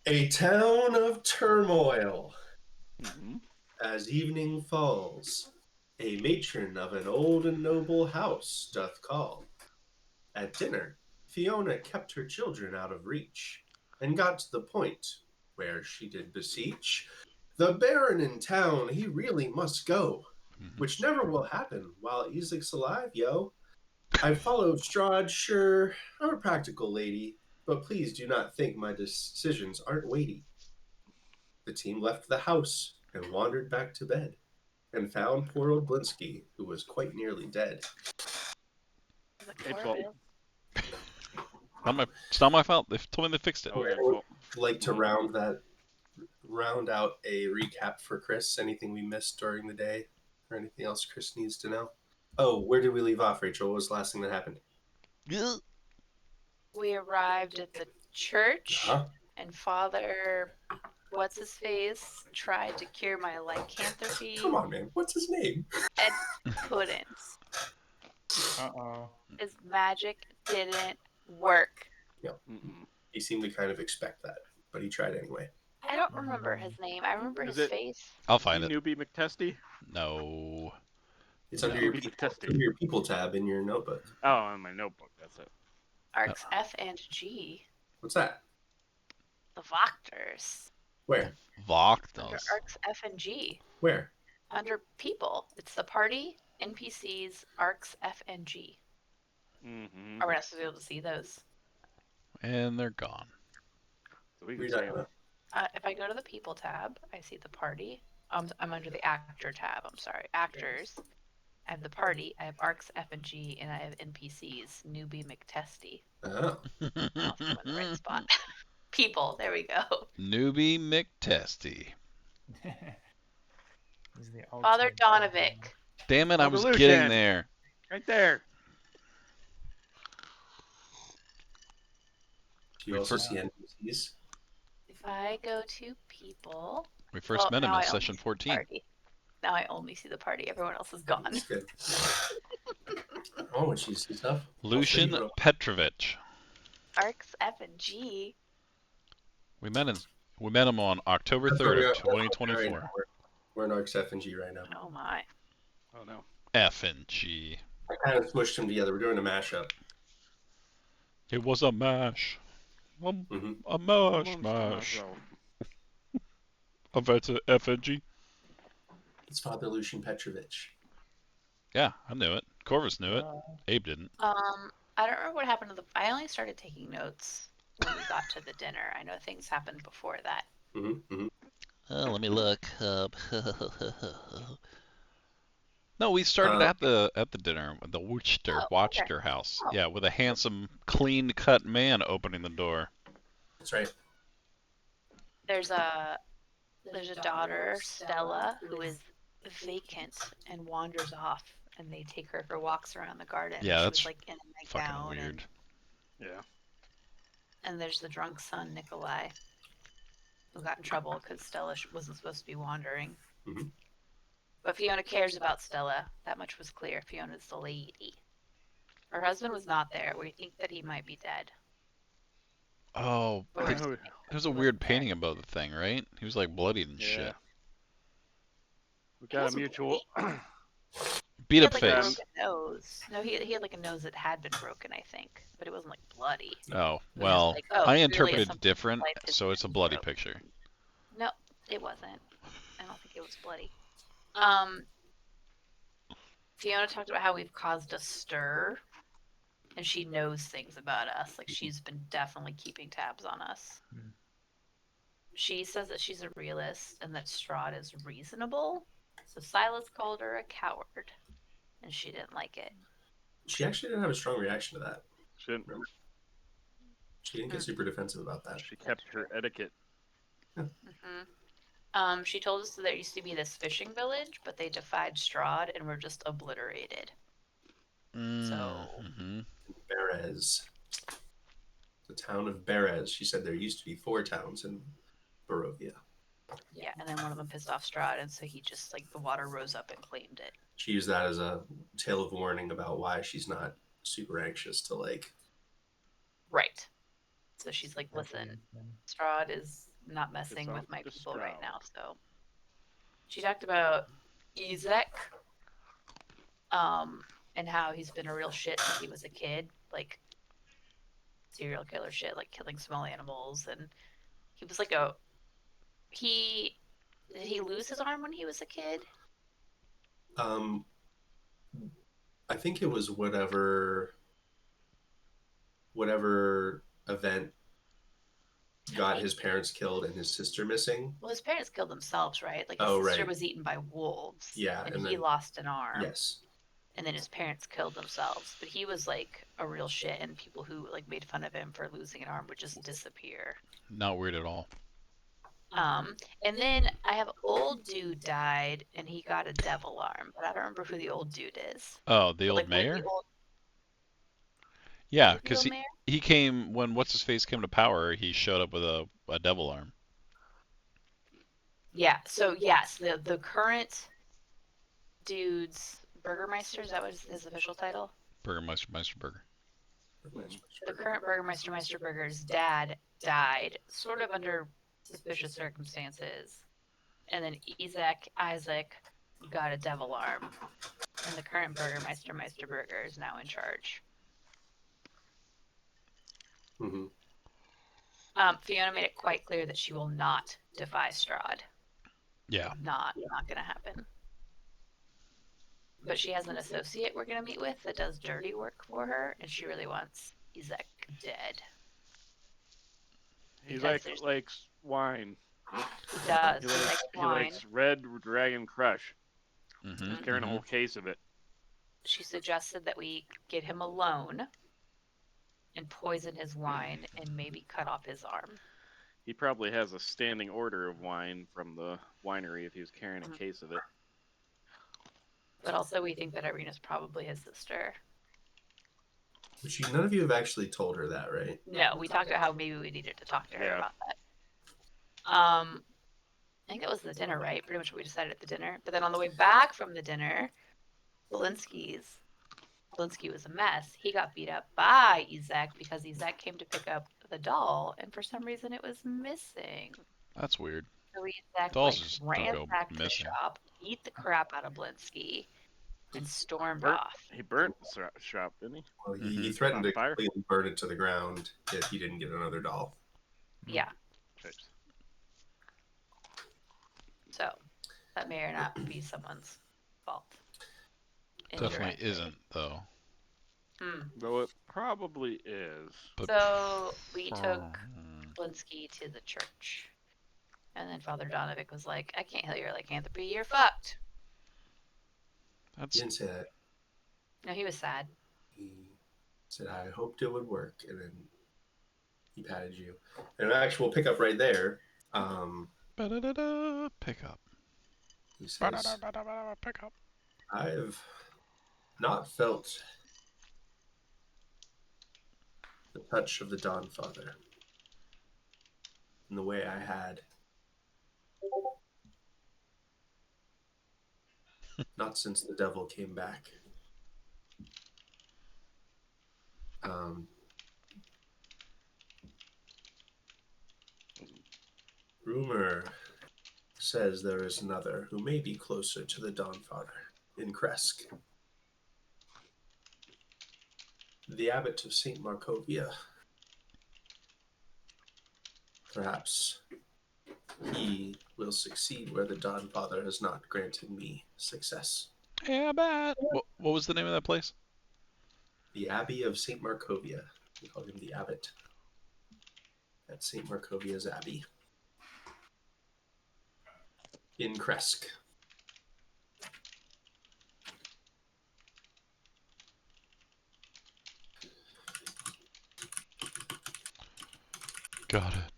A town of turmoil. Mm-hmm. As evening falls, a matron of an old and noble house doth call. At dinner, Fiona kept her children out of reach, and got to the point where she did beseech the Baron in town he really must go, Mhm. which never will happen while Isaac's alive, yo. I followed Strahd, sure, I'm a practical lady, but please do not think my decisions aren't weighty. The team left the house and wandered back to bed, and found poor old Blinsky, who was quite nearly dead. The It's well. Corvus. It's not my fault. They told me they fixed it. Oh yeah. I would Well. like to Mhm. round out a recap for Chris. Anything we missed during the day, or anything else Chris needs to know? Oh, where did we leave off, Rachel? What was the last thing that happened? We arrived at the church, Huh? and Father, what's his face, tried to cure my lycanthropy Come on, man. What's his name? and couldn't. Uh-oh. His magic didn't work. Yep. Mm-mm. He seemed to kind of expect that, but he tried anyway. I don't remember his name. I remember Is his it? face. I'll Is he find it. newbie McTesty? No. It's No. under your Newbie people. McTesty. Under your people tab in your notebook. Oh, in my notebook. That's it. Arcs F and G. What's that? The Voctors. Where? Under Voktos. Arcs F and G. Where? Under people. It's the party, NPCs, Arcs F and G. Mm-hmm. Are we not supposed to be able to see those? And they're gone. So we can Read see that. him. If I go to the people tab, I see the party. I'm under the actor tab. I'm sorry, actors. I have the party. I have Arcs F and G, and I have NPCs. Newbie McTesty. Oh. I don't think I'm in the right spot. People. There we go. Newbie McTesty. He's the Father ultimate Donovic. Damn it, I was Evolution. getting there. Right there. Do you also see NPCs? If I go to people, We first met him now in I only session see the 14. party. Now I only see the party. Everyone else is gone. That's good. Oh, and she's stuff. Lucian Petrovich. Arcs F and G. We met him on October 3rd of 2024. We're in Arcs F and G right now. Oh my. Oh no. F and G. I kind of smushed them together. We're doing a mashup. It was a mash. A mash. Of F and G. It's Father Lucian Petrovich. Yeah, I knew it. Corvus knew it. Abe didn't. I don't remember what happened to the. I only started taking notes when we got to the dinner. I know things happened before that. Let me look up. No, we started at the dinner, the Watchter house. Oh. Yeah, with a handsome, clean-cut man opening the door. That's right. There's a daughter, Stella, who is vacant and wanders off, and they take her for walks around the garden. Yeah, she that's was, like, in a nightgown. Fucking weird. Yeah. And there's the drunk son, Nikolai, who got in trouble because Stella wasn't supposed to be wandering. Mm-hmm. But Fiona cares about Stella. That much was clear. Fiona's the lady. Her husband was not there. We think that he might be dead. Oh, there's a weird painting above the thing, right? He was like bloodied and shit. We got a mutual. Beat up like face. A broken nose. No, he had like a nose that had been broken, I think, but it wasn't like bloody. Oh well, like, I interpreted really different, so it's a bloody picture. No, it wasn't. I don't think it was bloody. Fiona talked about how we've caused a stir, and she knows things about us. Like, she's been definitely keeping tabs on us. She says that she's a realist and that Strahd is reasonable. So Silas called her a coward, and she didn't like it. She actually didn't have a strong reaction to that. She didn't. Remember? She didn't get super defensive about that. She kept her etiquette. She told us that there used to be this fishing village, but they defied Strahd and were just obliterated. So, Berez. The town of Berez. She said there used to be 4 towns in Barovia. Yeah, and then one of them pissed off Strahd, and so he just, like, the water rose up and claimed it. She used that as a tale of warning about why she's not super anxious to, like... Right. So she's like, listen, Strahd is not messing with out my to people right Strahd. now. So she talked about Izek, and how he's been a real shit since he was a kid, like serial killer shit, like killing small animals, and he was like a he did he lose his arm when he was a kid? Um, I think it was whatever event got his parents killed and his sister missing. Well, his parents killed themselves, right? Like his Oh, sister right. was eaten by wolves, Yeah, and and he then lost an arm. yes. And then his parents killed themselves. But he was like a real shit, and people who like made fun of him for losing an arm would just disappear. Not weird at all. And then I have old dude died, and he got a devil arm, but I don't remember who the old dude is. Oh, the But, old like, when the mayor? old Yeah, is it the because old mayor? he came when what's his face came to power. He showed up with a devil arm. Yeah. So yes, the current dude's Burgermeister, is that what his official title? Burgermeister Meisterburger. The current Burgermeister Meisterburger's dad died, sort of under suspicious circumstances, and then Isaac got a devil arm, and the current Burgermeister Meisterburger is now in charge. Mm-hmm. Fiona made it quite clear that she will not defy Strahd. Yeah. Not going to happen. But she has an associate we're going to meet with that does dirty work for her, and she really wants Isaac dead. He likes wine. He does. He likes Red Dragon Crush. Mm-hmm. He's carrying a whole case of it. She suggested that we get him alone and poison his wine and maybe cut off his arm. He probably has a standing order of wine from the winery if he was carrying a case of it. But also, we think that Irina's probably his sister. Which none of you have actually told her that, right? No, we talked about how maybe we needed to talk to her Yeah. about that. I think that was the dinner, right? Pretty much what we decided at the dinner. But then on the way back from the dinner, Belinsky was a mess. He got beat up by Izek because Izek came to pick up the doll, and for some reason it was missing. That's weird. So Izek Dolls just don't go ransacked the missing. shop, beat the crap out of Belinsky, and stormed Burnt- off. He burnt the shop, didn't he? Well, he Mhm. threatened On to fire? completely burn it to the ground if he didn't get another doll. Yeah. Chips. So that may or not be someone's fault. Definitely isn't though. Though it probably is. But So we took Belinsky to the church. And then Father Donovic was like, I can't heal your lycanthropy, you're fucked. He that's didn't say that. No, he was sad. He said, I hoped it would work. And then he patted you. And actually, we'll pick up right there. pick up. He says, Pick up. I've not felt the touch of the Dawn Father in the way I had. Not since the devil came back. Rumor says there is another who may be closer to the Dawn Father in Kresk. The abbot of St. Markovia. Perhaps he will succeed where the Dawn Father has not granted me success. Yeah, bad. What was the name of that place? The Abbey of St. Markovia. We call him the abbot at St. Markovia's Abbey in Kresk. Got it.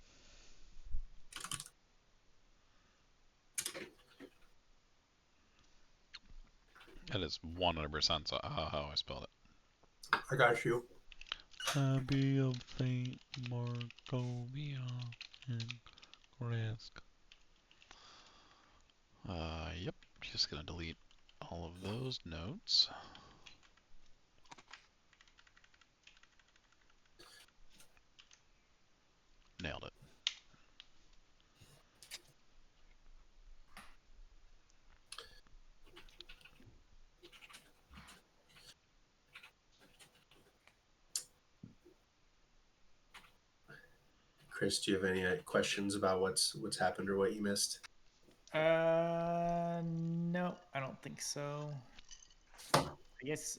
That is 100% how I spelled it. I got you. Abbey of Saint Markovia in Kresk. Yep. Just gonna delete all of those notes. Nailed it. Chris, do you have any questions about what's happened or what you missed? No, I don't think so. I guess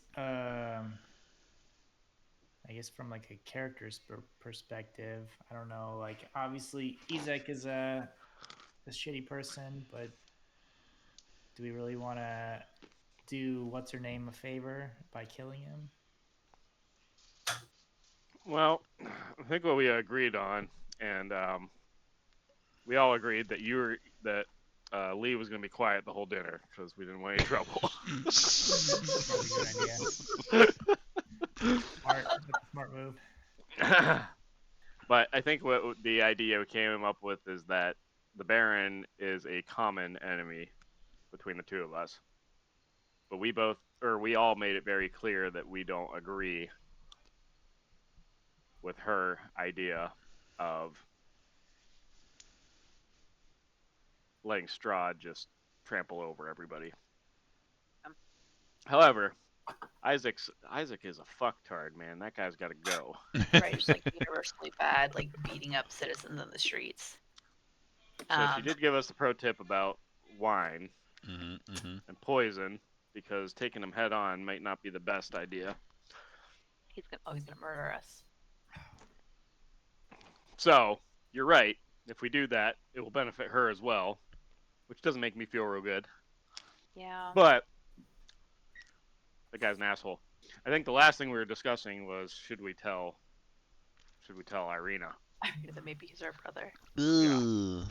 from like a character's perspective, I don't know. Like obviously, Izek is a shitty person, but do we really want to do what's her name a favor by killing him? Well, I think what we agreed on, and we all agreed that Lee was going to be quiet the whole dinner because we didn't want any trouble. That's a good idea. Smart move. But I think what the idea we came up with is that the Baron is a common enemy between the two of us. But we all made it very clear that we don't agree with her idea of letting Strahd just trample over everybody. However, Isaac is a fucktard, man. That guy's got to go. Right, just like universally bad, like beating up citizens in the streets. So she did give us a pro tip about wine and poison, because taking them head on might not be the best idea. He's gonna murder us. So you're right. If we do that, it will benefit her as well, which doesn't make me feel real good. Yeah. But the guy's an asshole. I think the last thing we were discussing was should we tell Irina? That maybe he's our brother. Yeah.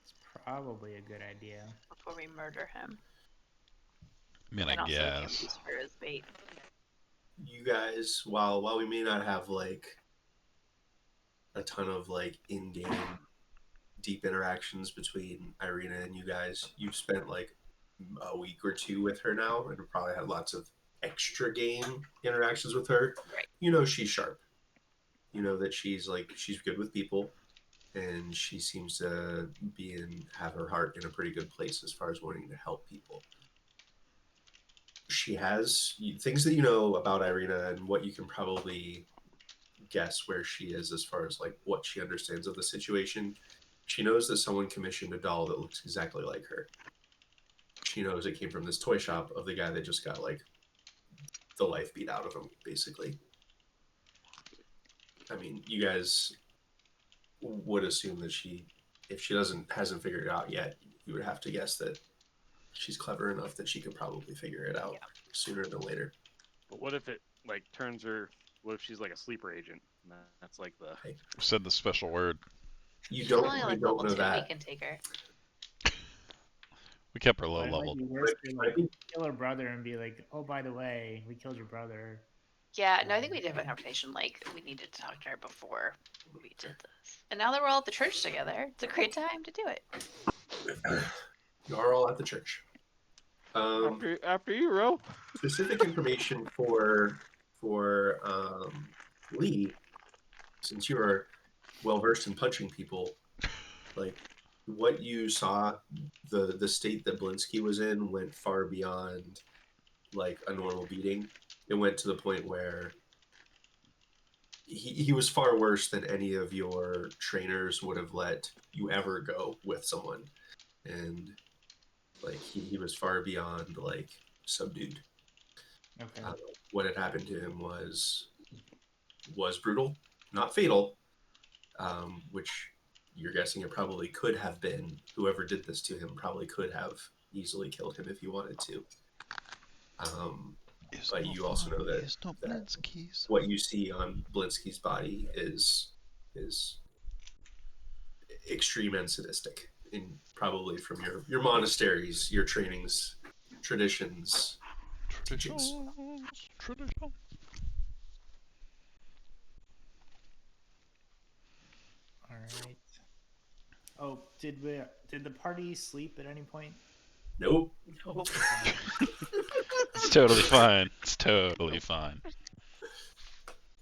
It's probably a good idea. Before we murder him. I mean, And I also guess. use her as bait. You guys, while we may not have like a ton of like in-game deep interactions between Irina and you guys, you've spent like a week or two with her now and probably had lots of extra game interactions with her. Right. You know she's sharp. You know that she's good with people, and she seems to have her heart in a pretty good place as far as wanting to help people. She has things that you know about Irina and what you can probably guess where she is as far as like what she understands of the situation. She knows that someone commissioned a doll that looks exactly like her. She knows it came from this toy shop of the guy that just got like the life beat out of him, basically. I mean, you guys would assume that if she hasn't figured it out yet, you would have to guess that she's clever enough that she could probably figure it out sooner than later. But what if it like turns her? What if she's like a sleeper agent? That's like the. Hey. Said the special word. You don't know that. We can take her. We kept her low It level. might be worse to like kill her brother and be like, "Oh, by the way, we killed your brother." Yeah, no, I think we did have a conversation. Like we needed to talk to her before we did this. And now that we're all at the church together, it's a great time to do it. You are all at the church. After you, Ro. Specific information for Lee, since you are well versed in punching people, like what you saw, the state that Blinsky was in went far beyond like a normal beating. It went to the point where he was far worse than any of your trainers would have let you ever go with someone, and like he was far beyond like subdued. Okay. What had happened to him was brutal, not fatal, which you're guessing it probably could have been. Whoever did this to him probably could have easily killed him if he wanted to. But you also know that what you see on Blinsky's body is extreme and sadistic, and probably from your monasteries, your trainings, traditions, teachings. All right. Oh, did the party sleep at any point? Nope. It's totally fine. It's totally fine.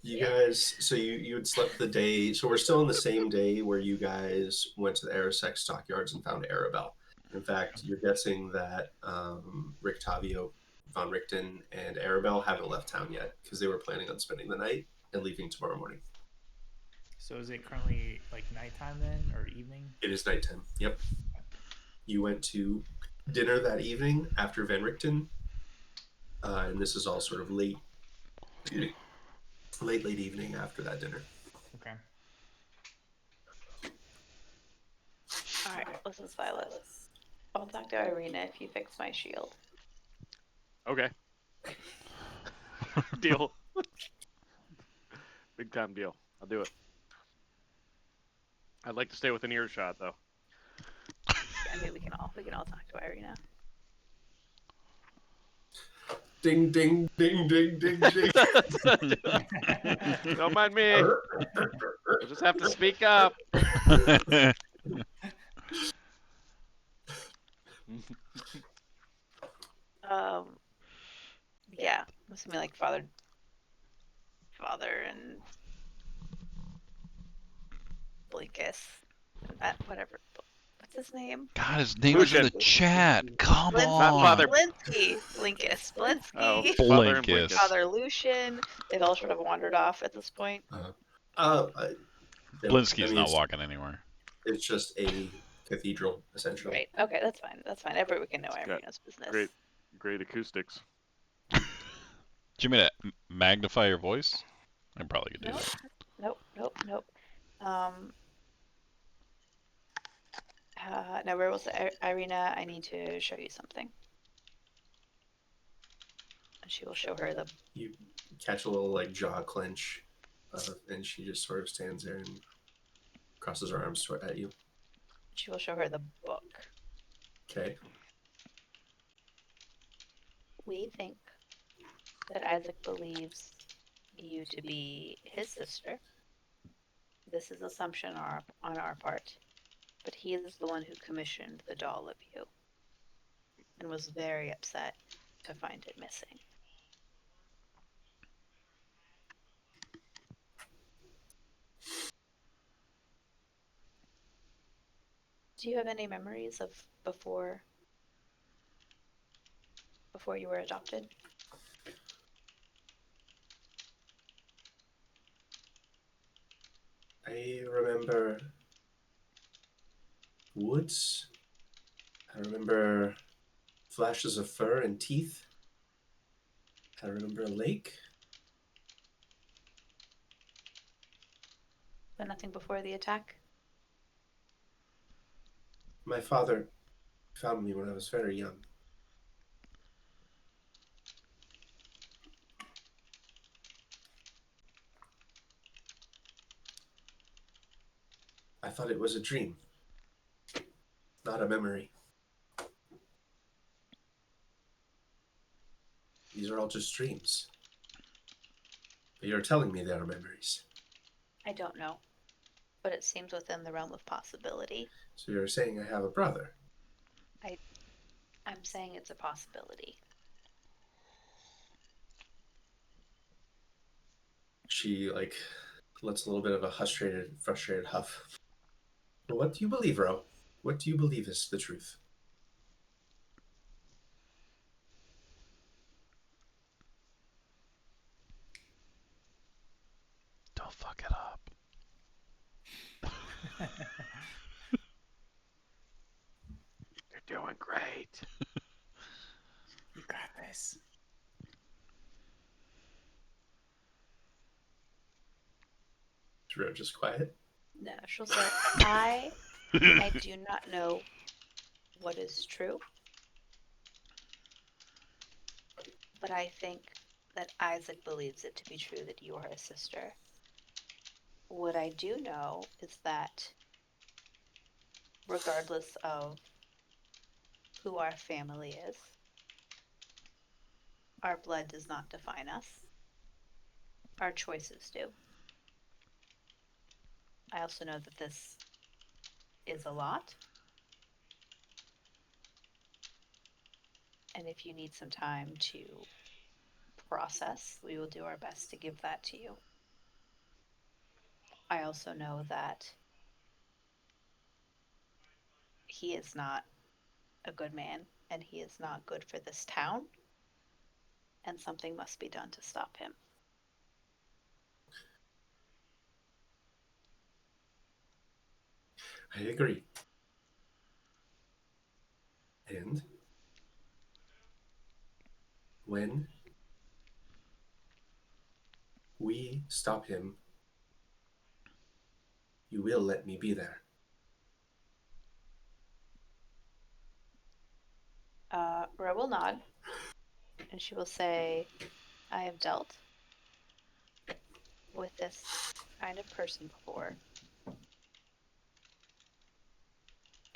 You guys, so you had slept the day, so we're still in the same day where you guys went to the Aerosex stockyards and found Arabelle. In fact, you're guessing that Rictavio, Von Richten, and Arabelle haven't left town yet because they were planning on spending the night and leaving tomorrow morning. So is it currently like nighttime then, or evening? It is nighttime. Yep. You went to dinner that evening after Van Richten, and this is all sort of late evening after that dinner. Okay. All right, listen, Silas. I'll talk to Irina if you fix my shield. Okay. Deal. Big time deal. I'll do it. I'd like to stay within earshot, though. I mean, we can all talk to Irina. Ding, ding, ding, ding, ding, ding. Don't mind me. You'll just have to speak up. Yeah, something like father and Blinkus, whatever. What's his name? God, his name is in the chat. Come Not Father- on. Blinsky. Blinkus. Oh, Blinsky. Father and Blinkus. Blinkus. Father Lucian. They've all sort of wandered off at this point. Blinsky's not walking anywhere. It's just a cathedral, essentially. Right. Okay, that's fine. That's fine. Everyone can know Irina's business. Great acoustics. Do you mean to magnify your voice? I probably could do Nope. that. Nope. Now where was Irina? I need to show you something. And she will show her the. You catch a little like jaw clench, and she just sort of stands there and crosses her arms at you. She will show her the book. Okay. We think that Isaac believes you to be his sister. This is assumption on our part, but he is the one who commissioned the doll of you and was very upset to find it missing. Do you have any memories of before you were adopted? I remember woods. I remember flashes of fur and teeth. I remember a lake. But nothing before the attack? My father found me when I was very young. I thought it was a dream, not a memory. These are all just dreams. But you're telling me they are memories. I don't know, but it seems within the realm of possibility. So you're saying I have a brother? I'm saying it's a possibility. She lets a little bit of a frustrated huff. But what do you believe, Ro? What do you believe is the truth? Don't fuck it up. You're doing great. You got this. Is Ro just quiet? No, she'll say, I do not know what is true, but I think that Isaac believes it to be true that you are his sister. What I do know is that regardless of who our family is, our blood does not define us. Our choices do. I also know that this is a lot. And if you need some time to process, we will do our best to give that to you. I also know that he is not a good man and he is not good for this town. And something must be done to stop him. I agree. And when we stop him, you will let me be there. Ro will nod, and she will say, I have dealt with this kind of person before,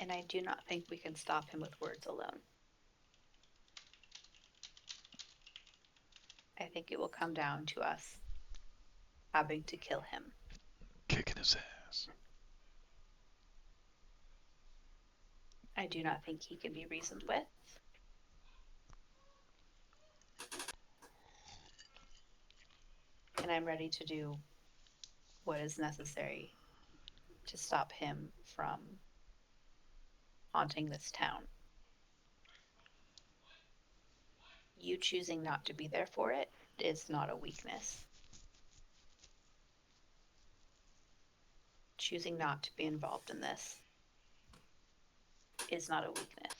and I do not think we can stop him with words alone. I think it will come down to us having to kill him. Kicking his ass. I do not think he can be reasoned with. And I'm ready to do what is necessary to stop him from haunting this town. You choosing not to be there for it is not a weakness. Choosing not to be involved in this is not a weakness.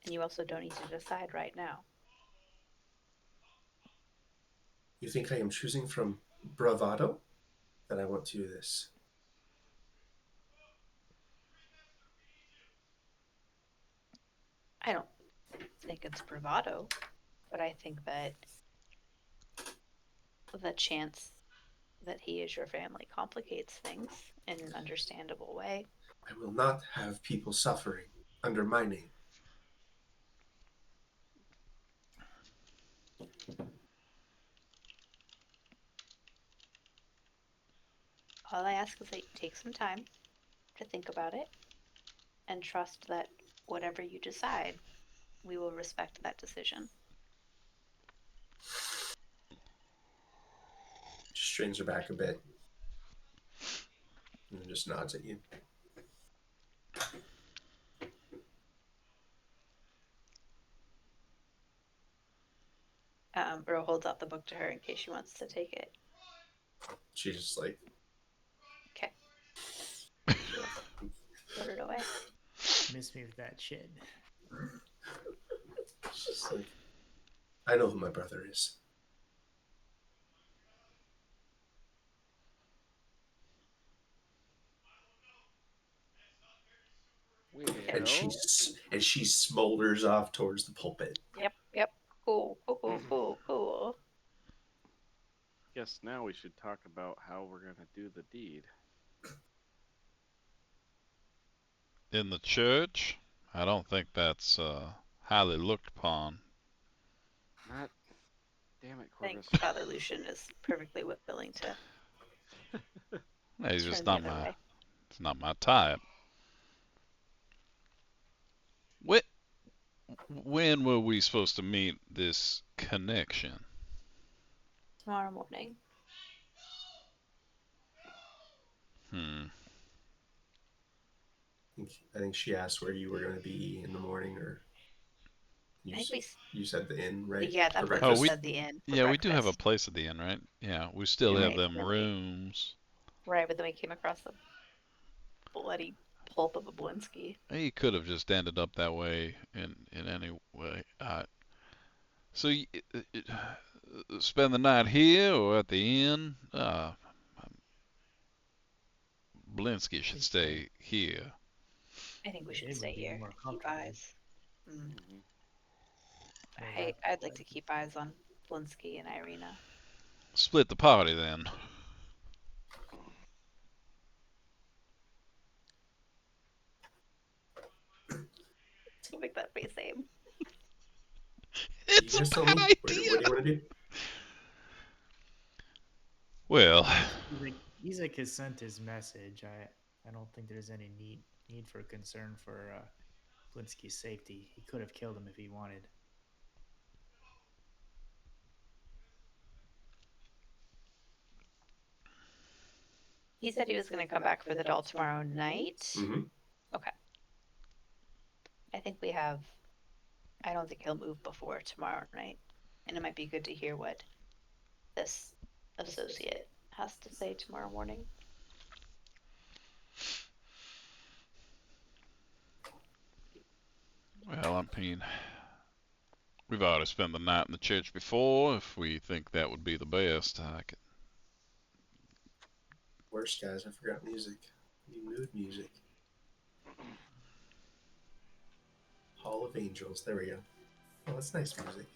And you also don't need to decide right now. You think I am choosing from bravado that I want to do this? I don't think it's bravado, but I think that the chance that he is your family complicates things in an understandable way. I will not have people suffering under my name. All I ask is that you take some time to think about it and trust that whatever you decide, we will respect that decision. She strains her back a bit and then just nods at you. Ro holds out the book to her in case she wants to take it. She's just like, Okay. Put it away. Miss me with that shit. she's just like, I know who my brother is. And she smolders off towards the pulpit. Yep. Cool. Guess now we should talk about how we're gonna do the deed. In the church? I don't think that's highly looked upon. Not. Damn it, I think Corvus. Father Lucian is perfectly willing to He's turn just the not other my. way. It's not my type. When were we supposed to meet this connection? Tomorrow morning. I think she asked where you were going to be in the morning, or you said the inn, right? Yeah, that's what Oh, we said. The inn. For yeah, we do have a breakfast. place at the end, right? Yeah, we still have them rooms. Right, but then we came across the bloody pulp of a Blinsky. He could have just ended up that way in any way. So you, spend the night here or at the inn? Blinsky should stay here. I think we should It stay would be here. more Keep comfortable. eyes. Mm-hmm. I'd like to keep eyes on Blinsky and Irina. Split the party then. Don't make that face, Abe. It's you a guys tell bad me. idea. What do you want to do? Well, Isaac has sent his message. I don't think there's any need for concern for Blinsky's safety. He could have killed him if he wanted. He said he was going to come back for the doll tomorrow night. Mm-hmm. Okay. I think we have. I don't think he'll move before tomorrow night, and it might be good to hear what this associate has to say tomorrow morning. Well, I mean, we've already spent the night in the church before. If we think that would be the best, I could... Worst, guys, I forgot music. Need mood music. Hall of Angels. There we go. Oh, that's nice music.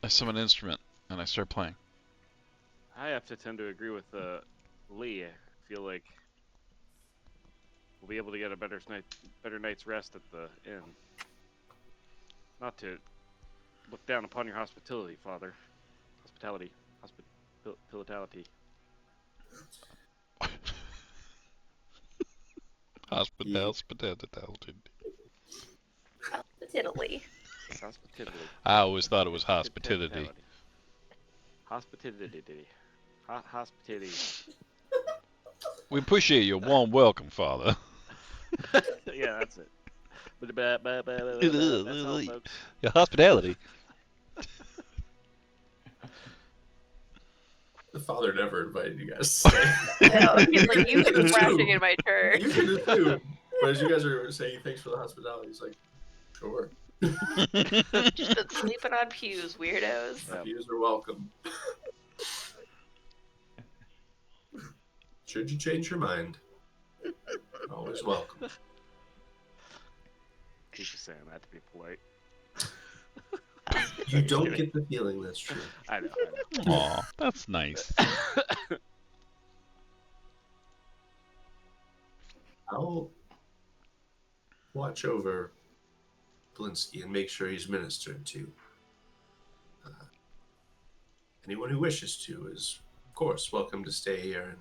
I summon an instrument and I start playing. I have to tend to agree with Lee. I feel like we'll be able to get a better night's rest at the inn. Not to look down upon your hospitality, Father. Hospitality. Hospitality. Hospitality. Italy. Hospitality. I always thought it was hospitality. Hospitality. Hospitality. We appreciate your warm welcome, Father. Yeah, that's it. That's all, folks. Your hospitality. The father never invited you guys to stay. No, he's like, you've been It's crashing true. in my church. You can assume. But as you guys are saying thanks for the hospitality, he's like, sure. Just been sleeping on pews, weirdos. Yeah. Views are welcome. Should you change your mind, always welcome. He's just saying that to be polite. You don't kidding. get the feeling that's true. I know. Aw, that's nice. I'll watch over Blinsky and make sure he's ministered to. Anyone who wishes to is, of course, welcome to stay here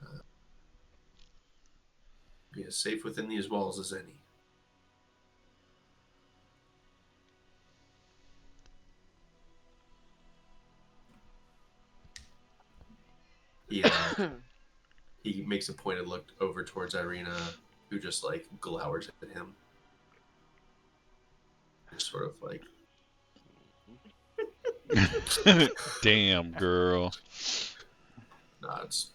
and be as safe within these walls as any. He makes a pointed look over towards Irina, who just like glowers at him. Just sort of like, Damn, girl. nods.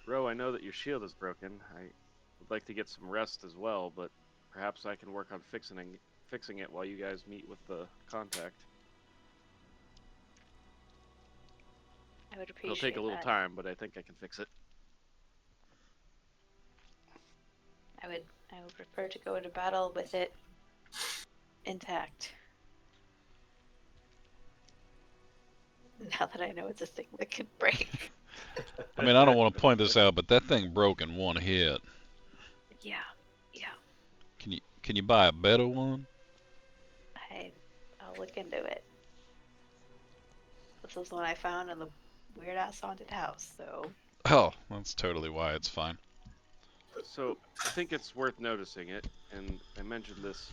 Ro, I know that your shield is broken. I would like to get some rest as well, but perhaps I can work on fixing it while you guys meet with the contact. I would It'll appreciate take a little that. time, but I think I can fix it. I would prefer to go into battle with it intact. Now that I know it's a thing that could break. I mean, I don't want to point this out, but that thing broke in one hit. Yeah. Can you buy a better one? I'll look into it. This is one I found in the weird ass haunted house, so Oh, that's totally why it's fine. So, I think it's worth noticing it, and I mentioned this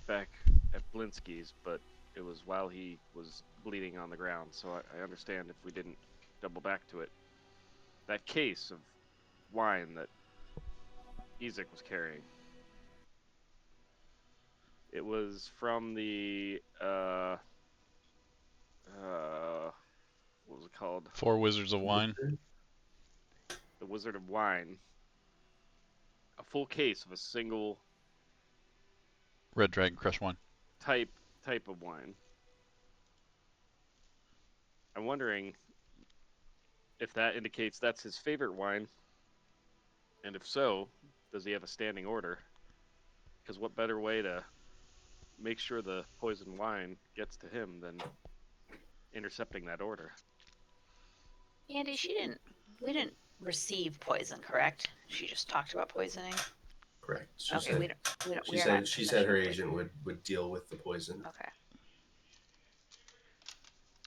back at Blinsky's, but it was while he was bleeding on the ground, so I understand if we didn't double back to it. That case of wine that Ezek was carrying. It was from the, what was it called? 4 Wizards of Wine. The Wizard of Wine. A full case of a single Red Dragon Crush wine. type of wine. I'm wondering if that indicates that's his favorite wine, and if so, does he have a standing order? Because what better way to make sure the poison wine gets to him than intercepting that order? Andy, we didn't receive poison, correct? She just talked about poisoning. Correct. She Okay, said, we don't. she said her agent would deal with the poison. Okay.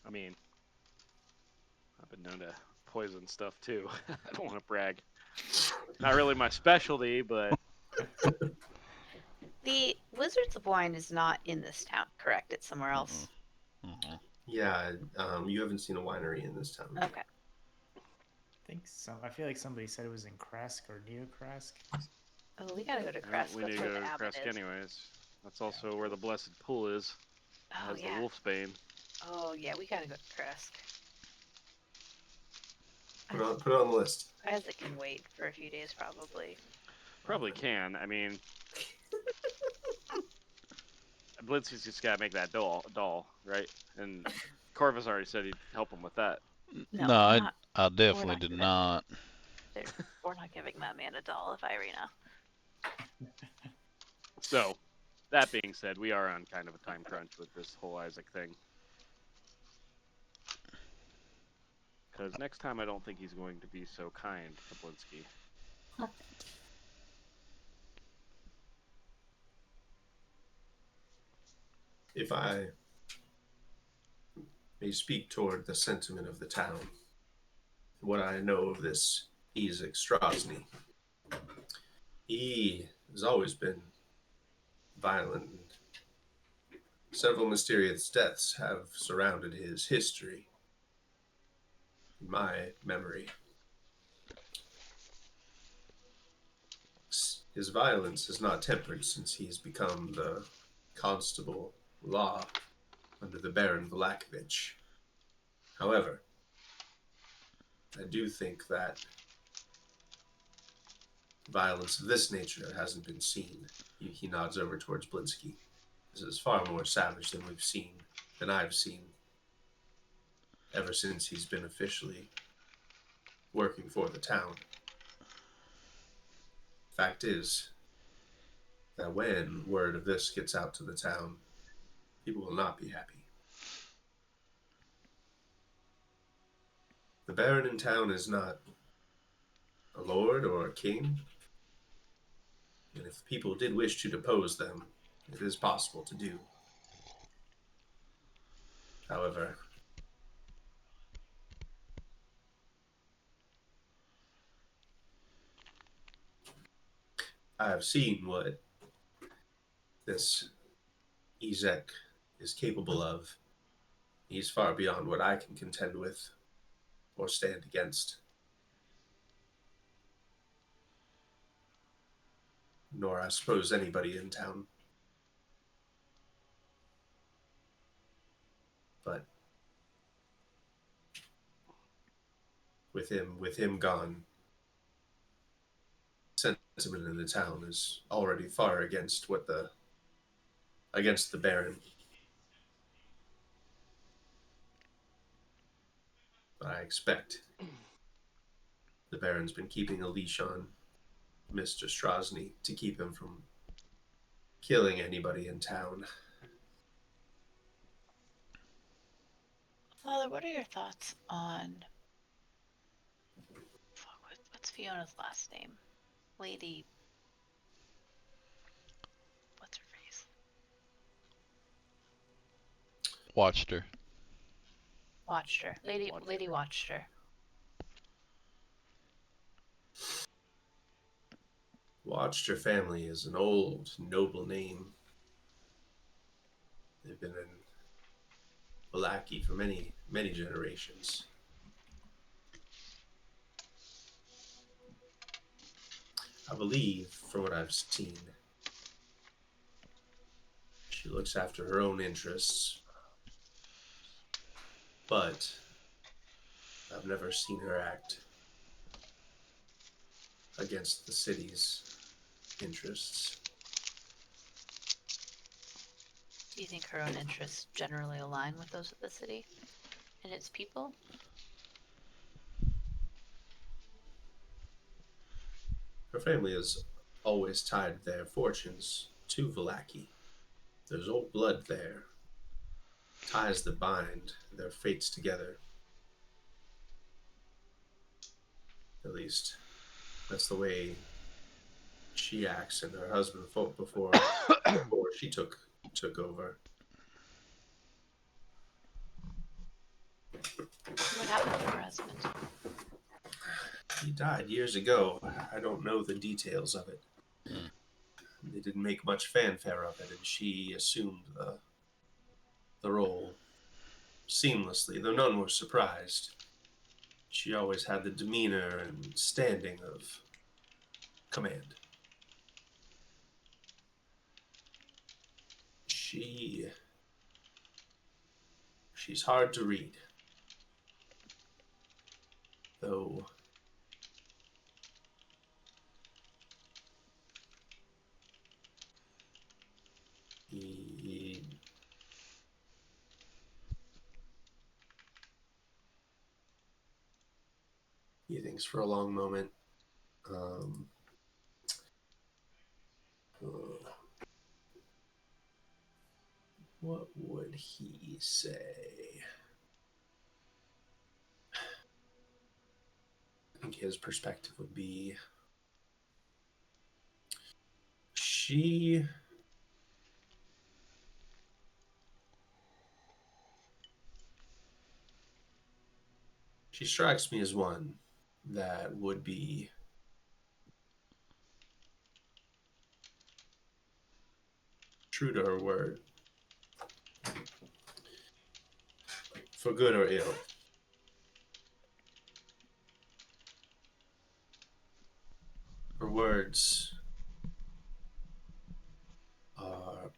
I mean, I've been known to poison stuff too. I don't want to brag. Not really my specialty, but The Wizards of Wine is not in this town, correct? It's somewhere else. Yeah, you haven't seen a winery in this town. Okay. I think so. I feel like somebody said it was in Kresk or near Kresk. Oh, we gotta go to Crest. we That's need to where go the to abbot Kresk is. anyways. That's also where the Blessed Pool is. It Oh has yeah. the Wolfsbane. Oh yeah, we gotta go to Crest. Put it on the list. Isaac can wait for a few days, probably. Probably can. I mean, Blitzky's just gotta make that doll, right? And Corvus already said he'd help him with that. No, No, I, not. I We're definitely not did giving. not. We're not giving that man a doll of Irina. So, that being said, we are on kind of a time crunch with this whole Isaac thing. Because next time I don't think he's going to be so kind to Blitzky. If I may speak toward the sentiment of the town, what I know of this Isaac Strahd, he has always been violent, and several mysterious deaths have surrounded his history. In my memory, his violence is not tempered since he's become the constable law under the Baron Vlakovich. However, I do think that violence of this nature hasn't been seen. He nods over towards Blinsky. This is far more savage than I've seen ever since he's been officially working for the town. Fact is that when word of this gets out to the town, people will not be happy. The Baron in town is not a lord or a king, and if people did wish to depose them, it is possible to do. However, I have seen what this Ezek is capable of. He's far beyond what I can contend with or stand against. Nor, I suppose, anybody in town. But with him gone, sentiment in the town is already far against the Baron. But I expect the Baron's been keeping a leash on Mr. Strozny to keep him from killing anybody in town. Father, what are your thoughts on what's Fiona's last name? Lady. What's her face? Watched her. Watched her. Lady watched her. Watched her family is an old, noble name. They've been in Balaki for many, many generations. I believe, from what I've seen, she looks after her own interests, but I've never seen her act against the city's interests. Do you think her own interests generally align with those of the city and its people? Her family has always tied their fortunes to Valaki. There's old blood there, ties that bind their fates together. At least, that's the way she acts and her husband fought before she took over. What happened to her husband? He died years ago. I don't know the details of it. Mm. They didn't make much fanfare of it, and she assumed the role seamlessly, though none were surprised. She always had the demeanor and standing of command. She's hard to read. though he thinks for a long moment. What would he say? I think his perspective would be she strikes me as one that would be true to her word, for good or ill. Her words are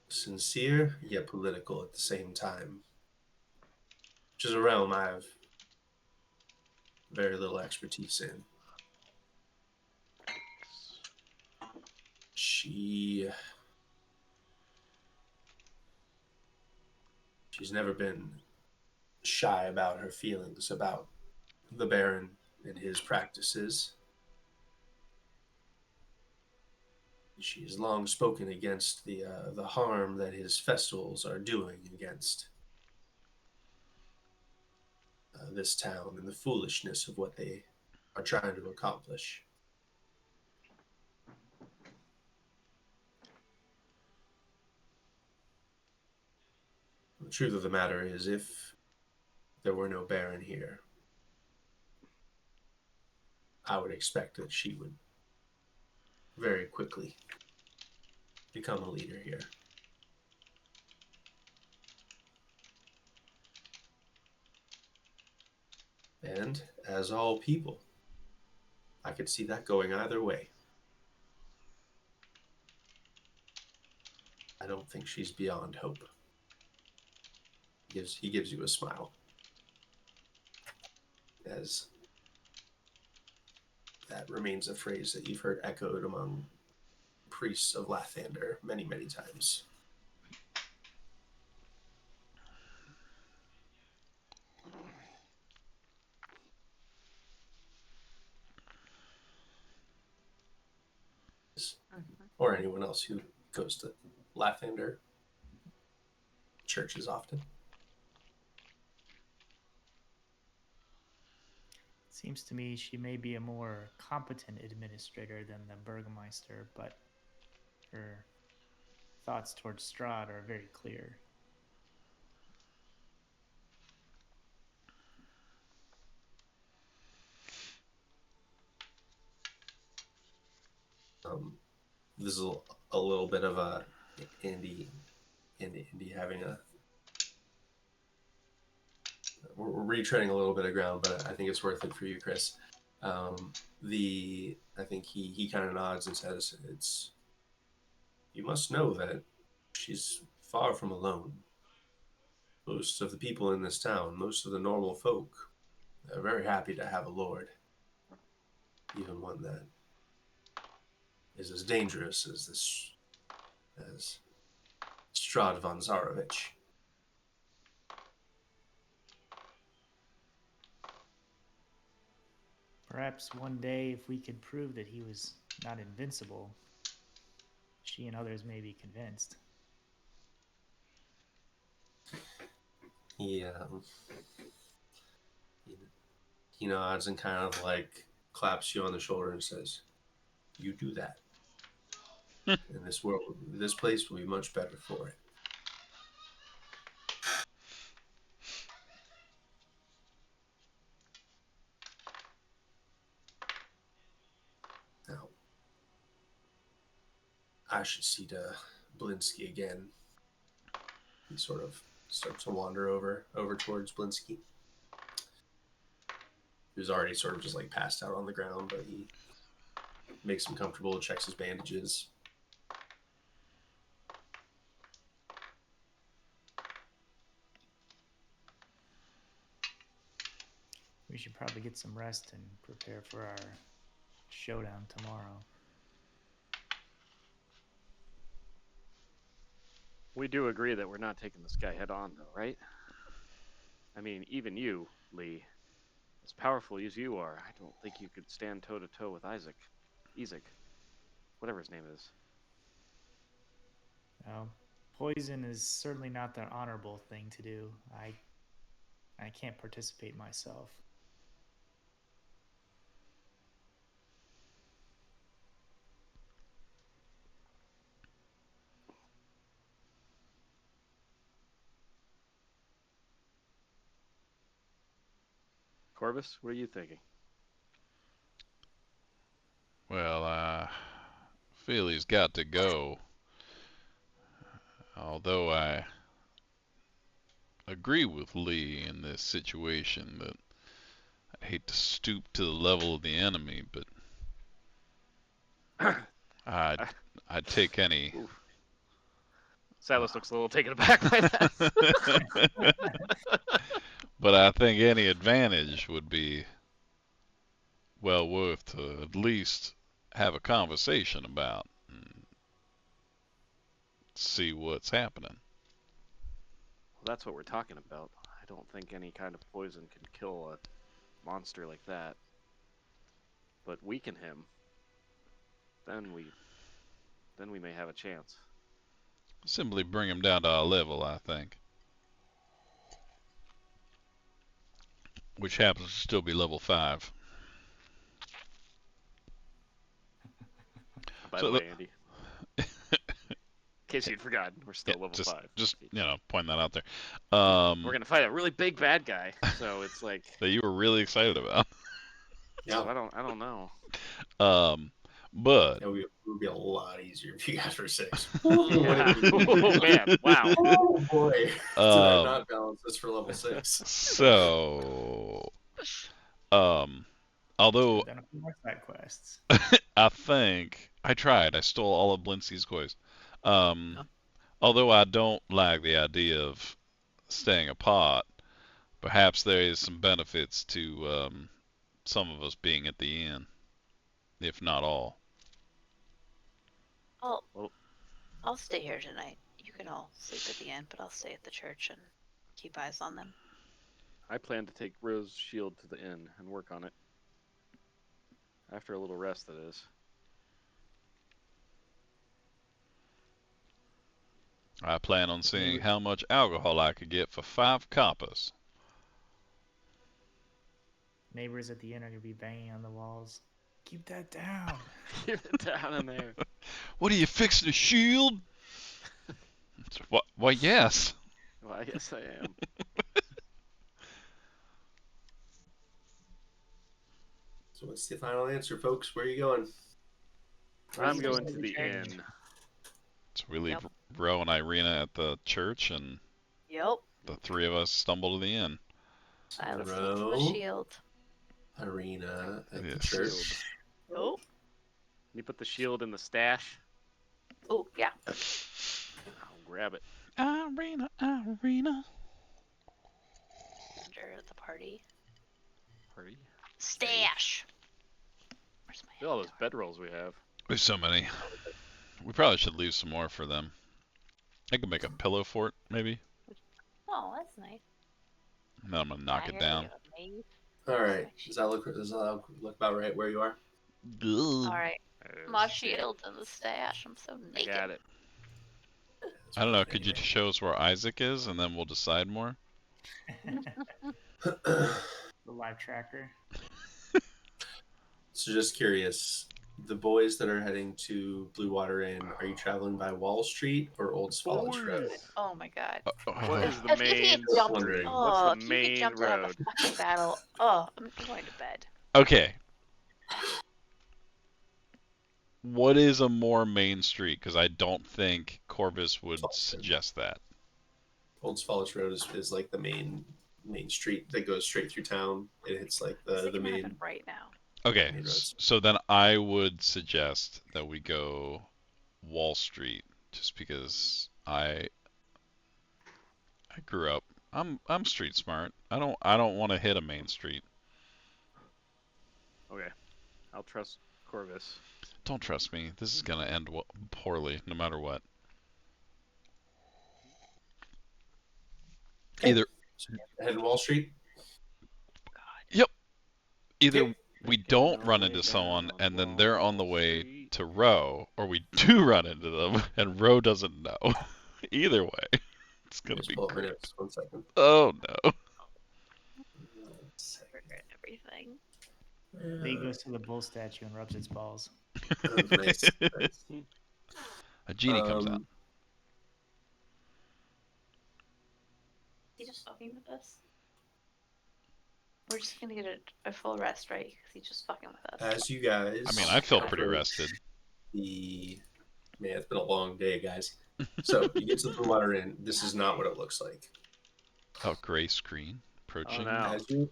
sincere yet political at the same time, which is a realm I have very little expertise in. She's never been shy about her feelings about the Baron and his practices. She has long spoken against the harm that his festivals are doing against this town and the foolishness of what they are trying to accomplish. The truth of the matter is, if there were no Baron here, I would expect that she would very quickly become a leader here. And as all people, I could see that going either way. I don't think she's beyond hope. He gives you a smile, as that remains a phrase that you've heard echoed among priests of Lathander many, many times. Or anyone else who goes to Lathander churches often. Seems to me she may be a more competent administrator than the Burgomeister, but her thoughts towards Strahd are very clear. This is a little bit of a Andy having a. We're retreading a little bit of ground, but I think it's worth it for you, Chris. I think he kind of nods and says, "It's. You must know that she's far from alone. Most of the people in this town, most of the normal folk, are very happy to have a lord, even one that is as dangerous as Strahd von Zarovich." Perhaps one day, if we could prove that he was not invincible, she and others may be convinced. He he nods and kind of like claps you on the shoulder and says, "You do that, and this place will be much better for it." Now, I should see to Blinsky again. He sort of starts to wander over towards Blinsky, who's already sort of just like passed out on the ground, but he makes him comfortable, checks his bandages. we should probably get some rest and prepare for our showdown tomorrow. We do agree that we're not taking this guy head on, though, right? I mean, even you, Lee, as powerful as you are, I don't think you could stand toe to toe with Isaac, whatever his name is. Well, poison is certainly not the honorable thing to do. I can't participate myself. Corvus, what are you thinking? Well, I feel he's got to go. Although I agree with Lee in this situation that I hate to stoop to the level of the enemy, but I'd, I- I'd take any. Oof. Silas looks a little taken aback by that. But I think any advantage would be well worth to at least have a conversation about and see what's happening. Well, that's what we're talking about. I don't think any kind of poison can kill a monster like that. But weaken him, then we may have a chance. Simply bring him down to our level, I think. Which happens to still be level 5. By So the way, Andy, in case you'd forgotten, we're still level 5. Just point that out there. We're gonna fight a really big bad guy, so it's like that you were really excited about. Yeah. so I don't know. But It would be a lot easier if you guys were 6. Yeah. Oh man, wow. Oh boy. Did I not balance this for level 6? So, although Done a few more side quests. I think I tried, I stole all of Blincy's coins. Although I don't like the idea of staying apart, perhaps there is some benefits to some of us being at the inn, if not all. I'll stay here tonight. You can all sleep at the inn, but I'll stay at the church and keep eyes on them. I plan to take Rose's shield to the inn and work on it. After a little rest, that is. I plan on seeing how much alcohol I could get for 5 coppers. Neighbors at the inn are gonna be banging on the walls. Keep that down. Keep it down in there. What are you fixing, a shield? Why, yes. Well, yes, I am. So what's the final answer, folks? Where are you going? I'm going to the inn. So we leave Yep. Ro and Irina at the church, and Yep. the 3 of us stumble to the inn. Silas looks for the Ro, shield. Irina at the Yes. church. Oh. You put the shield in the stash. Oh, yeah. I'll grab it. Irina. Under the party. Party. Stash. Where's my Look at all those bedrolls we have. There's so many. We probably should leave some more for them. I could make a pillow fort, maybe. Oh, that's nice. And then I'm gonna knock it down. All right. Does that look about right where you are? All right. My There's- shield and the stash. I'm so I naked. got it. I don't know. Could you show us where Isaac is, and then we'll decide more? The live tracker. So just curious, the boys that are heading to Blue Water Inn, are you traveling by Wall Street or Old Swallows Road? Oh my god. What is the If he main? had jumped, wondering. oh, What's the if he had main jumped out of road? the fucking battle. Oh, I'm going to bed. Okay. What is a more main street? Because I don't think Corvus would suggest that. Old Swallows Road is like the main street that goes straight through town. It hits like the Thinking main. happen right now. Okay, Main roads. so then I would suggest that we go Wall Street, just because I grew up. I'm street smart. I don't want to hit a main street. Okay. I'll trust Corvus. Don't trust me. This is gonna end poorly, no matter what. Okay. Either, So heading Wall Street. yep. Either Okay. we Making don't our run way into someone down and then they're on the Wall way Street. to Roe, or we do run into them and Roe doesn't know. Either way, it's Let me gonna just be pull up my great. notes. 1 second. Oh no. Regret everything. Lee goes to the bull statue and rubs its balls. Oh, nice. Nice. A genie comes out. Is he just fucking with us? We're just gonna get a full rest, right? Because he's just fucking with us. As you guys. I mean, I feel pretty approach rested. Man, it's been a long day, guys. So you get to the Blue Water Inn. This is not what it looks like. Oh, gray screen approaching. Oh, no. As you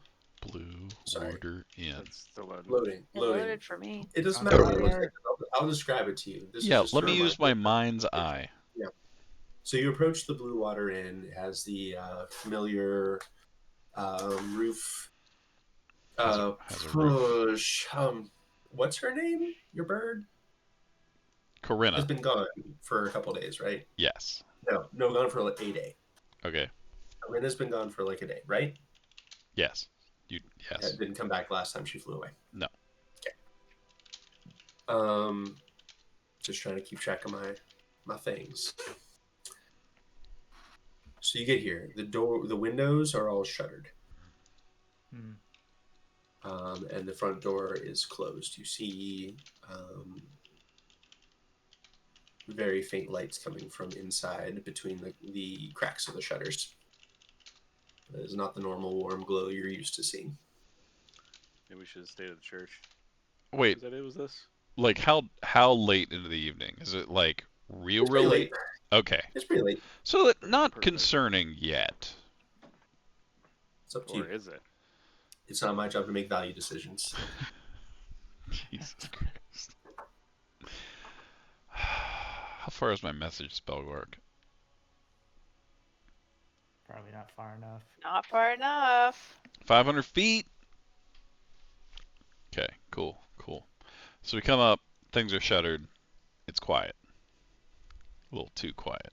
Blue Sorry. Water Inn. It's still loading. loading, It loading. loaded for me. It doesn't Oh, matter what it looks there. like. I'll describe it to you. This Yeah, is just let to me remind use my you. mind's eye. Yeah. So you approach the Blue Water Inn. It has the familiar roof. Has a roof. Push. What's her name? Your bird has Corinna. been gone for a couple days, right? Yes. No, gone for like a day. Okay. Corinna's been gone for like a day, right? Yes. Yes. Didn't come back last time she flew away. No. Okay. Just trying to keep track of my things. So you get here. The windows are all shuttered. And the front door is closed. You see very faint lights coming from inside between the cracks of the shutters. It is not the normal warm glow you're used to seeing. Maybe we should have stayed at the church. Wait, Was that it? Was this? like how late into the evening? Is it like It's real pretty late? late. Okay. It's pretty late. So not Perfect. concerning yet. It's up to Or you. is it? It's not my job to make value decisions. Jesus Christ. How far is my message spell work? Probably not far enough. Not far enough. 500 feet? Okay, cool. So we come up, things are shuttered, it's quiet. A little too quiet.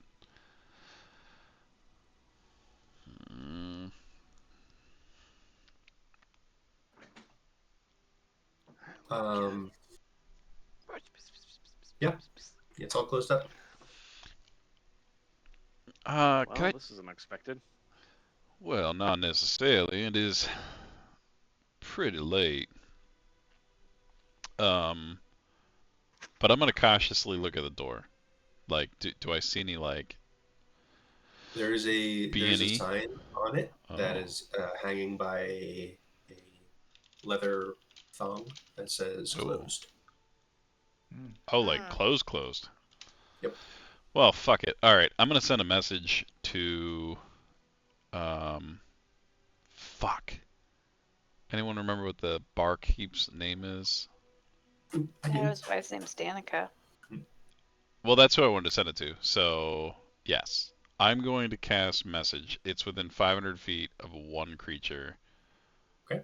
Yeah, it's all closed up. Well, Can I? this is unexpected. Well, not necessarily. It is pretty late. But I'm gonna cautiously look at the door. Like, do I see any like There's a B&E? sign on it that Oh. is hanging by a leather thong that says Ooh. closed. Oh, like closed. Yep. Well, fuck it. All right, I'm gonna send a message to fuck. Anyone remember what the barkeep's name is? I I know do. his wife's name's Danica. Well, that's who I wanted to send it to. So, yes. I'm going to cast message. It's within 500 feet of one creature. Okay.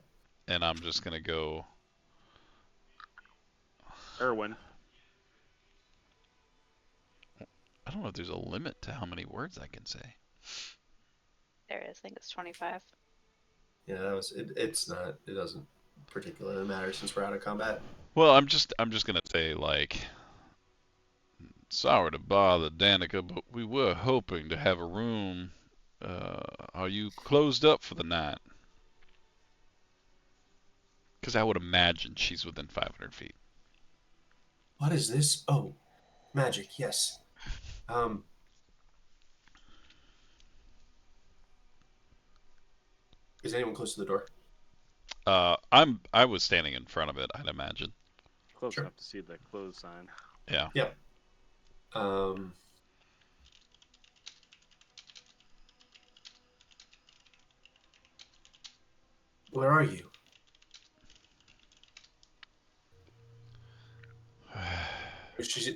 And I'm just going to go... Erwin. I don't know if there's a limit to how many words I can say. There is. I think it's 25. Yeah, that was it. It's not. It doesn't particularly matter since we're out of combat. Well, I'm just gonna say like, sorry to bother Danica, but we were hoping to have a room. Are you closed up for the night? Because I would imagine she's within 500 feet. What is this? Oh, magic. Yes. Is anyone close to the door? I was standing in front of it, I'd imagine. Close Sure. enough to see the close sign. Yeah. Yeah. Where are you?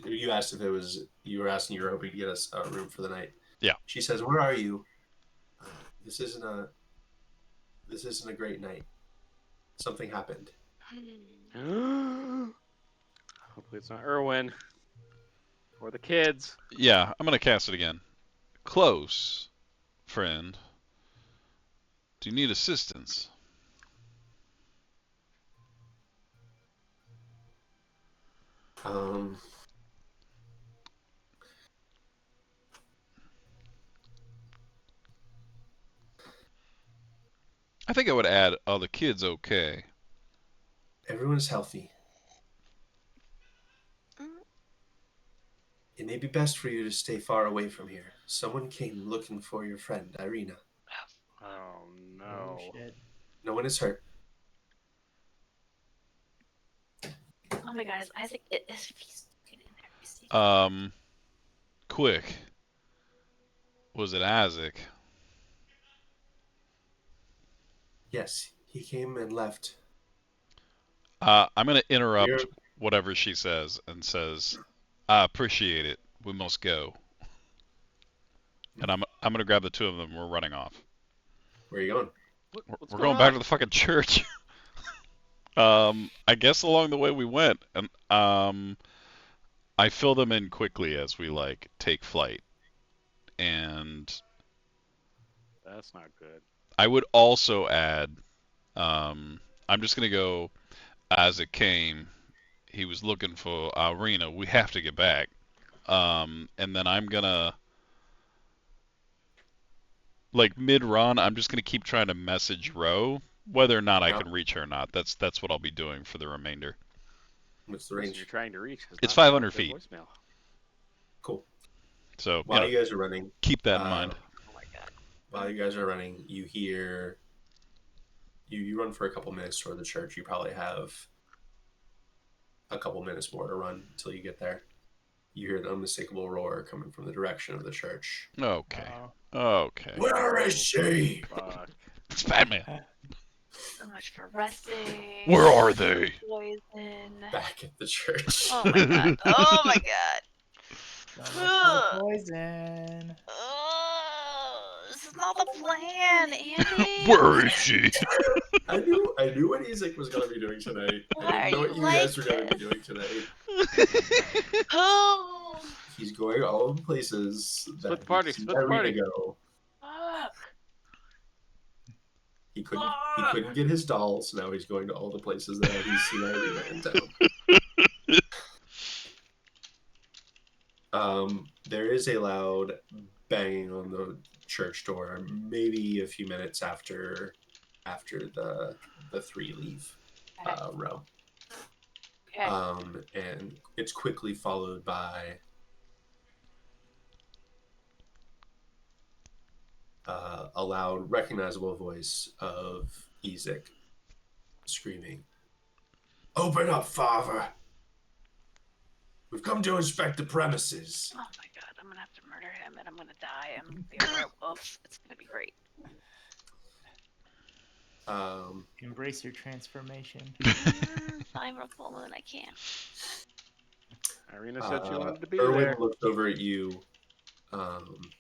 You asked if it was. You were asking. You were hoping to get us a room for the night. Yeah. She says, "Where are you? This isn't a. This isn't a great night. Something happened." Hopefully it's not Irwin. Or the kids. Yeah, I'm gonna cast it again. Close, friend. Do you need assistance? I think I would add, are the kids okay? Everyone's healthy. It may be best for you to stay far away from here. Someone came looking for your friend, Irina. Oh no. Oh shit. No one is hurt. Oh my god, is Isaac? Is he's in there? Is he- Quick. Was it Isaac? Yes, he came and left. I'm gonna We're interrupt whatever she says and says, I appreciate it. We must go. And I'm gonna grab the two of them. We're running off. Where are you going? What's We're going going back on? to the fucking church. I guess along the way we went, and I fill them in quickly as we like take flight. And That's not good. I would also add, I'm just gonna go as it came. He was looking for Irina. We have to get back. And then I'm gonna like mid-run. I'm just gonna keep trying to message Ro, whether or not I Yeah. can reach her or not. That's what I'll be doing for the remainder. What's the Person range? you're trying to reach has It's not picked 500 up their feet. voicemail. Cool. So While you guys are running, keep that in mind. Oh my god. while you guys are running, you hear you run for a couple minutes toward the church. You probably have a couple minutes more to run until you get there. You hear the unmistakable roar coming from the direction of the church. Okay. Uh-oh. Okay. Where is she? Fuck. It's Batman. So much for resting. Where are they? Poison. Back at the church. Oh my god. Oh my god. So much for poison. This is not the plan, Andy. Where is she? I knew what Isaac was going to be doing tonight. I Why didn't know are what you you guys were like going to be this? doing tonight. Oh, He's going all the places that Split the party, he sees split the Irina party. go. fuck. He couldn't get his doll, so now he's going to all the places that he's seen Irina in town. There is a loud banging on the church door, maybe a few minutes after the three leave row. Okay. And it's quickly followed by a loud, recognizable voice of Isaac screaming, "Open up, father! We've come to inspect the premises." Oh my god, I'm gonna have to murder him and I'm gonna die. I'm gonna be a werewolf. It's gonna be great. Embrace your transformation. I'm a full moon. I can't. Irina said she wanted to be Irwin there. looks over at you and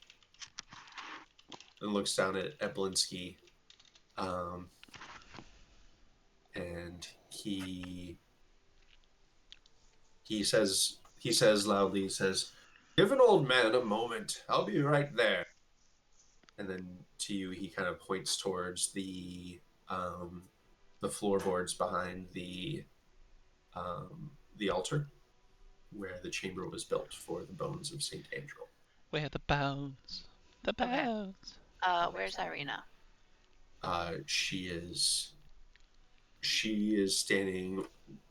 looks down at Blinsky. And he says loudly, "Give an old man a moment. I'll be right there." And then to you, he kind of points towards the floorboards behind the altar, where the chamber was built for the bones of Saint Andrew. Where the bones? The Okay. bones. Where's Irina? She is standing.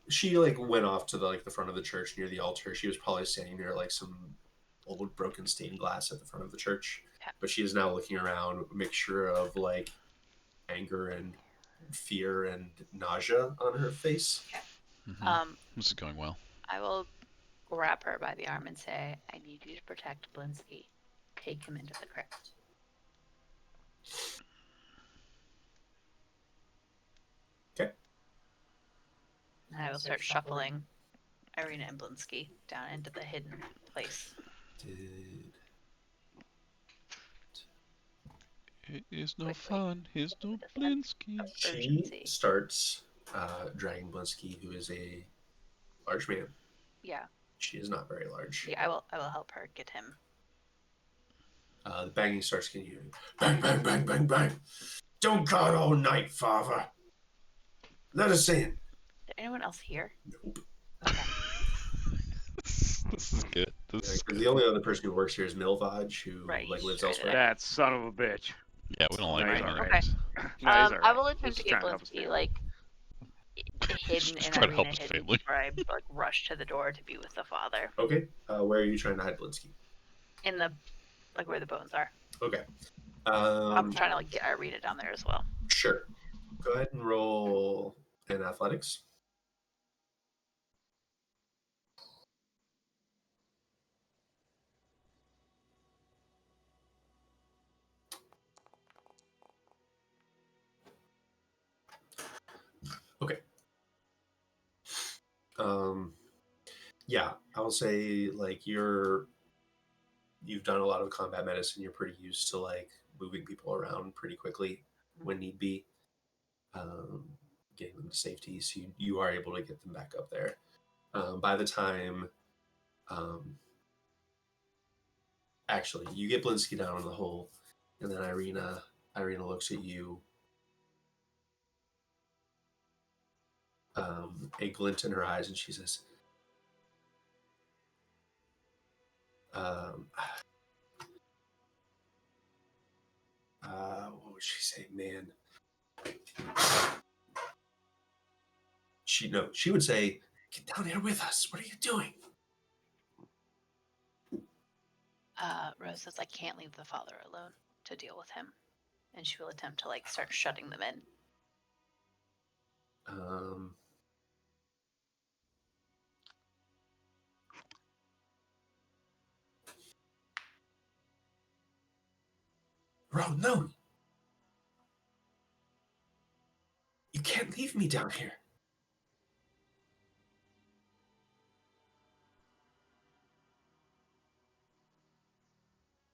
She like went off to the front of the church near the altar. She was probably standing near like some old broken stained glass at the front of the church. Okay. But she is now looking around, a mixture of like anger and fear and nausea on her face. Mm-hmm. This is going well. I will grab her by the arm and say, "I need you to protect Blinsky. Take him into the crypt." Okay. And I will start shuffling Irina and Blinsky down into the hidden place. It is no fun. Here's no Blinsky. She Urgency. starts Dragon Blinsky, who is a large man. Yeah. She is not very large. Yeah, I will help her get him. The banging starts continuing. Bang, bang, bang, bang, bang. Don't guard all night, father. Let us in. Is there anyone else here? Nope. Okay. This is good. This is Because good. the only other person who works here is Milvaj, who Right, like he's lives right elsewhere. there. That son of a bitch. Yeah, we don't like No, he's him all either. right. Okay. No, he's all right. I will attempt He's to just get trying to help his Blinsky family. like hidden Just in try to help Irina, his hidden family. before I like rush to the door to be with the father Okay. Where are you trying to hide Blinsky? in the like where the bones are. Okay. I'm trying to like get Irina down there as well. Sure. Go ahead and roll an athletics. Okay. Yeah, I will say like you've done a lot of combat medicine. You're pretty used to like moving people around pretty quickly when need be, getting them to safety. So you are able to get them back up there. By the time, actually, you get Blinsky down in the hole, and then Irina looks at you, a glint in her eyes, and she says, what would she say, man? She would say, "Get down here with us. What are you doing?" Rose says I can't leave the father alone to deal with him, and she will attempt to like start shutting them in. Bro, no. You can't leave me down here.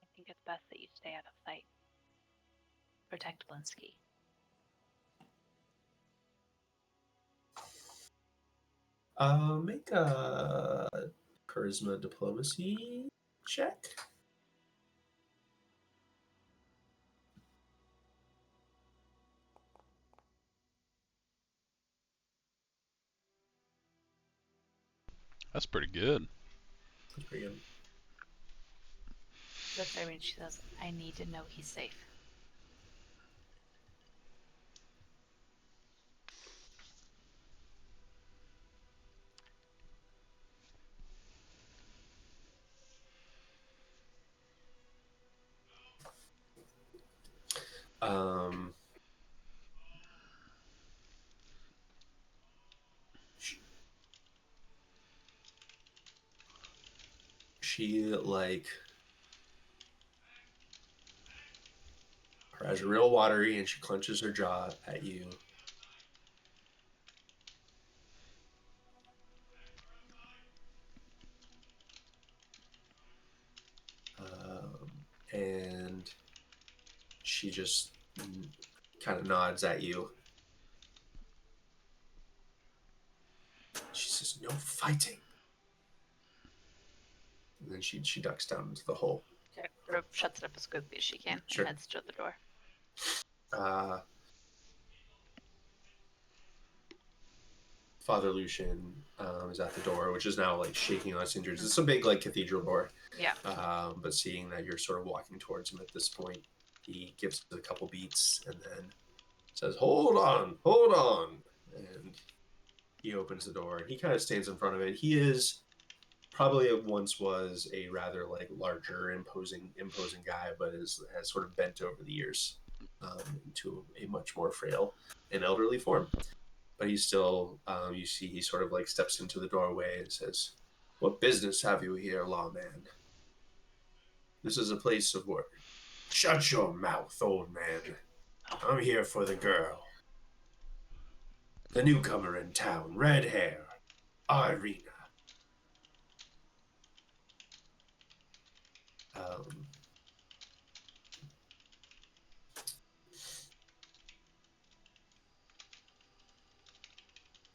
I think it's best that you stay out of sight. Protect Blinsky. Make a charisma diplomacy check. That's pretty good. That's pretty good. That's what I mean. She says I need to know he's safe. Um, she like her eyes are real watery, and she clenches her jaw at you. And she just kind of nods at you. She says, "No fighting." And then she ducks down into the hole. Okay. Rose shuts it up as quickly as she can Sure. and heads to the door. Father Lucian is at the door, which is now like shaking on its hinges. It's a big like cathedral door. Yeah. But seeing that you're sort of walking towards him at this point, he gives it a couple beats and then says, hold on. And he opens the door and he kind of stands in front of it. He is probably once was a rather like larger, imposing guy, but has sort of bent over the years into a much more frail and elderly form. But he's still, you see, he sort of like steps into the doorway and says, "What business have you here, lawman? This is a place of work." "Shut your mouth, old man. I'm here for the girl. The newcomer in town, red hair, Irina." Um,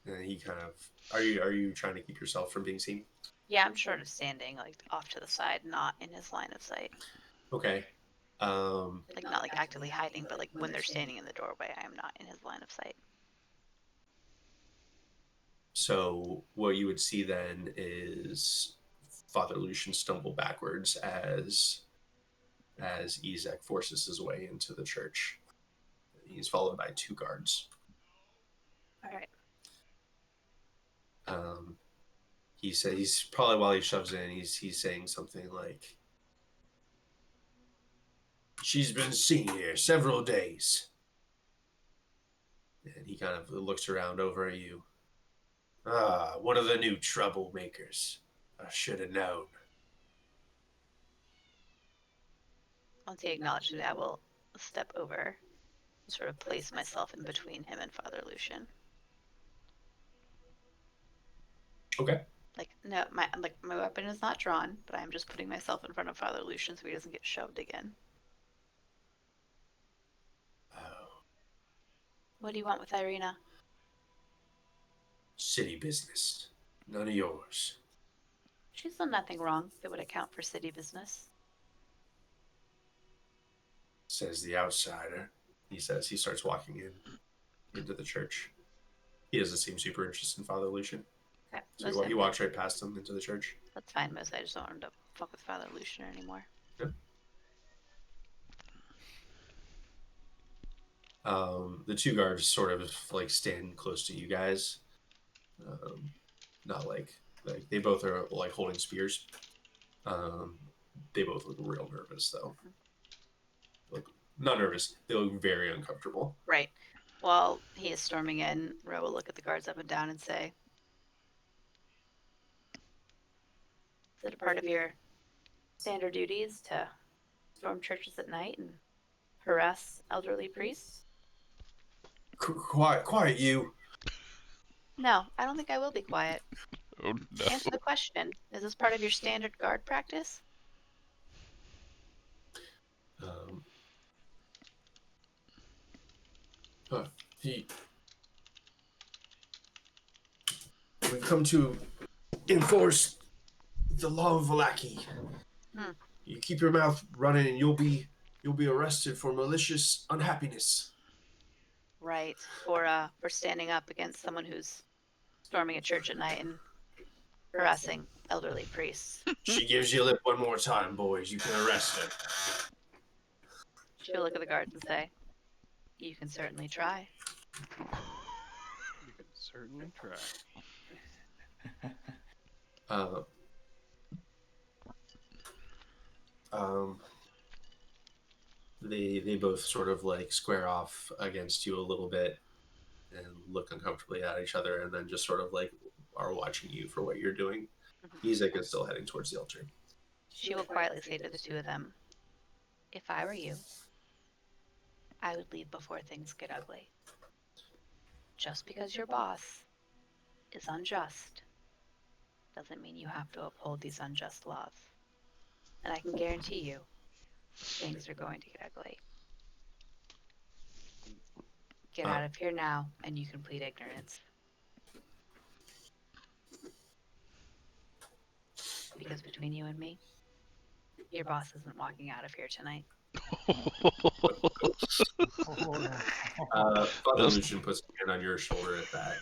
And he kind of, are you trying to keep yourself from being seen? Yeah, I'm sort of standing like off to the side, not in his line of sight. Okay. Like not like actively hiding, but like when they're standing in the doorway, I am not in his line of sight. So what you would see then is Father Lucian stumble backwards as Ezek forces his way into the church. He's followed by 2 guards. All right. He said he's probably, while he shoves in, he's saying something like, "She's been seen here several days." And he kind of looks around over at you. "Ah, one of the new troublemakers. I should have known." Once he acknowledges that, I will step over and sort of place myself in between him and Father Lucian. Okay. Like, no, my weapon is not drawn, but I'm just putting myself in front of Father Lucian so he doesn't get shoved again. Oh, What do you want with Irina? city business. None of yours. She's done nothing wrong that would account for city business. Says the outsider. He says he starts walking into the church. He doesn't seem super interested in Father Lucian. Okay, So he walks right past him into the church. That's fine, mostly I just don't want him to fuck with Father Lucian anymore. Yeah. The 2 guards sort of like stand close to you guys. Not like they both are like holding spears. They both look real nervous though. Look, not nervous. They look very uncomfortable. Right. While he is storming in, Ro will look at the guards up and down and say, "Is it a part of your standard duties to storm churches at night and harass elderly priests?" Quiet, you. No, I don't think I will be quiet. Oh no. Answer the question. Is this part of your standard guard practice? He. We've come to enforce the law of Valaki. You keep your mouth running, and you'll be arrested for malicious unhappiness. Right. For standing up against someone who's storming a church at night and harassing elderly priests. She gives you lip one more time, boys. You can arrest her. She'll look at the guards and say, "You can certainly try." You can certainly try. They both sort of like square off against you a little bit and look uncomfortably at each other, and then just sort of like are watching you for what you're doing. Ezek is still heading towards the altar. She will quietly say to the 2 of them, "If I were you, I would leave before things get ugly. Just because your boss is unjust doesn't mean you have to uphold these unjust laws. And I can guarantee you, things are going to get ugly. Get out of here now, and you can plead ignorance. Because between you and me, your boss isn't walking out of here tonight." Father Lucian puts a hand on your shoulder at that.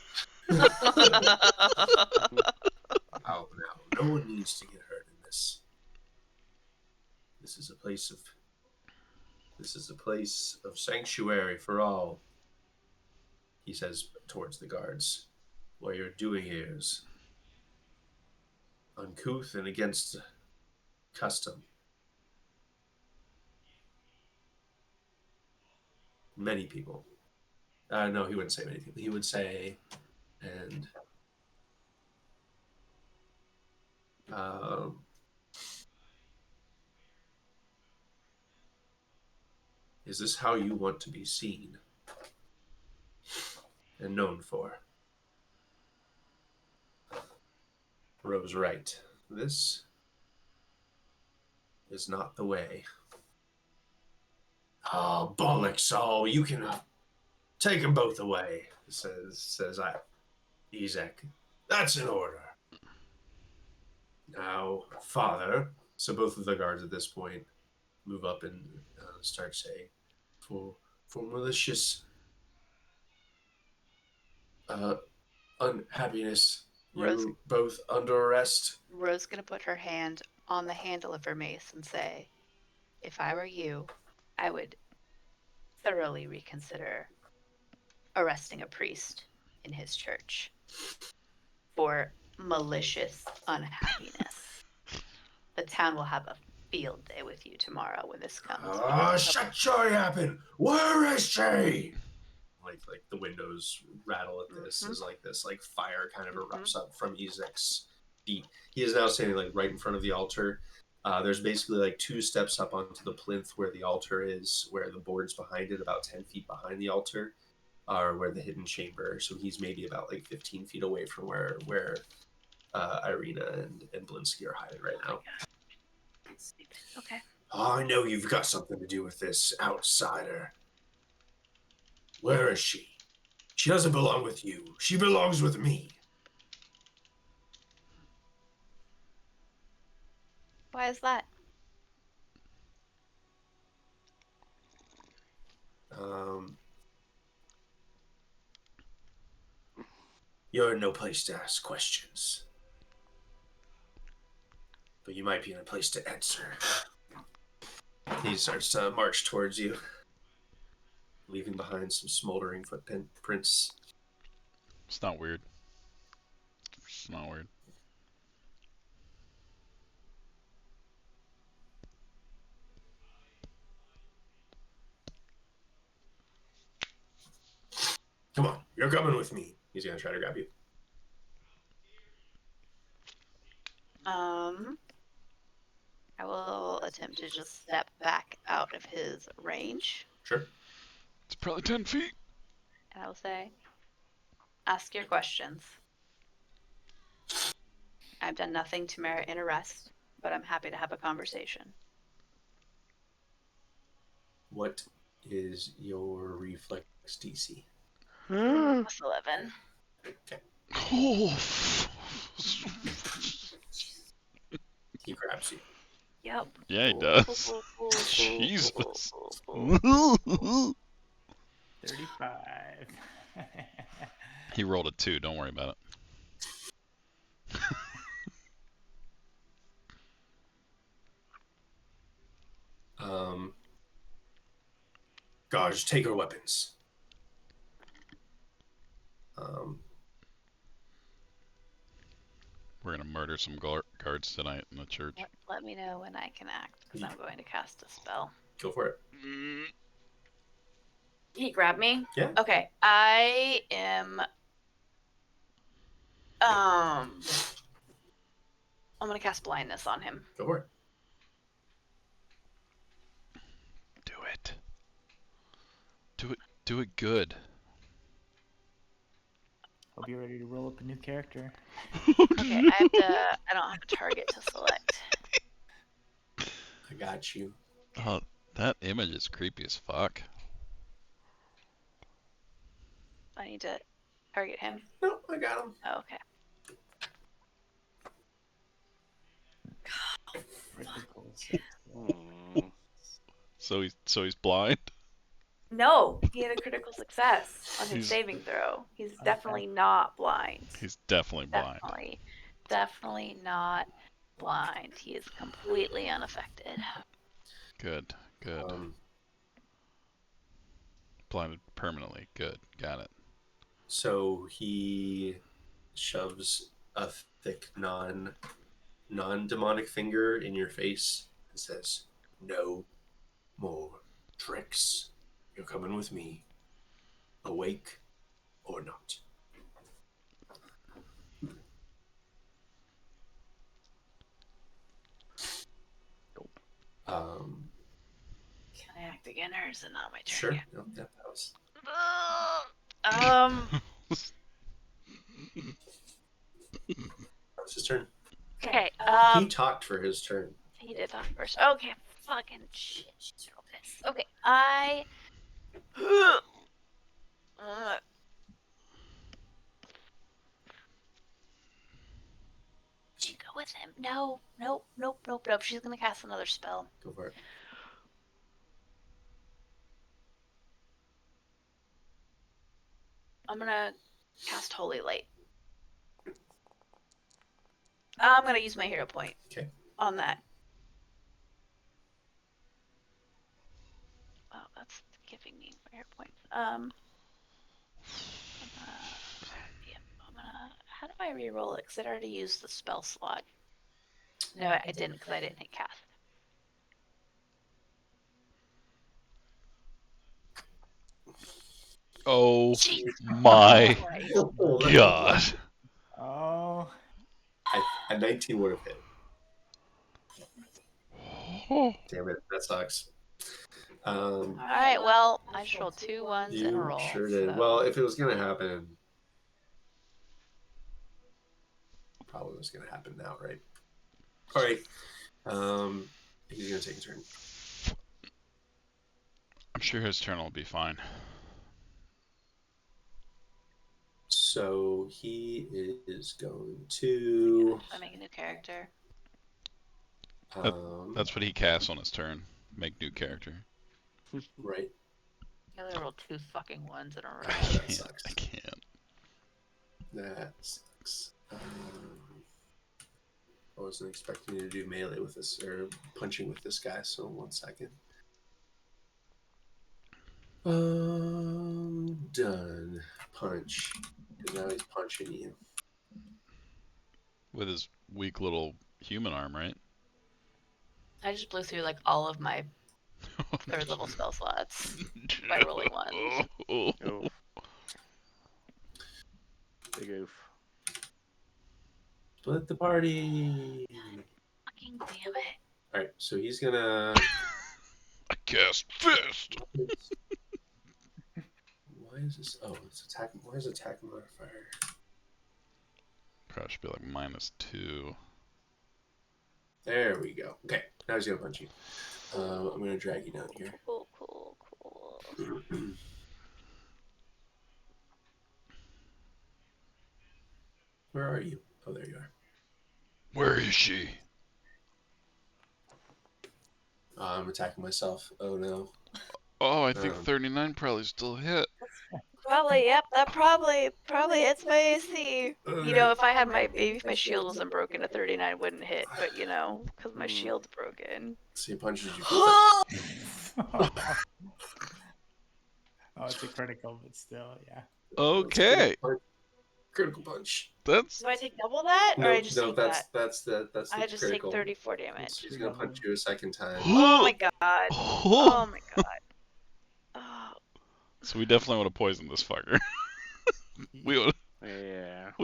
Oh, no one needs to get hurt in this. This is a place of sanctuary for all. He says towards the guards, "What you're doing here is uncouth and against custom. Many people." No, he wouldn't say many people. He would say, and is this how you want to be seen and known for? Rose right. This is not the way. Oh, bollocks! Oh, you can take them both away. Says Ezek, that's in order. Now, Father. So both of the guards at this point move up and start saying, for malicious unhappiness, Rose, you both under arrest. Rose gonna put her hand on the handle of her mace and say, if I were you, I would thoroughly reconsider arresting a priest in his church for malicious unhappiness. The town will have a field day with you tomorrow when this comes. Shut your yapping! Where is she? Like the windows rattle at this as like this like fire kind of erupts up from Ezek's feet. He is now standing like right in front of the altar. There's basically like 2 steps up onto the plinth where the altar is, where the boards behind it, about 10 feet behind the altar, are where the hidden chamber. So he's maybe about like 15 feet away from where Irina and Blinsky are hiding right now. Okay. I know you've got something to do with this, outsider. Where is she? She doesn't belong with you. She belongs with me. Why is that? You're in no place to ask questions. But you might be in a place to answer. He starts to march towards you, leaving behind some smoldering footprints. It's not weird. It's not weird. Come on, you're coming with me. He's gonna try to grab you. I will attempt to just step back out of his range. Sure. It's probably 10 feet. And I will say, ask your questions. I've done nothing to merit an arrest, but I'm happy to have a conversation. What is your reflex DC? Plus 11. Okay. Oh. He grabs you. Yep. Yeah, he does. Jesus. 35. He rolled a 2. Don't worry about it. Guards, take your weapons. We're gonna murder some guards tonight in the church. Let me know when I can act, because I'm going to cast a spell. Go for it. He grabbed me? Yeah. Okay. I am... I'm going to cast blindness on him. Go for it. Do it. Do it good. Hope you're ready to roll up a new character. Okay, I don't have a target to select. I got you. Oh, that image is creepy as fuck. I need to target him. No, I got him. Oh, okay. So he's blind? No, he had a critical success on his He's- saving throw. He's definitely not blind. He's definitely blind. Definitely not blind. He is completely unaffected. Good. Blinded permanently. Good. Got it. So he shoves a thick non-demonic finger in your face and says, "No more tricks. You're coming with me, awake or not." Can I act again, or is it not my turn Sure. yet? No, yeah, that was... That was his turn. Okay. He talked for his turn. He did talk first. Okay. Fucking shit. She's real pissed. Okay. I. No. She's gonna cast another spell. Go for it. I'm gonna cast Holy Light. I'm gonna use my hero point. Okay. On that. Oh, that's giving me my hero point. How do I re-roll it? Because I'd already used the spell slot. No, I didn't because I didn't hit cast. Oh Jeez. my Oh, god. Oh. A 19 would have hit. Oh. Damn it, that sucks. Alright, well, I just rolled 2 ones in a You roll. sure did. So. Well, if it was going to happen, probably was going to happen now, right? All right. He's going to take a turn. I'm sure his turn will be fine. So he is going to. If I make a new character. That's what he casts on his turn. Make new character. Right. I only rolled 2 fucking ones in a row. That sucks. I can't. That sucks. I wasn't expecting you to do melee with this or punching with this guy. So 1 second. Done. Punch. Because now he's punching you. With his weak little human arm, right? I just blew through like all of my 3rd level spell slots by rolling ones. Oof. Big oof. Split the party. Fucking damn it. All right, so he's gonna. I cast fist. Why is this? Oh, it's attack. Why is attack modifier? Probably should be like -2. There we go. Okay, now he's gonna punch you. I'm gonna drag you down here. Cool. Where are you? Oh, there you are. Where is she? I'm attacking myself. Oh no. Oh, I think 39 probably still hit. Probably, yep. That probably hits my AC. You know, if I had maybe if my shield wasn't broken, a 39 wouldn't hit. But you know, because my shield's broken. So he punches you. Oh, it's a critical, but still, yeah. Okay. Critical punch. That's. Do I take double that, or I just take that's that? that's I the just critical. take 34 damage. He's gonna punch you a second time. Oh my god. Oh my god. Oh. So we definitely want to poison this fucker. we would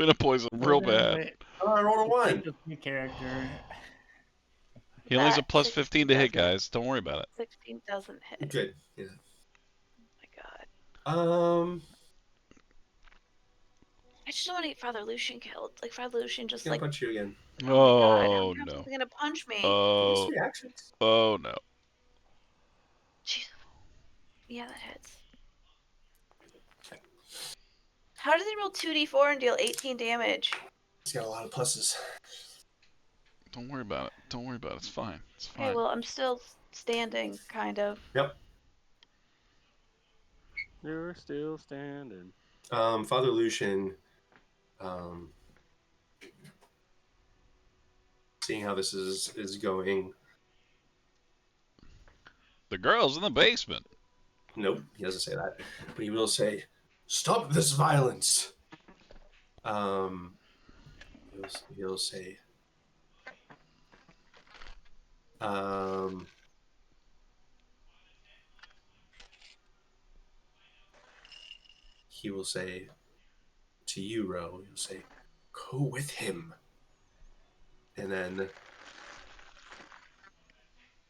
have poisoned him real bad. Oh, I rolled a 1. New character. He only has a plus 16 15 to hit, guys. Don't worry about it. 16 doesn't hit. Good. Yeah. Oh my god. I just don't want to get Father Lucian killed. Like Father Lucian just He's gonna like. punch you again. Oh God, no. He's gonna punch me. Oh. Reactions. Oh no. Jeez. Yeah, that hits. How does he roll 2d4 and deal 18 damage? He's got a lot of pluses. Don't worry about it. Don't worry about it. It's fine. It's fine. Okay, well, I'm still standing, kind of. Yep. You're still standing. Father Lucian, seeing how this is going. The girl's in the basement. Nope, he doesn't say that, but he will say, "Stop this violence." He'll say, he will say to you, Ro, he'll say, "Go with him," and then,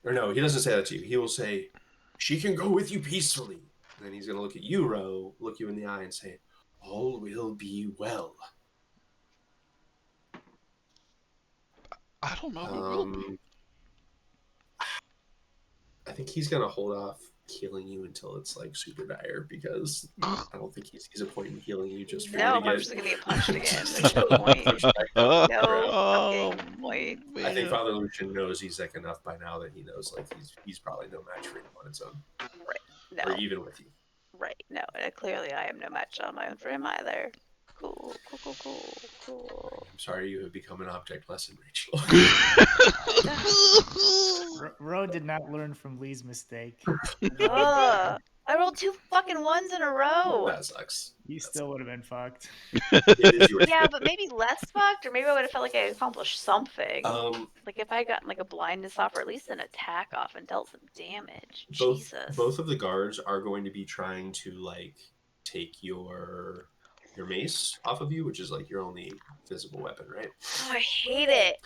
or no, he doesn't say that to you. He will say, "She can go with you peacefully." And then he's gonna look at you, Ro, look you in the eye, and say, "All will be well." I don't know who will be. I think he's gonna hold off healing you until it's like super dire, because I don't think he sees a point in healing you just for No, you if to I'm get just gonna get punched again. just There's no point. pushed back down to the ground. No Oh, fucking point. I think man. Father Lucian knows Ezek enough by now that he knows like he's probably no match for him on its own, Right. or No. even with you. Right. No. Clearly, I am no match on my own for him either. Cool. I'm sorry you have become an object lesson, Rachel. Ro did not learn from Lee's mistake. Ugh. I rolled 2 fucking ones in a row. That sucks. You still would have been fucked. It is your Yeah, but maybe less fucked, or maybe I would have felt like I accomplished something. Like if I had gotten like a blindness off, or at least an attack off, and dealt some damage. Jesus. Both of the guards are going to be trying to like take your mace off of you, which is like your only physical weapon, right? Oh, I hate it.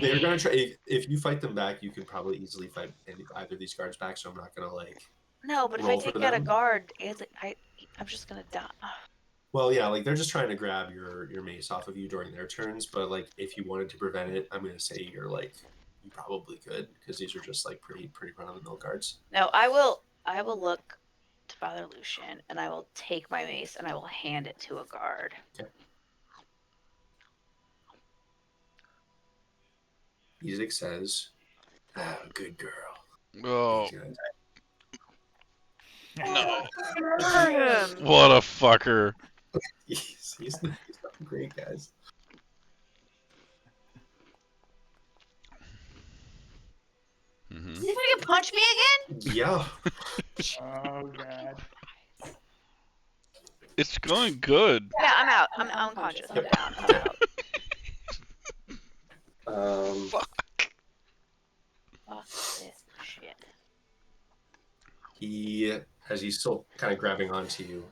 They're gonna try. If you fight them back, you can probably easily fight either of these guards back. So I'm not gonna like. No, but if I roll take for out a them. guard, I'm just gonna die. Well, yeah, like they're just trying to grab your mace off of you during their turns. But like, if you wanted to prevent it, I'm gonna say you probably could, because these are just like pretty run of the mill guards. No, I will look to Father Lucian, and I will take my mace and I will hand it to a guard. Okay. Ezek says, good girl. Oh, He's gonna no. Him. What a fucker. he's not great, guys. Mm-hmm. Is he gonna punch me again? Yeah. Oh god. It's going good. Yeah, I'm out. I'm unconscious. I'm down. I'm out. Fuck. Fuck this shit. As he's still kind of grabbing onto you,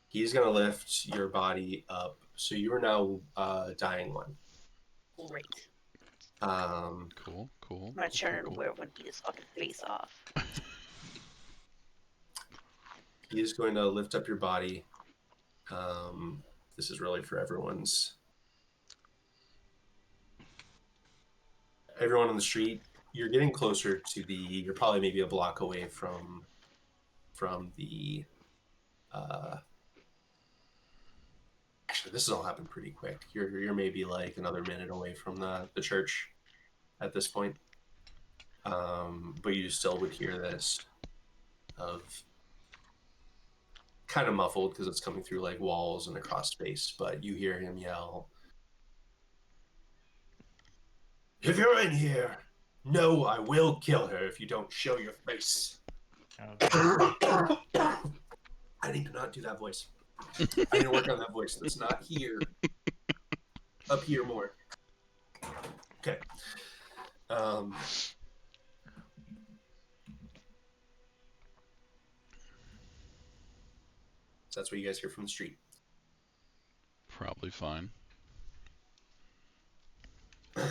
he's gonna lift your body up. So you are now dying one. Great. Cool. I'm gonna turn it away and eat his fucking face off. He is going to lift up your body. This is really for everyone on the street. You're getting closer to you're probably maybe a block away from the actually, this has all happened pretty quick. You're maybe like another minute away from the church at this point. But you still would hear this of kind of muffled because it's coming through like walls and across space, but you hear him yell, "If you're in here, no, I will kill her if you don't show your face." Okay. I need to not do that voice. I need to work on that voice. That's not here. Up here more. Okay. So that's what you guys hear from the street. Probably fine. No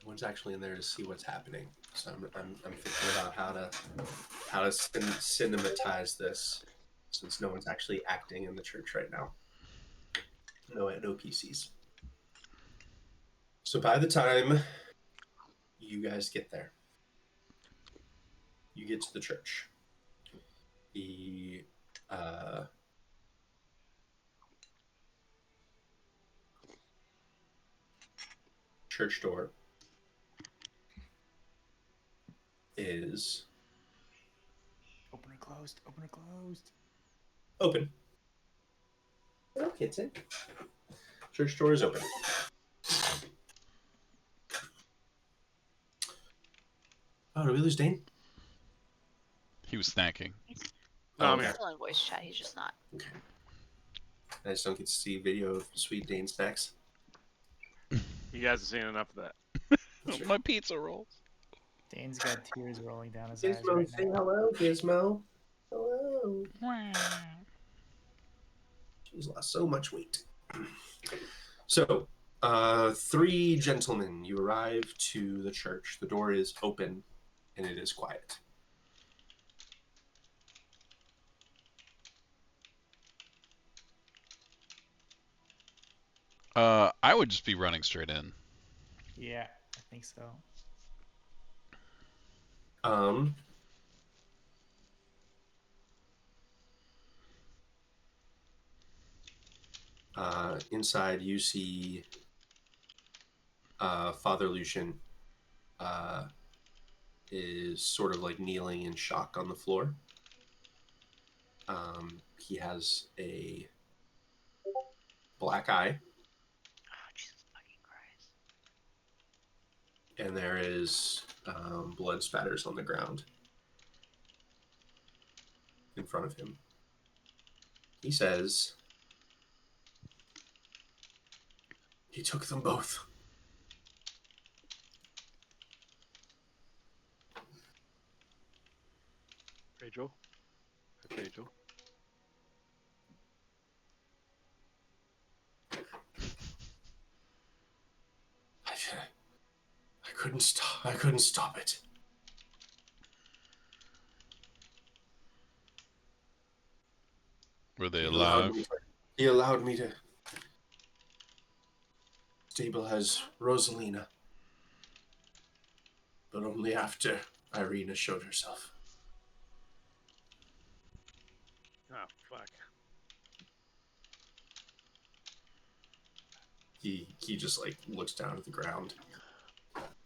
one's actually in there to see what's happening, so I'm thinking about how to cinematize this, since no one's actually acting in the church right now. No PCs. So by the time you guys get there, you get to the church. The church door is Open or closed? Open or closed? open. Hello, kitten. Church door is open. Oh, did we lose Dane? He was snacking. No, I'm okay. here. Still in voice chat. He's just not. Okay. I just don't get to see video of sweet Dane snacks. You guys have seen enough of that. My pizza rolls. Dane's got tears rolling down his eyes Gizmo, right say now. hello, Gizmo. Hello. She's lost so much weight. So, 3 gentlemen, you arrive to the church. The door is open, and it is quiet. I would just be running straight in. Yeah, I think so. Um, inside, you see Father Lucian is sort of like kneeling in shock on the floor. He has a black eye, Oh, Jesus fucking Christ. and there is blood spatters on the ground in front of him. He says, he took them both. Rachel? Rachel? I couldn't stop. I couldn't stop it. Were they He allowed alive? me to. He allowed me to stabilize Rosalina, but only after Irina showed herself. Oh, fuck. He just like looks down at the ground.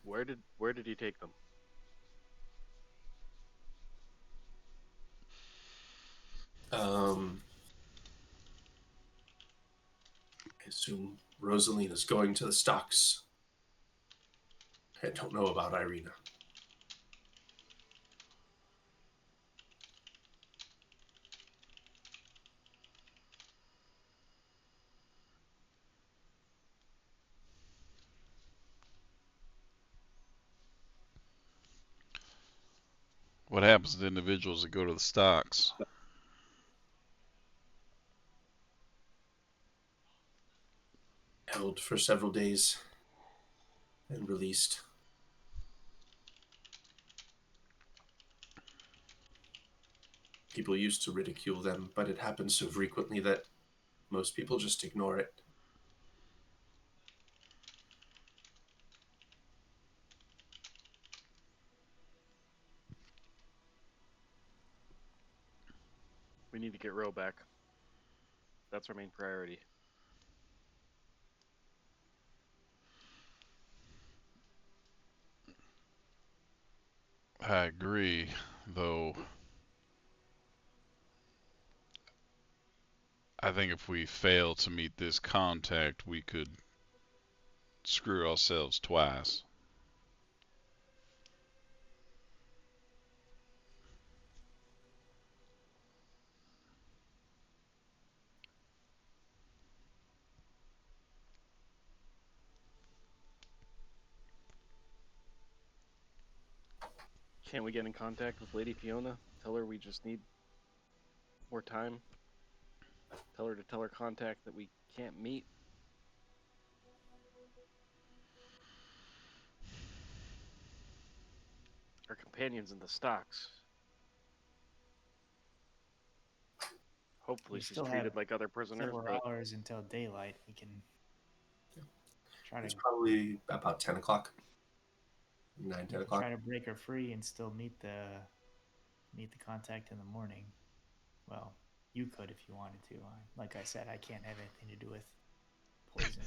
Where did he take them? I assume Rosalina's going to the stocks. I don't know about Irina. What happens to individuals that go to the stocks? Held for several days and released. People used to ridicule them, but it happens so frequently that most people just ignore it. We need to get Ro back. That's our main priority. I agree, though. I think if we fail to meet this contact, we could screw ourselves twice. Can't we get in contact with Lady Fiona? Tell her we just need more time. Tell her to tell her contact that we can't meet. Our companions in the stocks. Hopefully We she's still have treated like other prisoners, several but hours until daylight. We can try to It's probably about 10 o'clock. 9, 10 o'clock. try to break her free and still meet the contact in the morning. Well, you could if you wanted to. Like I said, I can't have anything to do with poison.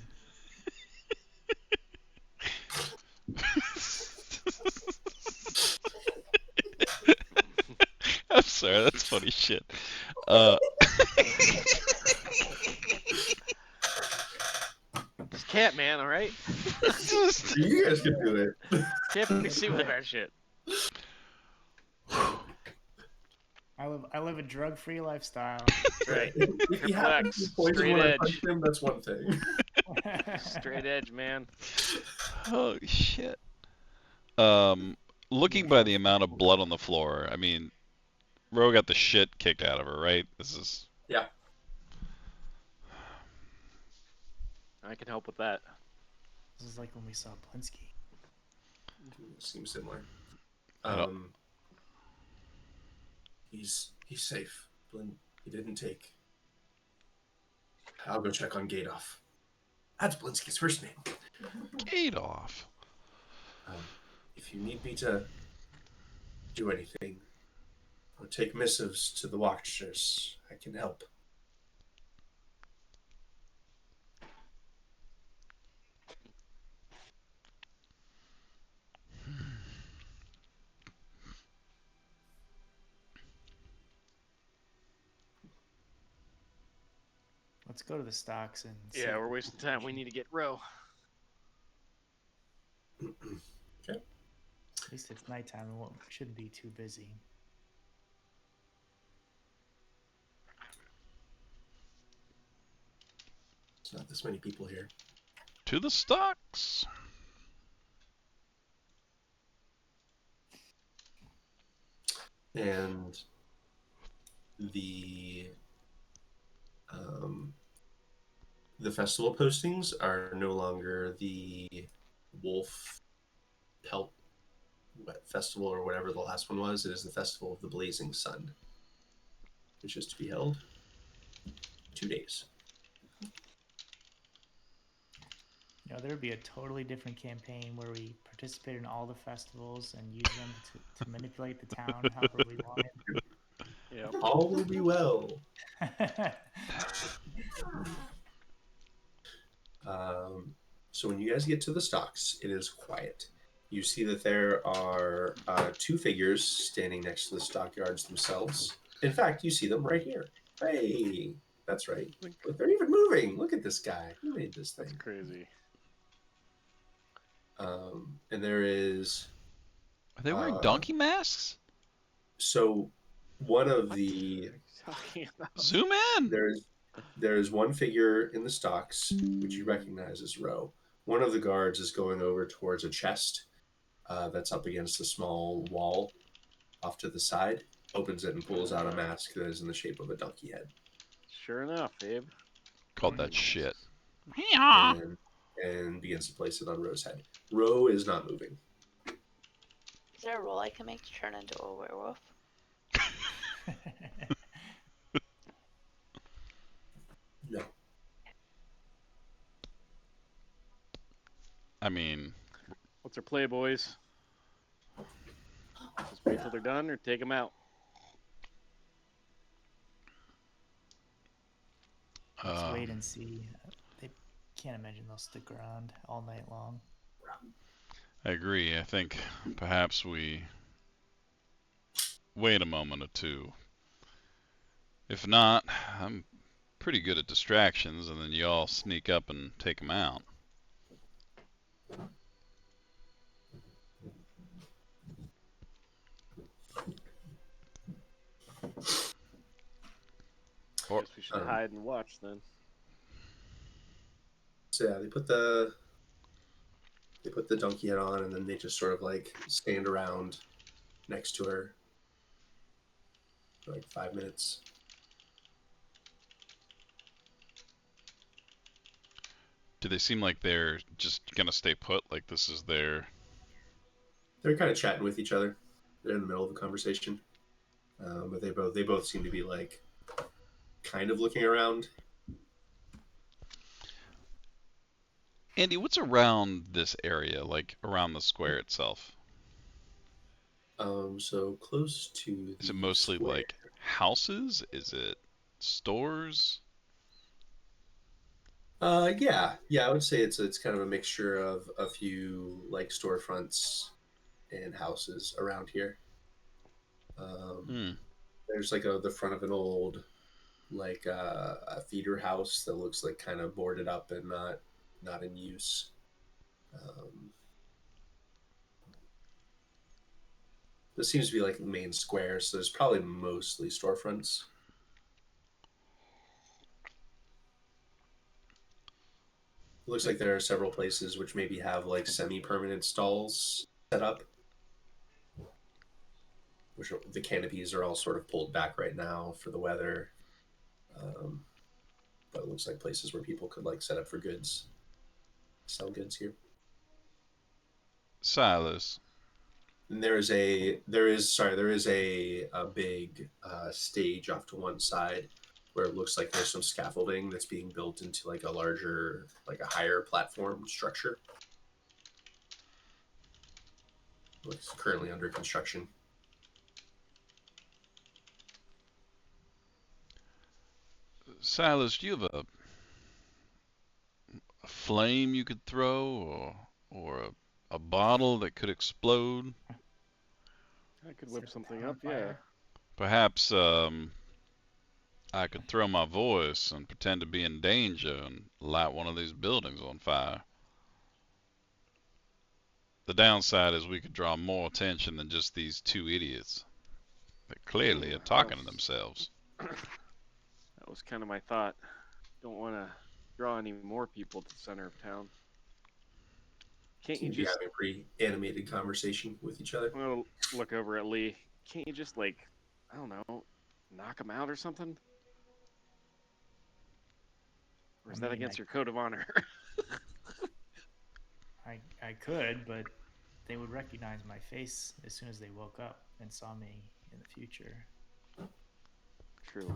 I'm sorry, that's funny shit. Uh, just can't, man. All right, You guys can do it. can't be seen with our shit. I live a drug free lifestyle. That's right. If he Triple happens to be X, poisoned straight when I edge, punch him, that's one thing. straight edge, man. oh shit. Looking by the amount of blood on the floor, I mean, Ro got the shit kicked out of her, right? This is. Yeah. I can help with that. This is like when we saw Blinsky. Seems similar. I don't. He's safe. He didn't take. I'll go check on Gadoff. That's Blinsky's first name. Adolf. If you need me to do anything or take missives to the Watchers, I can help. Let's go to the stocks and see. Yeah, we're wasting time. We need to get Roe. Okay. At least it's nighttime and it shouldn't be too busy. There's not this many people here. To the stocks. And the festival postings are no longer the wolf pelt festival or whatever the last one was. It is the festival of the blazing sun, which is to be held 2 days. You know, there would be a totally different campaign where we participate in all the festivals and use them to manipulate the town however we wanted. Yeah. All will be well. So when you guys get to the stocks, it is quiet. You see that there are 2 figures standing next to the stockyards themselves. In fact, you see them right here. Hey, that's right. But they're even moving. Look at this guy. Who made this thing? That's crazy. And there is... Are they wearing donkey masks? So one of What? the... Talking about. Zoom in! There's one figure in the stocks, which you recognize as Roe. One of the guards is going over towards a chest that's up against a small wall off to the side, opens it and pulls out a mask that is in the shape of a donkey head. Sure enough, Abe. Called that shit. And begins to place it on Roe's head. Roe is not moving. Is there a roll I can make to turn into a werewolf? No. I mean, What's our play, boys? Just wait till they're done or take them out. Let's wait and see. They can't imagine they'll stick around all night long. I agree. I think perhaps we wait a moment or two. If not, I'm pretty good at distractions, and then you all sneak up and take them out. Guess we should hide and watch then. So yeah, they put the donkey head on, and then they just sort of like stand around next to her for like 5 minutes. Do they seem like they're just gonna stay put? Like this is their... They're kind of chatting with each other. They're in the middle of a conversation, but they both seem to be like kind of looking around. Andy, what's around this area, like around the square itself? So close to. Is it mostly square. like houses? Is it stores? Yeah, I would say it's kind of a mixture of a few like storefronts and houses around here. There's like the front of an old like a feeder house that looks like kind of boarded up and not in use. This seems to be like the main square, so there's probably mostly storefronts. It looks like there are several places which maybe have like semi-permanent stalls set up, which the canopies are all sort of pulled back right now for the weather. But it looks like places where people could like set up for goods, sell goods here. Silas. And there is a big stage off to one side where it looks like there's some scaffolding that's being built into like a larger, like a higher platform structure. It's currently under construction. Silas, do you have a flame you could throw, or a bottle that could explode? I could Set whip the something town up, on yeah. fire. Perhaps I could throw my voice and pretend to be in danger and light one of these buildings on fire. The downside is we could draw more attention than just these two idiots that clearly are talking to themselves. That was kind of my thought. Don't want to draw any more people to the center of town. Can't you Seem to be just... having a pretty animated conversation with each other. I'm going to look over at Lee. Can't you just, like, I don't know, knock him out or something? Or is that against your code of honor? I could, but they would recognize my face as soon as they woke up and saw me in the future. True.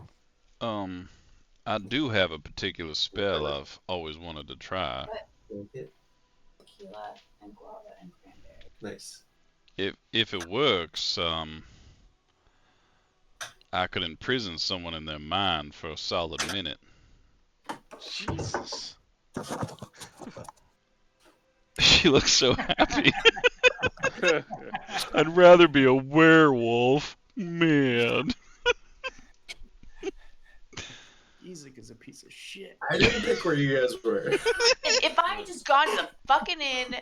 I do have a particular spell I've always wanted to try. Tequila and guava and cranberry. Nice. If it works, I could imprison someone in their mind for a solid minute. Jesus. She looks so happy. I'd rather be a werewolf, man. Isaac is a piece of shit. I didn't pick where you guys were. If I had just gone to the fucking inn,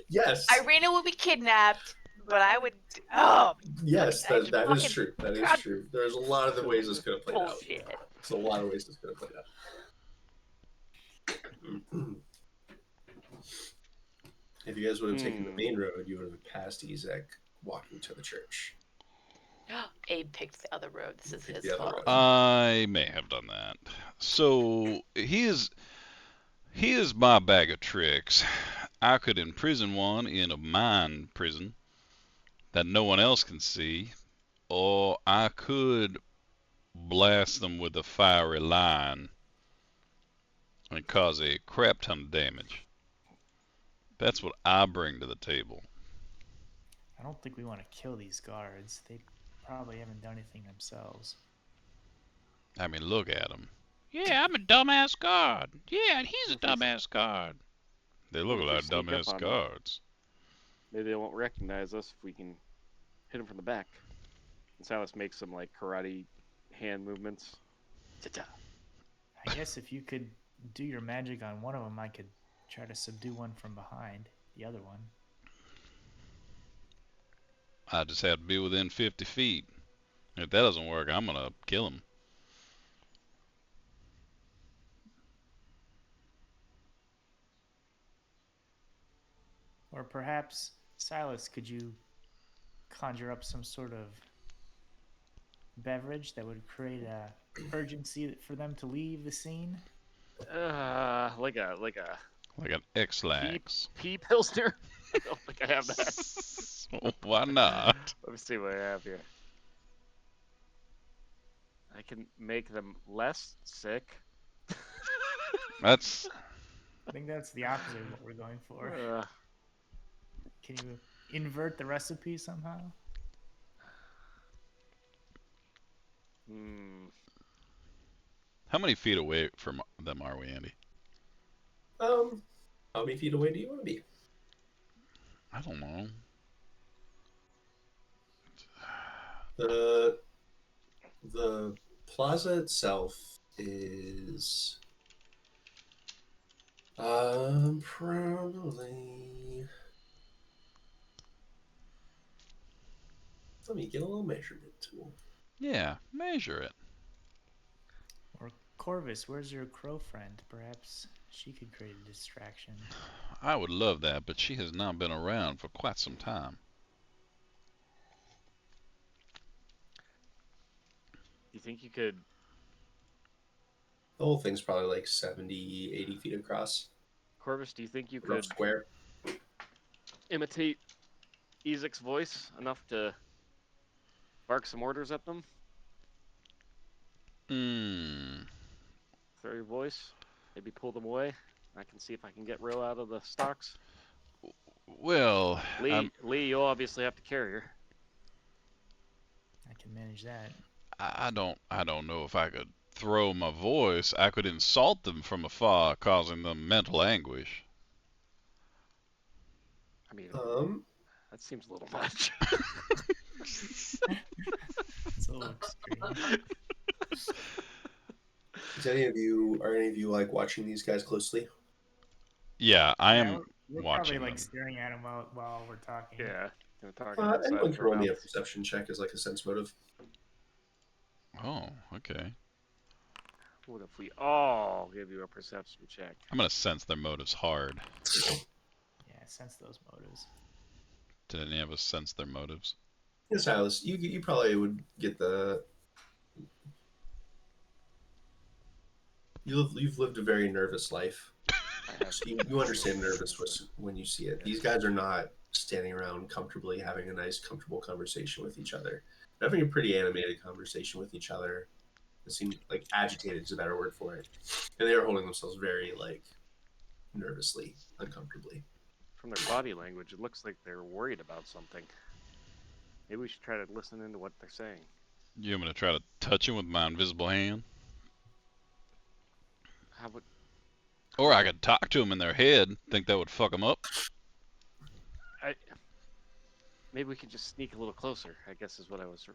Yes. Irina would be kidnapped, but I would. Oh, Yes, I just that is fucking- true. That is God. true. There's a lot of the ways this could have played out. bullshit. There's a lot of ways this could have played out. If you guys would have taken the main road, you would have passed Isaac walking to the church. Abe picked the other road. This is Picked his the other fault. road. I may have done that. So here's my bag of tricks. I could imprison one in a mind prison that no one else can see, or I could blast them with a fiery line and cause a crap ton of damage. That's what I bring to the table. I don't think we want to kill these guards. They probably haven't done anything themselves. I mean, look at them. Yeah, I'm a dumbass guard. Yeah, and he's a dumbass guard. They look What if we like sneak up dumbass on them? guards. Maybe they won't recognize us if we can hit them from the back. And Silas makes some, like, karate hand movements. Ta-ta. I guess if you could do your magic on one of them, I could try to subdue one from behind the other one. I just have to be within 50 feet. If that doesn't work, I'm gonna kill him. Or perhaps, Silas, could you conjure up some sort of beverage that would create a urgency for them to leave the scene? Like a Like an X-Lax. pea pilsner? I don't think I have that. Why not? Let me see what I have here. I can make them less sick. That's I think that's the opposite of what we're going for. Can you invert the recipe somehow? how many feet away from them are we, Andy? How many feet away do you want to be? I don't know. The plaza itself is probably. Let me get a little measurement tool. Yeah, measure it. Or Corvus, where's your crow friend? Perhaps she could create a distraction. I would love that, but she has not been around for quite some time. You think you could... The whole thing's probably like 70, 80 feet across. Corvus, do you think you Rough could square. imitate Isaac's voice enough to bark some orders at them? Hmm. Throw your voice. Maybe pull them away. I can see if I can get Ro out of the stocks. Well, Lee, you'll obviously have to carry her. I can manage that. I don't know if I could throw my voice. I could insult them from afar, causing them mental anguish. I mean, Um, that seems a little much. It's a little extreme. are any of you like watching these guys closely? Yeah, I Yeah, am we're probably watching like them. staring at him while we're talking. Yeah, talking outside Anyone of can our roll me a mouths. perception check as like a sense motive. Oh, okay. What if we all give you a perception check? I'm gonna sense their motives hard. Yeah, sense those motives. Did any of us sense their motives? Yeah, Silas, you probably would get the. You've lived a very nervous life. I have. So you understand nervous when you see it. These guys are not standing around comfortably having a nice, comfortable conversation with each other. They're having a pretty animated conversation with each other. It seemed like agitated is a better word for it. And they are holding themselves very like nervously, uncomfortably. From their body language, it looks like they're worried about something. Maybe we should try to listen into what they're saying. You want me to try to touch him with my invisible hand? How would? Or I could talk to them in their head. Think that would fuck them up? Maybe we could just sneak a little closer, I guess is what I was.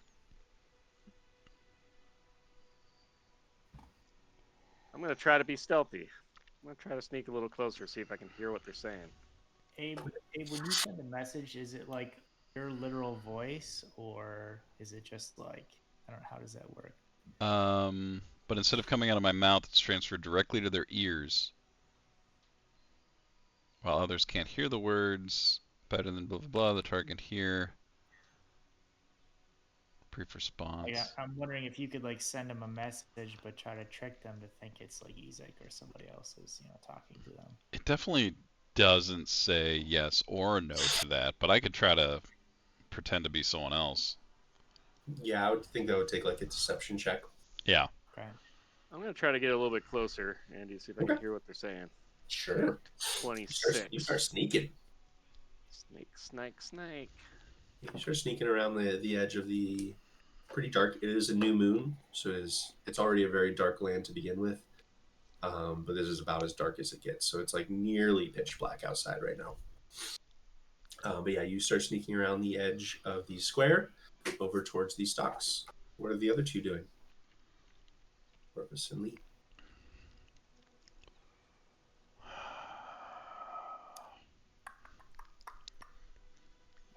I'm going to try to be stealthy. I'm going to try to sneak a little closer, see if I can hear what they're saying. Abe, when you send a message, is it like your literal voice, or is it just like, I don't know, how does that work? But instead of coming out of my mouth, it's transferred directly to their ears. While others can't hear the words better than blah blah blah, the target can hear. Brief response. Like, I'm wondering if you could like send them a message, but try to trick them to think it's like Ezek or somebody else is, talking to them. It definitely doesn't say yes or no to that, but I could try to pretend to be someone else. Yeah, I would think that would take like a deception check. Yeah. Okay. I'm going to try to get a little bit closer, Andy, see if I can hear what they're saying. Sure. 26. You start sneaking. Snake. You start sneaking around the edge of the pretty dark. It is a new moon, so it's already a very dark land to begin with. But this is about as dark as it gets, so it's like nearly pitch black outside right now. But yeah, you start sneaking around the edge of the square over towards the stocks. What are the other two doing? Corvus and Lee.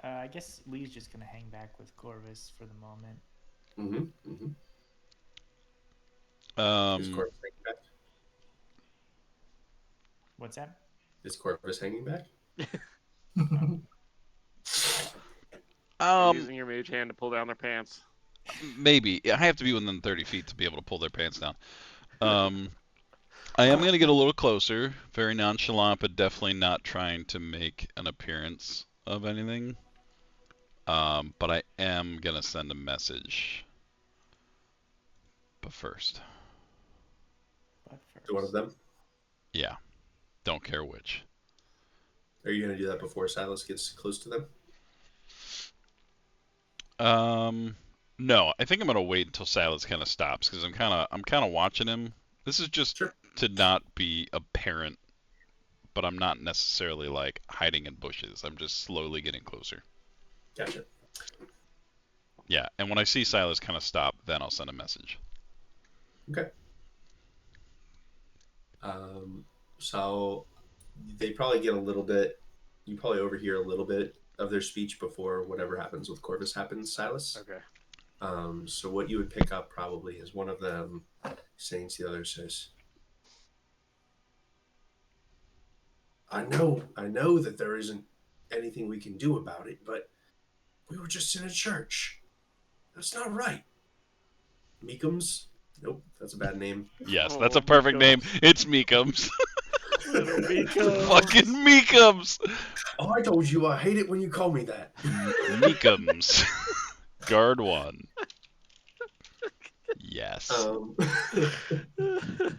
I guess Lee's just gonna hang back with Corvus for the moment. Mm-hmm. Mm-hmm. Is Corvus hanging back? What's that? Is Corvus hanging back? Using your mage hand to pull down their pants. Maybe. I have to be within 30 feet to be able to pull their pants down. I am going to get a little closer. Very nonchalant, but definitely not trying to make an appearance of anything. But I am going to send a message. But first. To one of them? Yeah. Don't care which. Are you going to do that before Silas gets close to them? No, I think I'm gonna wait until Silas kind of stops because I'm kind of watching him. This is just to not be apparent, but I'm not necessarily like hiding in bushes. I'm just slowly getting closer. Gotcha. Yeah, and when I see Silas kind of stop, then I'll send a message. Okay. So they probably get a little bit. You probably overhear a little bit of their speech before whatever happens with Corvus happens, Silas. Okay. So what you would pick up probably is one of them saying to the other, says, I know that there isn't anything we can do about it, but we were just in a church. That's not right. Meekums? Nope, that's a bad name. Yes, that's a perfect name. It's Meekums. Meekums. Fucking Meekums. Oh, I told you I hate it when you call me that. Meekums. Guard 1. Yes. You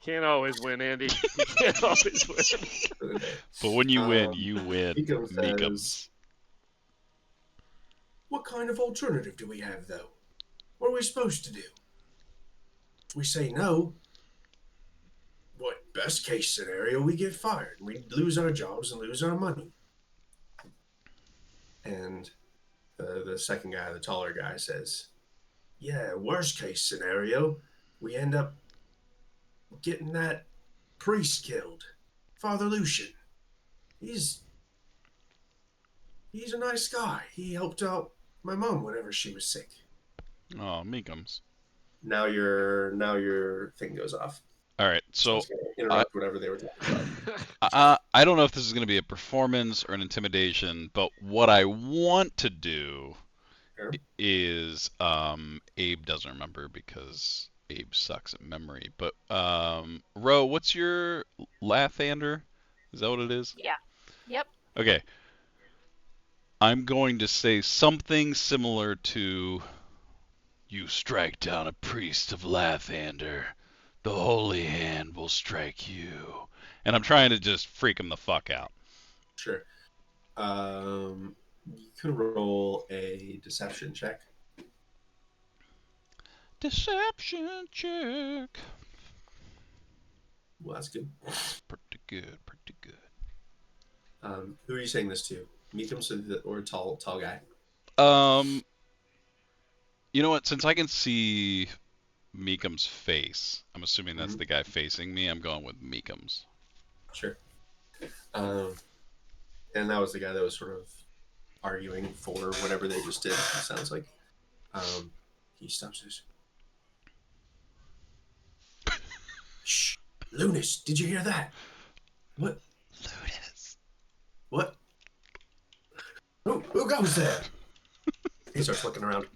can't always win, Andy. You can't always win. But when you win, you win. Meekum says, Meekums. what kind of alternative do we have, though? What are we supposed to do? If we say no, what best case scenario, we get fired and we lose our jobs and lose our money. And the second guy, the taller guy, says, yeah, worst case scenario, we end up getting that priest killed. Father Lucian. He's a nice guy. He helped out my mom whenever she was sick. Oh, Meekums. Now your thing goes off. All right, So I so was going to interrupt whatever they were talking about. I don't know if this is going to be a performance or an intimidation, but what I want to do Sure. is Abe doesn't remember because Abe sucks at memory. But Ro, what's your Lathander? Is that what it is? Yeah. Yep. Okay. I'm going to say something similar to you strike down a priest of Lathander, the holy hand will strike you. And I'm trying to just freak him the fuck out. Sure. You can roll a deception check. Deception check. Well, that's good. Pretty good, pretty good. Who are you saying this to? Meekum or tall guy? You know what? Since I can see Meekum's face, I'm assuming that's Mhm. the guy facing me. I'm going with Meekums. Sure. And that was the guy that was sort of arguing for whatever they just did. It sounds like. He stops this. Shh, Lunas, did you hear that? What? Lunas. What? Who goes there? He starts looking around.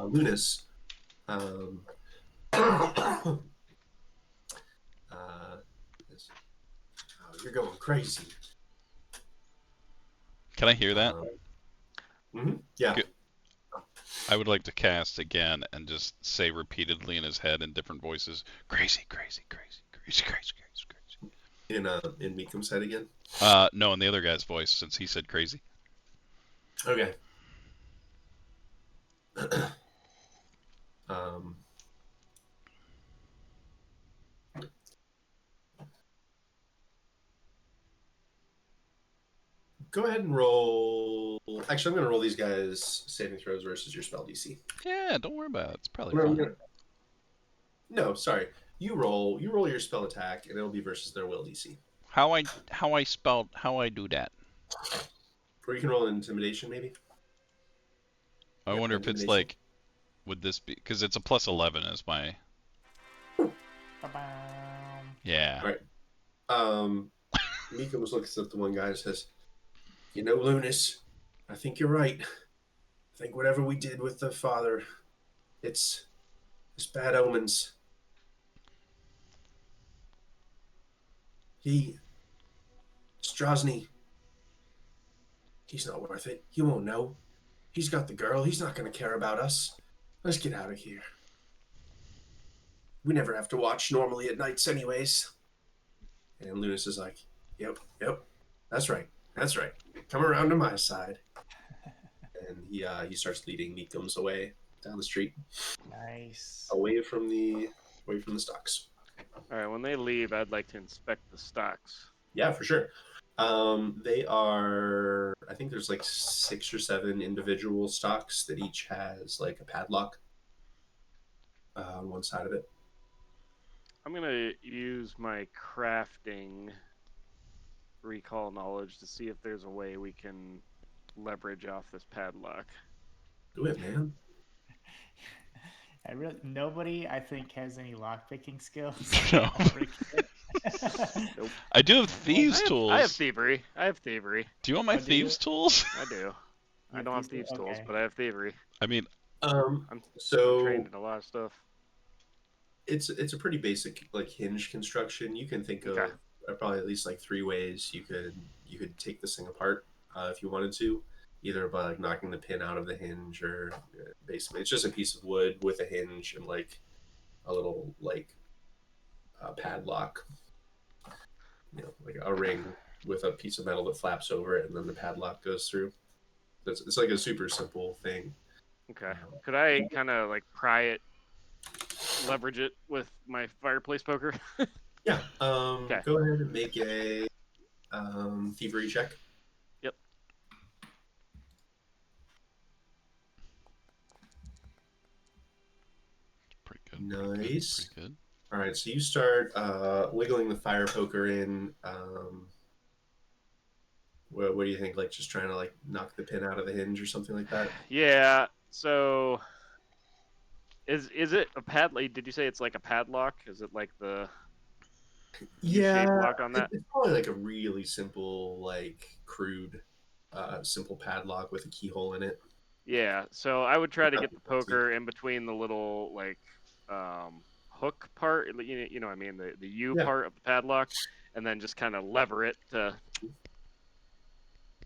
Lunas. You're going crazy. Can I hear that? Yeah. Good. I would like to cast again and just say repeatedly in his head in different voices, crazy, crazy, crazy, crazy, crazy, crazy, crazy. In Meekum's head again? No, in the other guy's voice, since he said crazy. Okay. Go ahead and roll. Actually, I'm going to roll these guys' saving throws versus your spell DC. Yeah, don't worry about it. It's probably fine. No, sorry. You roll your spell attack, and it'll be versus their will DC. How I do that? Or you can roll an intimidation, maybe. I wonder if it's like, would this be because it's a plus 11 is my. Yeah. All right. Meekums looks at the one guy and says, "You know, Lunas, I think you're right. I think whatever we did with the father, it's bad omens. Strahd, he's not worth it. You won't know. He's got the girl. He's not going to care about us. Let's get out of here. We never have to watch normally at nights anyways." And Lunas is like, yep, that's right. Come around to my side. And he starts leading Meekums away down the street. Nice. Away from the stocks. All right, when they leave, I'd like to inspect the stocks. Yeah, for sure. They are, I think there's like 6 or 7 individual stocks that each has like a padlock on one side of it. I'm going to use my crafting recall knowledge to see if there's a way we can leverage off this padlock. Do it, man. Nobody, I think, has any lockpicking skills. No. Nope. I do have thieves' tools. I have thievery. Do you want my thieves' tools? I do. I don't have thieves' tools, but I have thievery. I mean, I'm trained in a lot of stuff. It's a pretty basic like hinge construction. You can think of probably at least like 3 ways you could take this thing apart if you wanted to. either by like knocking the pin out of the hinge or basically it's just a piece of wood with a hinge and like a little like padlock, like a ring with a piece of metal that flaps over it, and then the padlock goes through. It's like a super simple thing. Okay. Could I kind of like pry it, leverage it with my fireplace poker? Yeah. Okay. Go ahead and make a thievery check. Yep. Pretty good. Nice. Pretty good. All right, so you start wiggling the fire poker in. What do you think? Like just trying to like knock the pin out of the hinge or something like that? Yeah. So is it a padlock? Did you say it's like a padlock? Is it like the U-shaped Yeah, lock on that? it's probably like a really simple, like crude, simple padlock with a keyhole in it. Yeah. So I would try to get Nothing the fancy. poker in between the little like hook part. You know what I mean? The U Yeah, part of the padlock, and then just kind of lever it to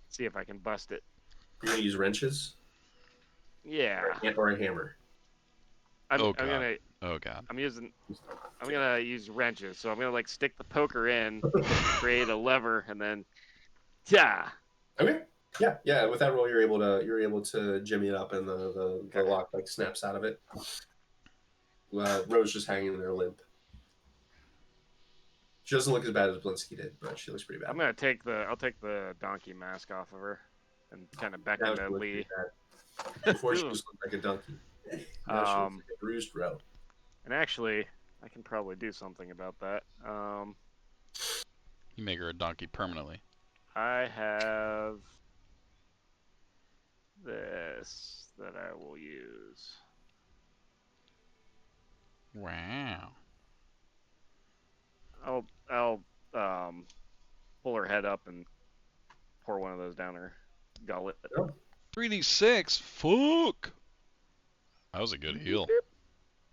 see if I can bust it. you're gonna use wrenches Yeah. or a hammer. I'm Oh I'm god. gonna Oh god. I'm using I'm gonna use wrenches. So I'm gonna like stick the poker in, create a lever, and then yeah. Okay. Yeah, yeah. With that roll, you're able to jimmy it up, and the Okay. lock like snaps out of it. Rose just hanging there limp. She doesn't look as bad as Blinsky did, but she looks pretty bad. I'll take the donkey mask off of her and kind of beckon Now she to looks pretty Lee. bad. Before she just looked like a donkey. Now she looks um, like a bruised row. and actually, I can probably do something about that. You make her a donkey permanently. I have this that I will use. Wow. I'll pull her head up and pour one of those down her gullet. Oh, 3d6. Fuck. That was a good heal.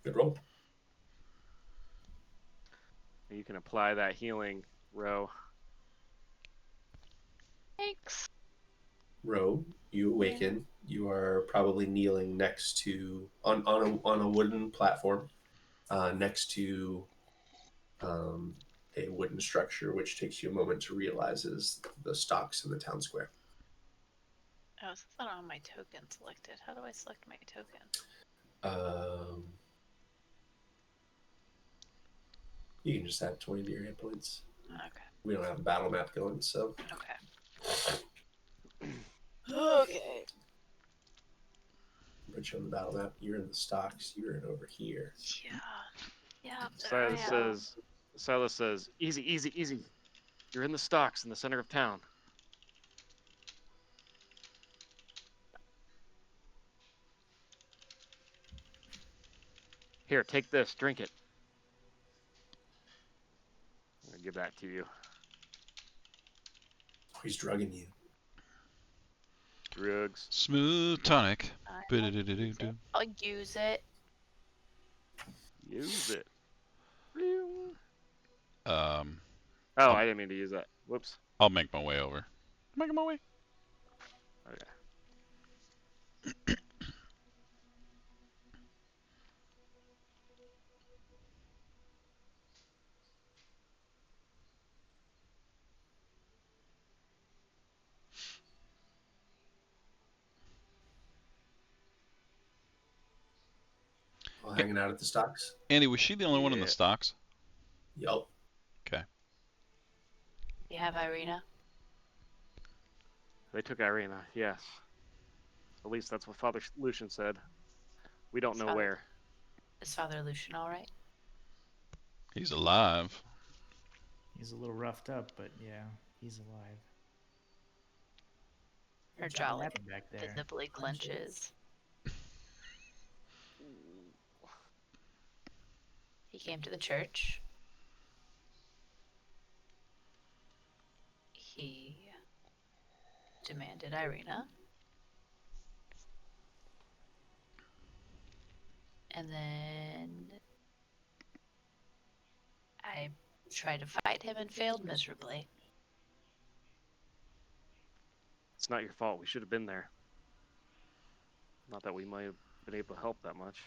good roll. You can apply that healing row. Thanks. Row, you awaken. You are probably kneeling next to on a wooden platform, next to a wooden structure, which takes you a moment to realize is the stocks in the town square. Oh, it's not on my token selected. How do I select my token? You can just add 20 to your hit points. Okay. We don't have a battle map going, so. Okay. Okay. Put you on the battle map. You're in the stocks. You're in over here. Yeah. Yeah. There I am. Silas says, easy, easy, easy. You're in the stocks in the center of town. Here, take this, drink it. I'm gonna give that to you. Oh, he's drugging you. Drugs. Smooth tonic. I'll use it. Use it. Um, Oh, I didn't mean to use that. Whoops. I'll make my way over. Making my way. Okay. All hanging out at the stocks. Andy, was she the only one in the Yeah. stocks? Yup. Okay. You have Irina? They took Irina, yes. At least that's what Father Lucian said. We don't know where. Is Father Lucian alright? He's alive. He's a little roughed up, but yeah, he's alive. Her Johnny jaw like napping back there. visibly clenches. He came to the church. He demanded Irina. And then I tried to fight him and failed miserably. It's not your fault. We should have been there. Not that we might have been able to help that much.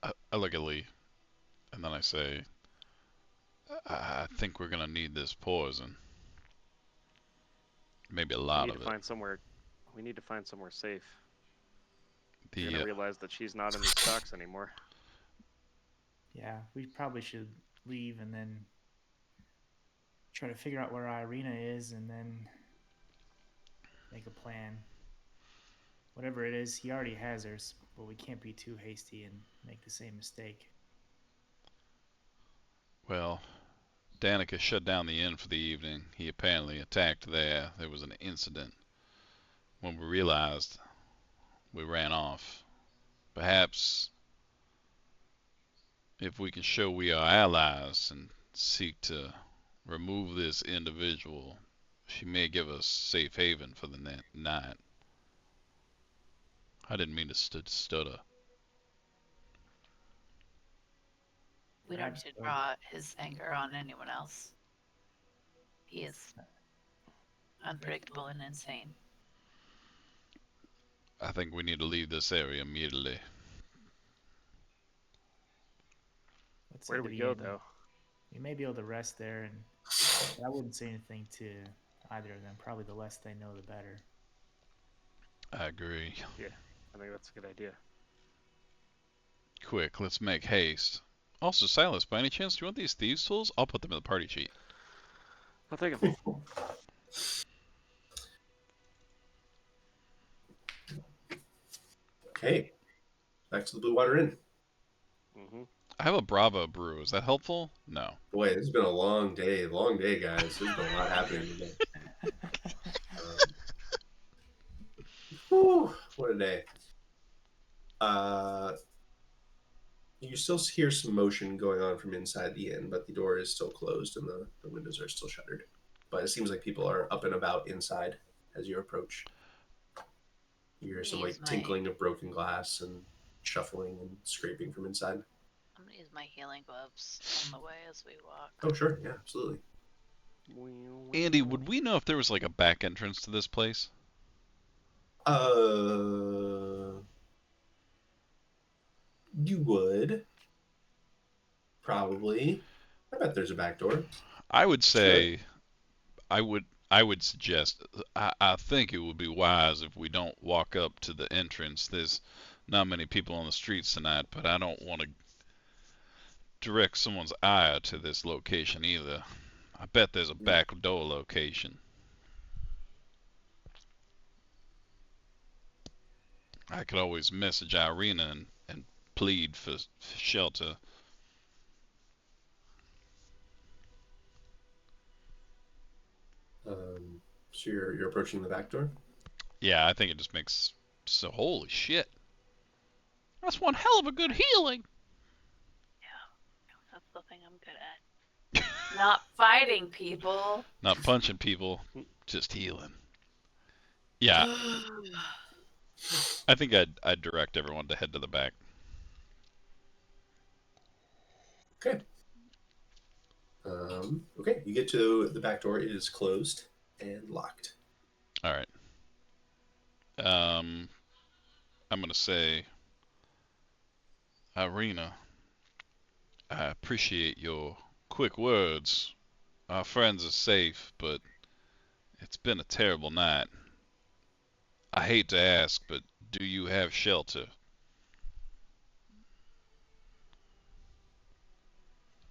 I look at Lee, and then I say, I think we're gonna need this poison. Maybe a We lot need of to it. find somewhere. We need to find somewhere safe. You're The gonna realize that she's not in these stocks anymore. Yeah, we probably should leave and then try to figure out where Irina is and then make a plan. Whatever it is, he already has hers, but we can't be too hasty and make the same mistake. well, Danica shut down the inn for the evening. He apparently attacked there. There was an incident. When we realized, we ran off. Perhaps if we can show we are allies and seek to remove this individual, she may give us safe haven for the night. I didn't mean to stutter. We don't need to draw his anger on anyone else. He is unpredictable and insane. I think we need to leave this area immediately. Let's Where head do to we the go, inn. though? We may be able to rest there, and I wouldn't say anything to either of them. Probably the less they know, the better. I agree. Yeah, I think that's a good idea. Quick, let's make haste. Also, Silas, by any chance, do you want these thieves' tools? I'll put them in the party sheet. I'll take him. Okay, back to the Blue Water Inn. Mm-hmm. I have a Bravo brew. Is that helpful? No. Boy, this has been a long day, guys. There's been a lot happening today. Whew, what a day. You still hear some motion going on from inside the inn, but the door is still closed and the windows are still shuttered. But it seems like people are up and about inside as you approach. You hear some tinkling of broken glass and shuffling and scraping from inside. I'm gonna use my healing gloves on the way as we walk. Oh, sure. Yeah, absolutely. Andy, would we know if there was like a back entrance to this place? You would. Probably. I bet there's a back door. I would say, I would suggest, I think it would be wise if we don't walk up to the entrance. There's not many people on the streets tonight, but I don't want to direct someone's eye to this location either. I bet there's a back door location. I could always message Irina and plead for shelter. So you're approaching the back door? Yeah, I think it just makes so. Holy shit. That's one hell of a good healing. Yeah, that's the thing I'm good at. Not fighting people. Not punching people, just healing. Yeah. I think I'd direct everyone to head to the back. Okay. Okay, you get to the back door. It is closed and locked. All right. I'm gonna say, Irina, I appreciate your quick words. Our friends are safe, but it's been a terrible night. I hate to ask, but do you have shelter?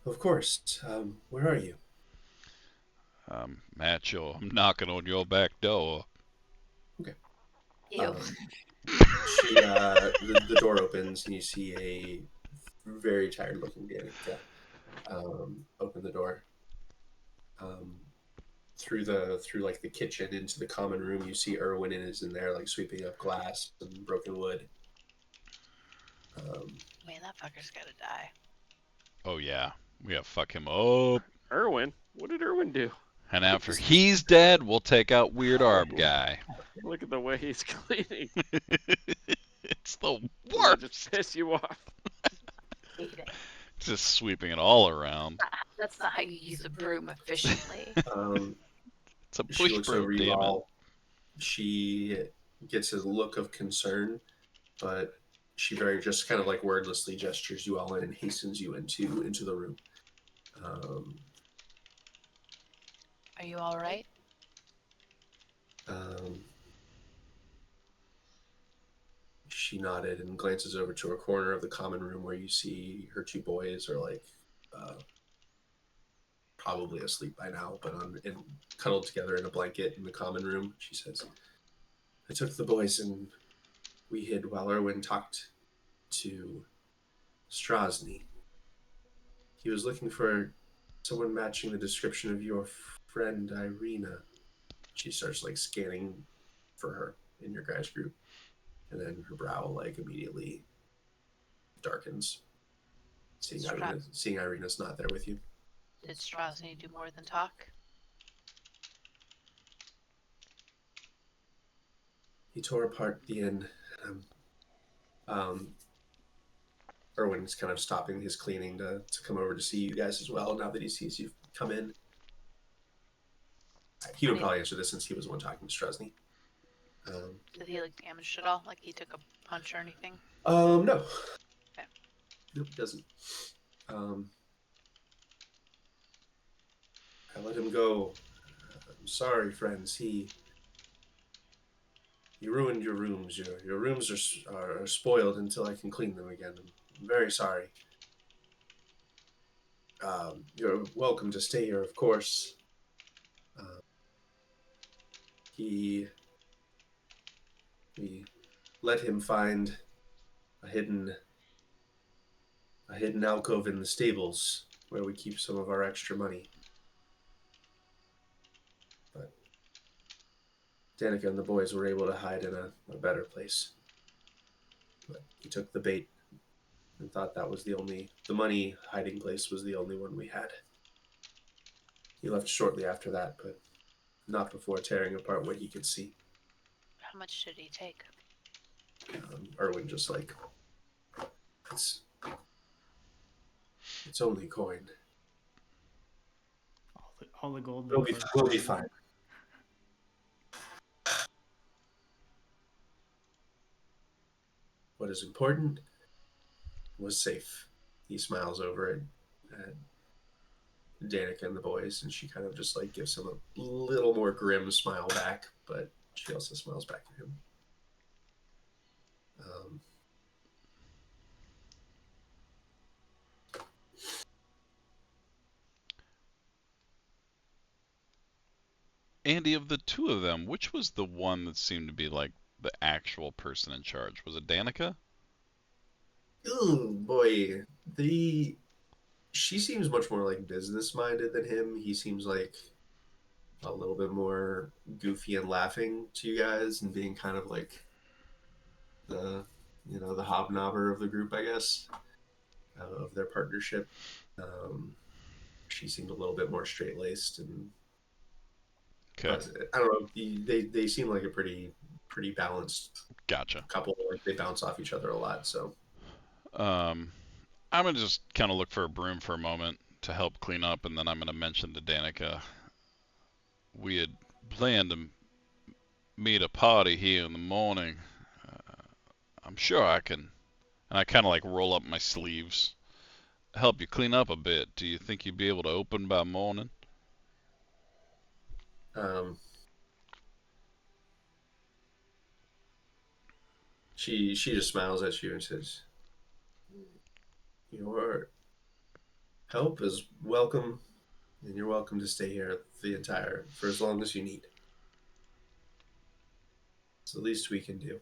Of course. Where are you? I'm knocking on your back door. Okay. Ew. The door opens and you see a very tired-looking Danica open the door. Through like the kitchen into the common room, you see Erwin is in there like sweeping up glass and broken wood. Man, that fucker's gotta die. Oh yeah, we gotta fuck him up. Erwin? What did Erwin do? And after he's dead, we'll take out Weird Arb guy. Look at the way he's cleaning. It's the Does that worst. just piss you off? Hate it. Just sweeping it all around. That's not how you use a broom efficiently. It's a She push looks broom, over you damn it. all. She gets a look of concern, but she very just kind of like wordlessly gestures you all in and hastens you into the room. Are you all right? She nodded and glances over to a corner of the common room where you see her two boys are like probably asleep by now, but cuddled together in a blanket in the common room. She says, I took the boys and we hid while Erwin talked to Strahd. He was looking for someone matching the description of your friend Irina. She starts like scanning for her in your guys' group, and then her brow like immediately darkens, seeing Irina's not there with you. Did Strahd do more than talk? He tore apart the inn. Erwin's kind of stopping his cleaning to come over to see you guys as well. Now that he sees you've come in, he would probably answer this since he was the one talking to Strahd. Did he look damaged at all? Like he took a punch or anything? No. Okay. Nope, he doesn't. I let him go. I'm sorry, friends. He ruined your rooms. Your rooms are spoiled until I can clean them again. I'm very sorry. You're welcome to stay here, of course. We let him find a hidden alcove in the stables where we keep some of our extra money. But Danica and the boys were able to hide in a better place. But he took the bait and thought that was the money hiding place was the only one we had. He left shortly after that, but not before tearing apart what he could see. How much did he take? Erwin just like, it's only coin. All the gold. We'll be fine. What is important was safe. He smiles over at Danica and the boys, and she kind of just like gives him a little more grim smile back, but she also smiles back at him. Andy, of the two of them, which was the one that seemed to be like the actual person in charge? Was it Danica? Oh boy, she seems much more like business minded than him. He seems like a little bit more goofy and laughing to you guys and being kind of like the hobnobber of the group, I guess, of their partnership. She seemed a little bit more straight laced and. Okay. But I don't know. They seem like a pretty balanced Gotcha. couple. Like they bounce off each other a lot. So I'm gonna just kind of look for a broom for a moment to help clean up, and then I'm gonna mention to Danica we had planned to meet a party here in the morning. I'm sure I can, and I kind of like roll up my sleeves, help you clean up a bit. Do you think you'd be able to open by morning? she just smiles at you and says, "Your help is welcome, and you're welcome to stay here for as long as you need. It's the least we can do."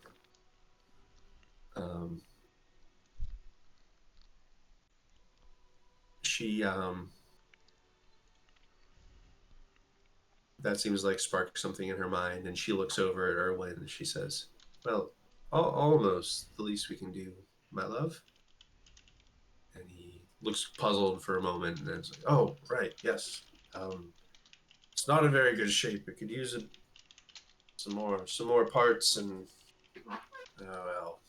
She that seems like sparked something in her mind, and she looks over at Erwin and she says, "Well, almost the least we can do, my love." And he looks puzzled for a moment, and then it's like, "Oh, right, yes. It's not in very good shape. It could use some more parts." And well,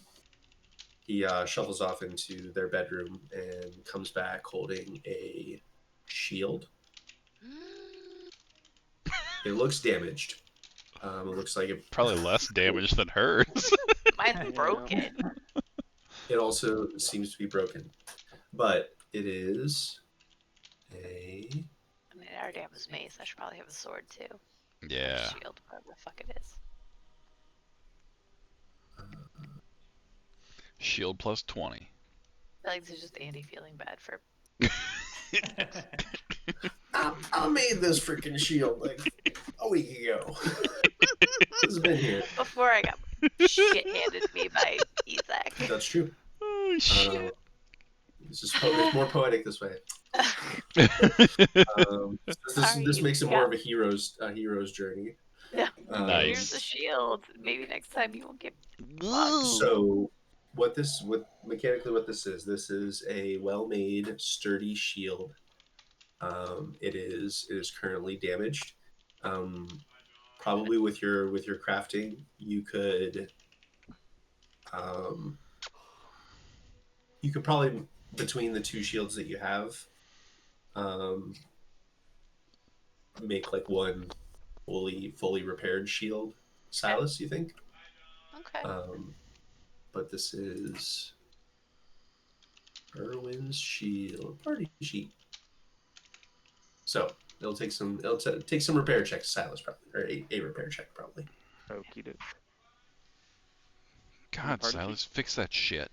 he shuffles off into their bedroom and comes back holding a shield. It looks damaged. It looks like it. Probably less damage than hers. Mine's Yeah. broken. It also seems to be broken, but it is a. I mean, our damn is mace. I should probably have a sword too. Or Yeah. shield, whatever the fuck it is. Shield plus 20. I feel like this is just Andy feeling bad for. I made this freaking shield like a week ago. It's been here. Before I got shit handed to me by Isaac. That's true. Oh, shit. It's more poetic this way. This makes it more of a hero's journey. Yeah. Nice. Here's the shield. Maybe next time you won't get. So, what this is a well-made, sturdy shield. It is currently damaged. Probably with your crafting, you could probably, between the two shields that you have, make like one fully repaired shield. Silas, you think? Okay. But this is Erwin's shield party sheet. So it'll take some repair checks, Silas, probably, or a repair check probably. Okie doke. God, Party Silas, fix that shit.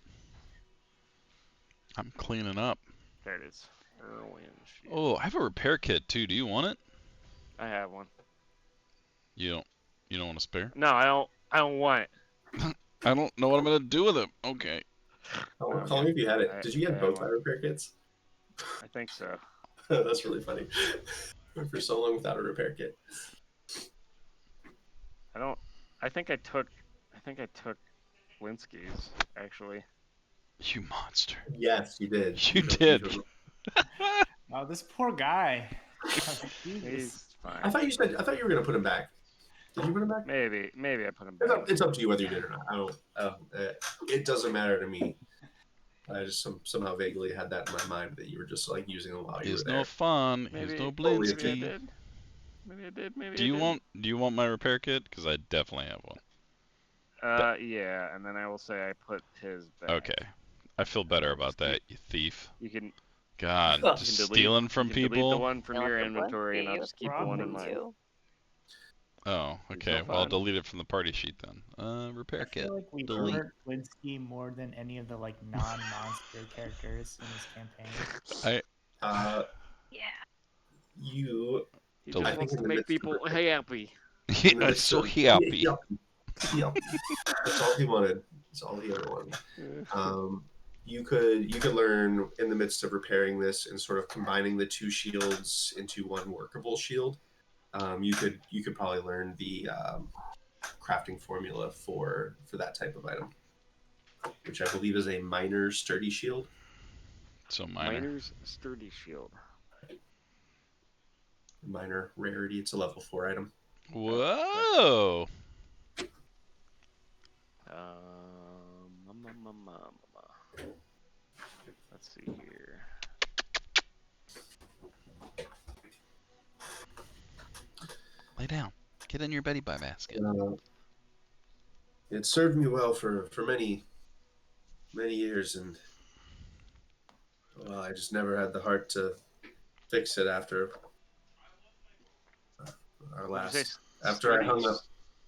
I'm cleaning up. There it is. Erwin shield. Oh, I have a repair kit too. Do you want it? I have one. You don't want to spare? No, I don't want it. I don't know what I'm gonna do with it. Okay. Oh, Okay. call me if you had it. I- Did you I get have both my one. repair kits? I think so. That's really funny. Went for so long without a repair kit. I think I took Linsky's, actually. You monster. Yes, you did. You did. Oh, this poor guy. Jesus. He's fine. I thought you were gonna put him back. Did you put him back? Maybe I put him It's back. up, it's up to you whether you did or not. I don't. It doesn't matter to me. I just somehow vaguely had that in my mind that you were just like using them while you were He's there. no fun. Maybe, He's no maybe I Blinsky. did. Maybe I did. Maybe Do I you didn't. want my repair kit? Because I definitely have one. Yeah, and then I will say I put his back. Okay. I feel better about that, you thief. You can God, You just delete- stealing from delete the people? one from your inventory, and I'll just keep the one in mine. Oh, He's okay. no Well, I'll fun. delete it from the party sheet then. Repair I kit. feel like we Delete. hurt Blinsky more than any of the like non-monster characters in this campaign. Yeah. you He Delete. just wants in to the make midst of people it- happy. in the I'm midst so of- happy. Yuppie. That's all he wanted. That's all he ever wanted. You could learn in the midst of repairing this and sort of combining the two shields into one workable shield. You could probably learn the crafting formula for that type of item, which I believe is a minor sturdy shield. So minor. Miner's sturdy shield. Minor rarity. It's a level 4 item. Whoa! Let's see here. Lay down. Get in your Betty Bye basket. It served me well for many years, and well, I just never had the heart to fix it after our What'd you last. say? After I hung it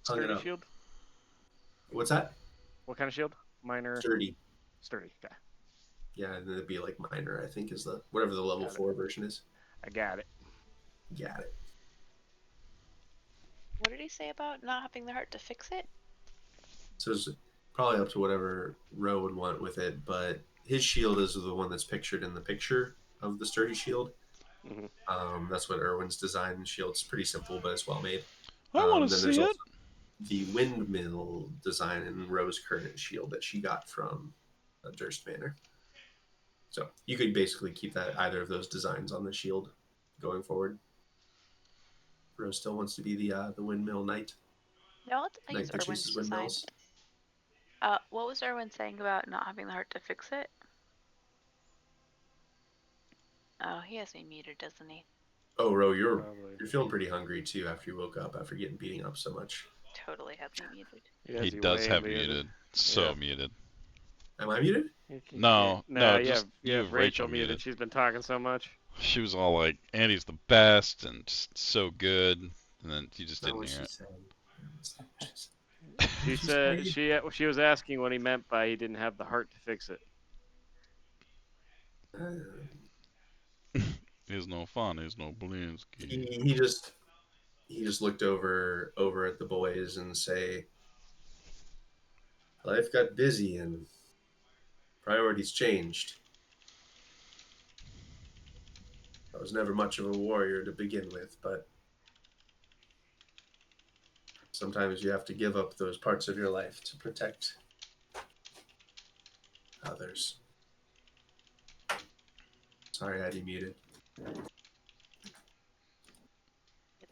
Sturdy up. shield? What's that? What kind of shield? Minor. Sturdy. Sturdy. Okay. Yeah, and then it'd be like minor, I think, is the whatever the level Got it. 4 version is. I got it. Got it. What did he say about not having the heart to fix it? So it's probably up to whatever Ro would want with it, but his shield is the one that's pictured in the picture of the sturdy shield. Mm-hmm. That's what Erwin's design shield's pretty simple, but it's well made. I want to then there's see it. also the windmill design in Ro's current shield that she got from Durst Manor. So you could basically keep that either of those designs on the shield going forward. Ro still wants to be the windmill knight. No, I Knight use that Erwin's chases design. windmills. What was Erwin saying about not having the heart to fix it? Oh, he has me muted, doesn't he? Oh, Ro, you're Probably. feeling pretty hungry too after you woke up after getting beating up so much. Totally have me muted. He He has you does way have muted. muted. So Yeah. muted. Am I muted? No, No, no, just you have Rachel muted. She's been talking so much. She was all like, Andy's the best and just so good. And then you just Not didn't what hear she it. said. That's not what she said. She She said say? she was asking what he meant by he didn't have the heart to fix it. There's no fun, there's no he Blinsky. he just he just looked over at the boys and say, life got busy and priorities changed. I was never much of a warrior to begin with, but sometimes you have to give up those parts of your life to protect others. Sorry, I had you muted. That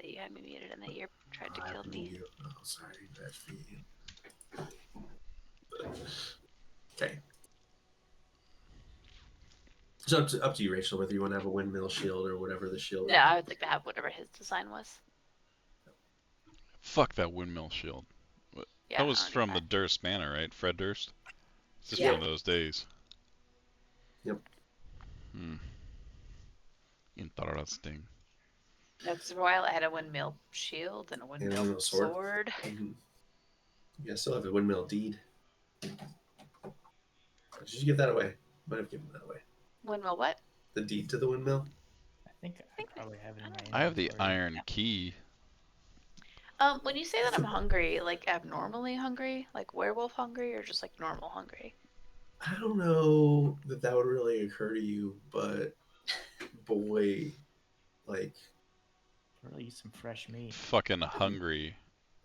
you had me muted and that you tried to I kill me. you. Oh, sorry, bad for you. Okay. It's up to you, Rachel, whether you want to have a windmill shield or whatever the shield. No, I would like to have whatever his design was. Fuck that windmill shield. Yeah, That was I from the Durst Manor, right? Fred Durst? It's just Yeah. from those days. Yep. Interesting. No, because for a while I had a windmill shield and a windmill sword. Mm-hmm. You guys still have the windmill deed. Did you give that away? Might have given that away. Windmill what? The deed to the windmill? I think I probably have it in my I have the inventory. iron key. When you say that I'm hungry, like abnormally hungry, like werewolf hungry, or just like normal hungry? I don't know that would really occur to you, but boy, like Really use some fresh meat. Fucking hungry.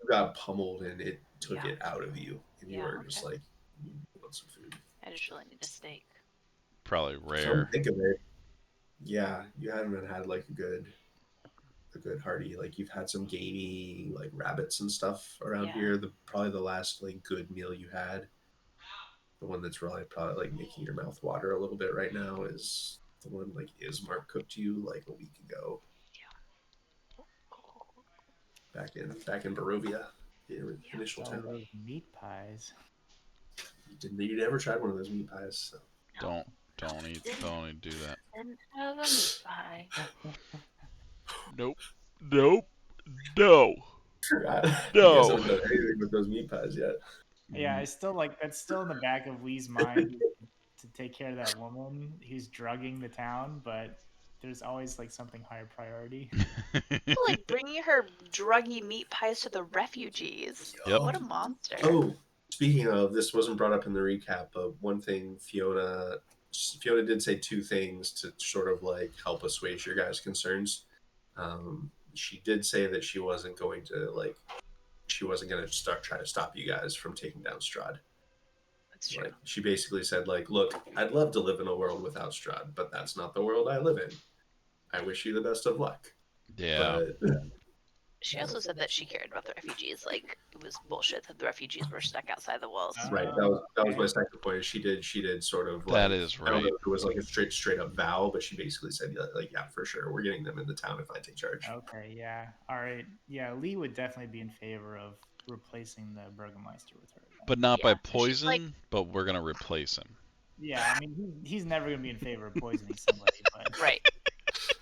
you got pummeled and it took Yeah. it out of you, and you Yeah, were just okay. like, you want some food. I just really need a steak. Probably Come rare. think of it, yeah, you haven't had like a good hearty. Like you've had some gamey like rabbits and stuff around Yeah. here. Probably the last like good meal you had, the one that's really probably like making your mouth water a little bit right now is the one like Ismark cooked you like a week ago. Back in Barovia, the initial All town. those meat pies. You never tried one of those meat pies? So. Don't do that. Didn't have a meat pie. Nope. Nope. No. Forgot. You guys No. haven't done anything with those meat pies yet. Yeah, I still like that's still in the back of Lee's mind to take care of that woman who's drugging the town, but there's always like something higher priority. Like bringing her druggy meat pies to the refugees. Yep. What a monster. Oh, speaking of, this wasn't brought up in the recap, but one thing Fiona did say two things to sort of like help assuage your guys' concerns. She did say that she wasn't going to try to stop you guys from taking down Strahd. That's true. Like she basically said, like, look, I'd love to live in a world without Strahd, but that's not the world I live in. I wish you the best of luck. Yeah. But She also said that she cared about the refugees. Like it was bullshit that the refugees were stuck outside the walls. right, that was my second point. She did sort of like, That is I don't know right. if it was like a straight up vow, but she basically said like, yeah, for sure, we're getting them in the town if I take charge. Okay, yeah. All right. Yeah, Lee would definitely be in favor of replacing the Burgermeister with her. But not by Yeah, she's poison, like, but we're gonna replace him. Yeah, I mean he's never gonna be in favor of poisoning somebody, but right.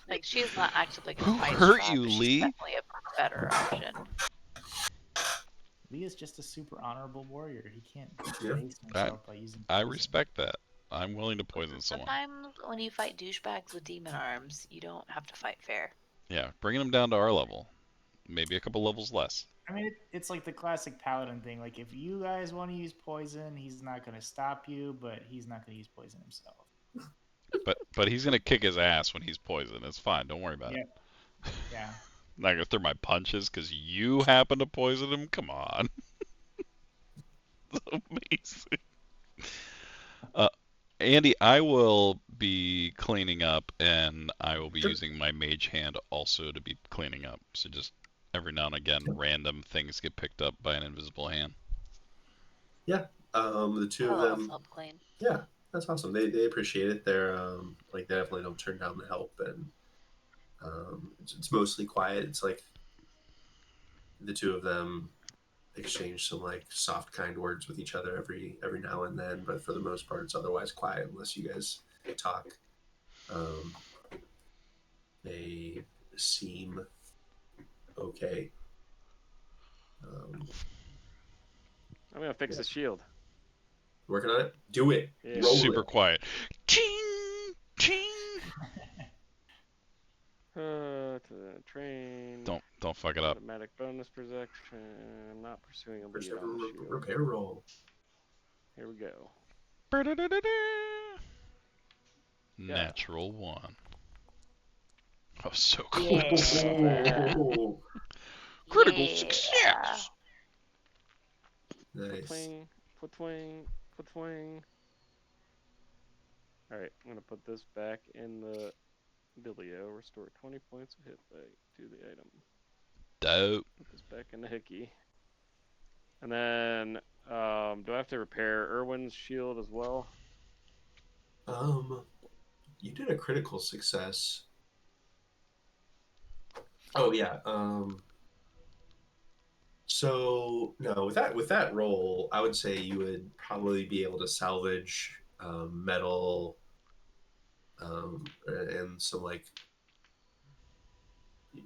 Like she's not actively Who gonna fight hurt Strahd, you, but she's Lee? definitely a better option. Lee is just a super honorable warrior. He can't Yeah. base himself by using I poison. respect that. I'm willing to poison someone. Sometimes when you fight douchebags with demon arms, you don't have to fight fair. Yeah, bringing them down to our level. Maybe a couple levels less. I mean, it's like the classic paladin thing. Like, if you guys want to use poison, he's not going to stop you, but he's not going to use poison himself. But he's gonna kick his ass when he's poisoned. It's fine. Don't worry about it. Yeah. I'm not gonna throw my punches because you happen to poison him. Come on. Amazing. Andy, I will be cleaning up, and I will be using my mage hand also to be cleaning up. So just every now and again, random things get picked up by an invisible hand. Yeah. The two of I'll them. help clean. Yeah, that's awesome. They appreciate it. They're like they definitely don't turn down the help, and It's mostly quiet. It's like the two of them exchange some like soft, kind words with each other every now and then, but for the most part, it's otherwise quiet unless you guys talk. They seem okay. I'm gonna fix the shield. Working on it. Do it. Yeah. Roll Super it. quiet. Ching, ching. To the train. Don't fuck it up. Automatic bonus projection. I'm not pursuing a First lead ever on the shield. repair roll. Here we go. Natural 1. Oh, so Yeah. close. Critical success. Nice. Twing, twing, twing. Alright, I'm gonna put this back in the Bilio. Restore 20 points of hit back to the item. Dope. Put this back in the Hickey. And then, do I have to repair Irwin's shield as well? You did a critical success. Oh yeah. So no, with that roll, I would say you would probably be able to salvage metal, and some like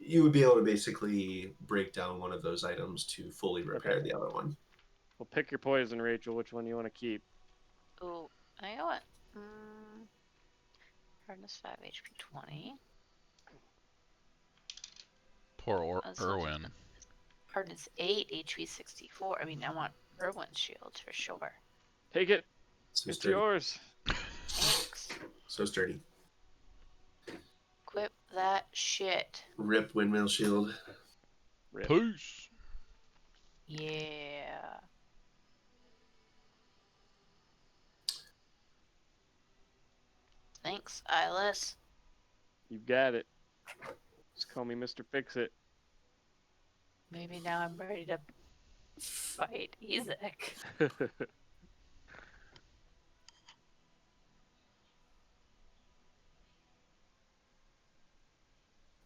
you would be able to basically break down one of those items to fully repair the other one. Well, pick your poison, Rachel. Which one you want to keep? Oh, I know what. Hardness 5, HP 20. Poor Irwin. Hardness 8, HP 64. I mean, I want Irwin's shield for sure. Take it. So It's sturdy. yours. Thanks. So sturdy. Equip that shit. Rip windmill shield. Rip. Peace. Yeah. Thanks, Eyeless. You got it. Just call me Mr. Fix-It. Maybe now I'm ready to fight Ezek.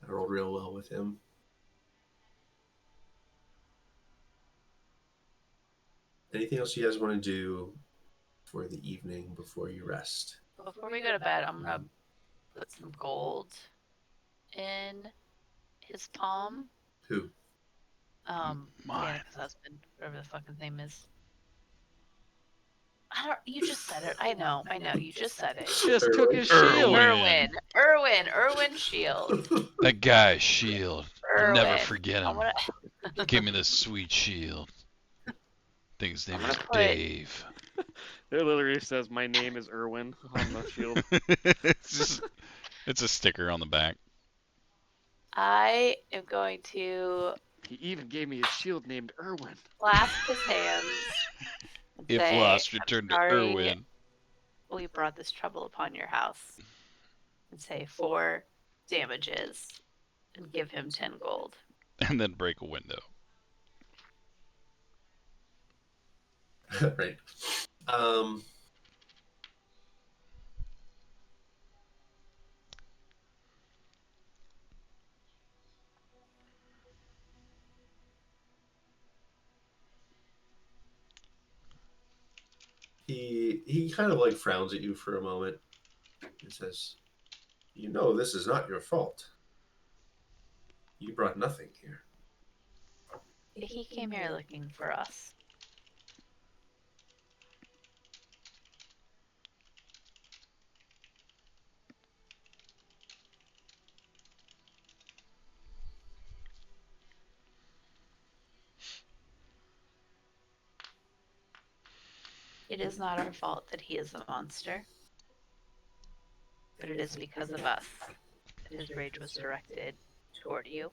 I rolled real well with him. Anything else you guys want to do for the evening before you rest? Before we go to bed, I'm gonna put some gold in his palm. Who? Mine. Danica's husband, whatever the fuck his name is. You just said it. I know. You just said it. Just took his shield. Irwin Shield. That guy's shield. I'll never Irwin. forget him. Give me this sweet shield. I think his name is Dave. It literally says, "My name is Irwin" on the shield. It's a sticker on the back. I am going to. He even gave me a shield named Irwin. Clasp his hands. If say, lost, return to Irwin. We brought this trouble upon your house. And say 4 damages. And give him 10 gold. And then break a window. Right. He kind of like frowns at you for a moment and says, "You know this is not your fault. You brought nothing here." He came here looking for us. It is not our fault that he is a monster. But it is because of us that his rage was directed toward you.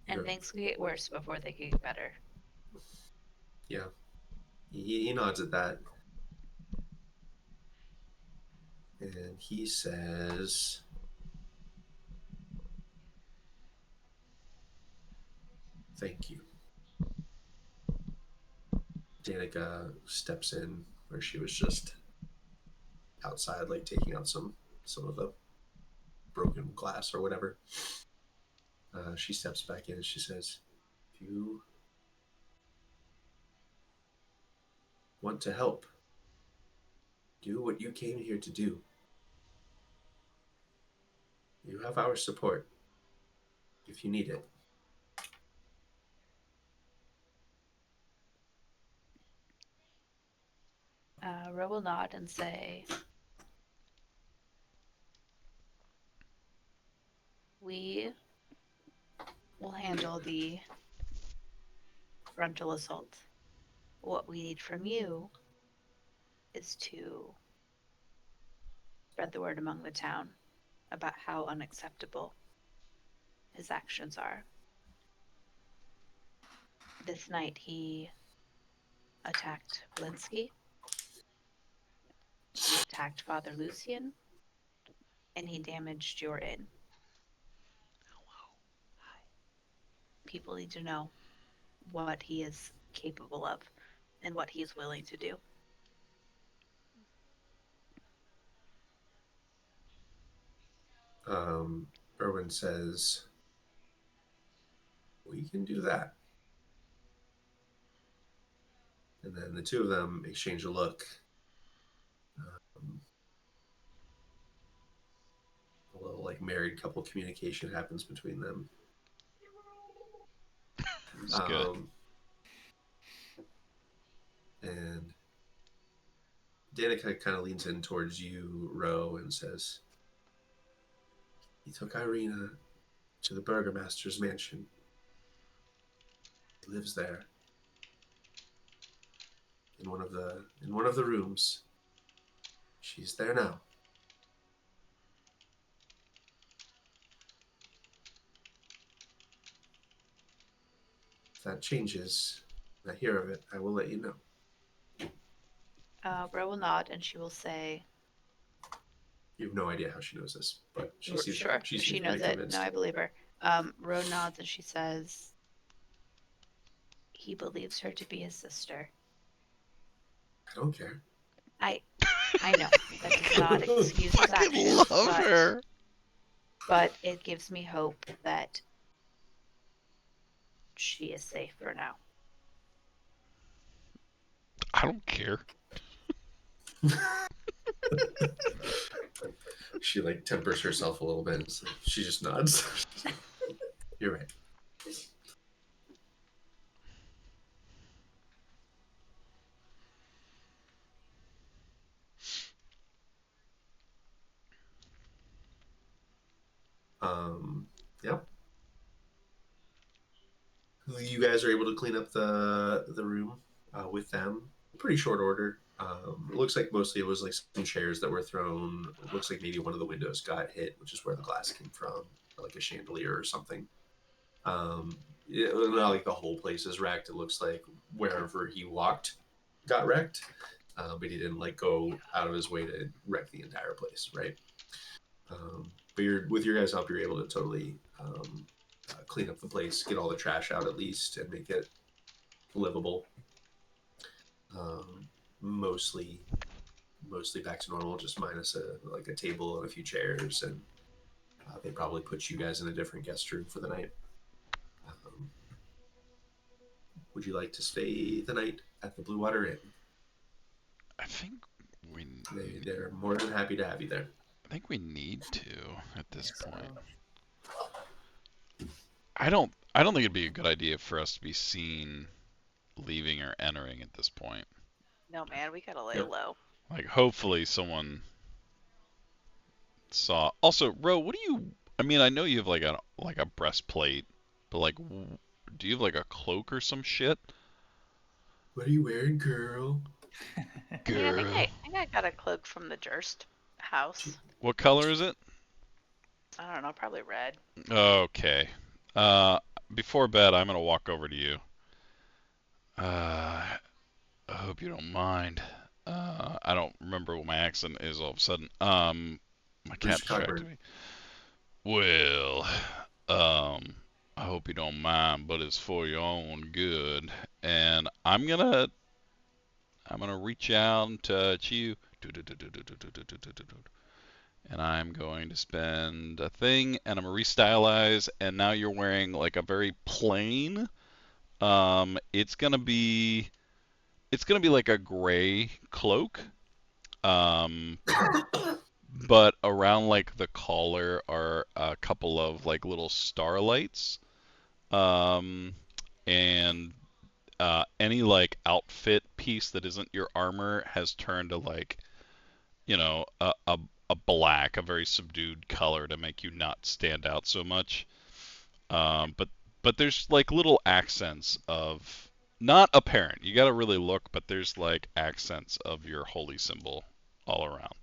And things could get worse before they could get better. Yeah. He nods at that. And he says, "Thank you." Danica steps in where she was just outside, like taking out some of the broken glass or whatever. She steps back in and she says, "If you want to help, do what you came here to do. You have our support if you need it." Ro will nod and say, "We will handle the frontal assault. What we need from you is to spread the word among the town about how unacceptable his actions are. This night he attacked Blinsky, he attacked Father Lucian, and he damaged your inn. People need to know what he is capable of and what he is willing to do." Erwin says, "We can do that." And then the two of them exchange a look. A little like married couple communication happens between them. It's good. And Danica kind of leans in towards you, Ro, and says, "He took Irina to the burgomaster's mansion. He lives there. In one of the rooms. She's there now. If that changes, and I hear of it, I will let you know." Ro will nod and she will say, You have no idea how she knows this, but she seems "Sure, she knows it. convinced. No, I believe her." Ro nods and she says, "He believes her to be his sister." I don't care. I know that does not excuse his Fucking actions, love her. but it gives me hope that she is safe for now. I don't care. She like tempers herself a little bit. So she just nods. You're right. Yeah. You guys are able to clean up the room with them. Pretty short order. It looks like mostly it was like some chairs that were thrown. It looks like maybe one of the windows got hit, which is where the glass came from, or like a chandelier or something. Not like the whole place is wrecked. It looks like wherever he walked got wrecked, but he didn't like go out of his way to wreck the entire place, right? But with your guys' help, you're able to totally clean up the place, get all the trash out at least, and make it livable. Mostly back to normal, just minus a table and a few chairs, and they probably put you guys in a different guest room for the night. Would you like to stay the night at the Blue Water Inn? I think They're more than happy to have you there. I think we need to at this point. So. I don't think it'd be a good idea for us to be seen leaving or entering at this point. No, man, we gotta lay Yep. low. Like, hopefully someone saw. Also, Ro, what do you? I mean, I know you have like a breastplate, but like, do you have like a cloak or some shit? What are you wearing, girl? Girl. I think I got a cloak from the Durst house. What color is it? I don't know, probably red. Okay. Before bed, I'm gonna walk over to you. I hope you don't mind. I don't remember what my accent is all of a sudden. My cat distracted me. Well, I hope you don't mind, but it's for your own good. And I'm gonna I'm gonna reach out and touch you. And I'm going to spend a thing, and I'm gonna restylize. And now you're wearing like a very plain. It's gonna be like a gray cloak. Um, but around like the collar are a couple of like little starlights. Um, and any like outfit piece that isn't your armor has turned to like a black, a very subdued color to make you not stand out so much. But there's like little accents of not apparent. You got to really look, but there's like accents of your holy symbol all around.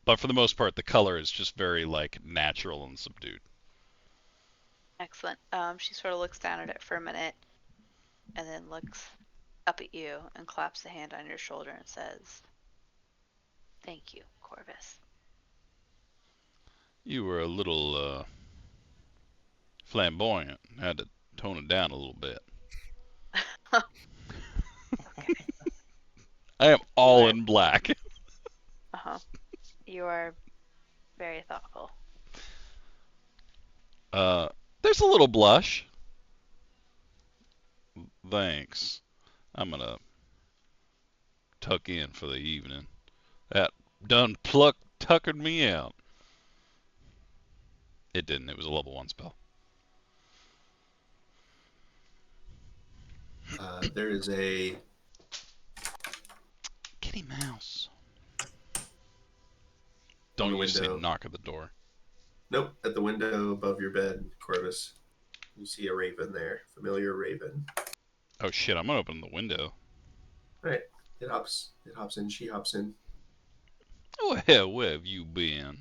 But for the most part, the color is just very like natural and subdued. Excellent. She sort of looks down at it for a minute and then looks up at you and claps a hand on your shoulder and says, "Thank you, Corvus." You were a little flamboyant. Had to tone it down a little bit. Okay. I am all are- in black. Uh-huh. You are very thoughtful. Uh, there's a little blush. Thanks. I'm gonna tuck in for the evening. That done tuckered me out. It didn't. It was a level 1 spell. There is a Kitty mouse. on Don't the you say window. knock at the door. Nope, at the window above your bed, Corvus. You see a raven there, familiar raven. Oh shit! I'm gonna open the window. All right, it hops in. She hops in. Oh hell, where have you been?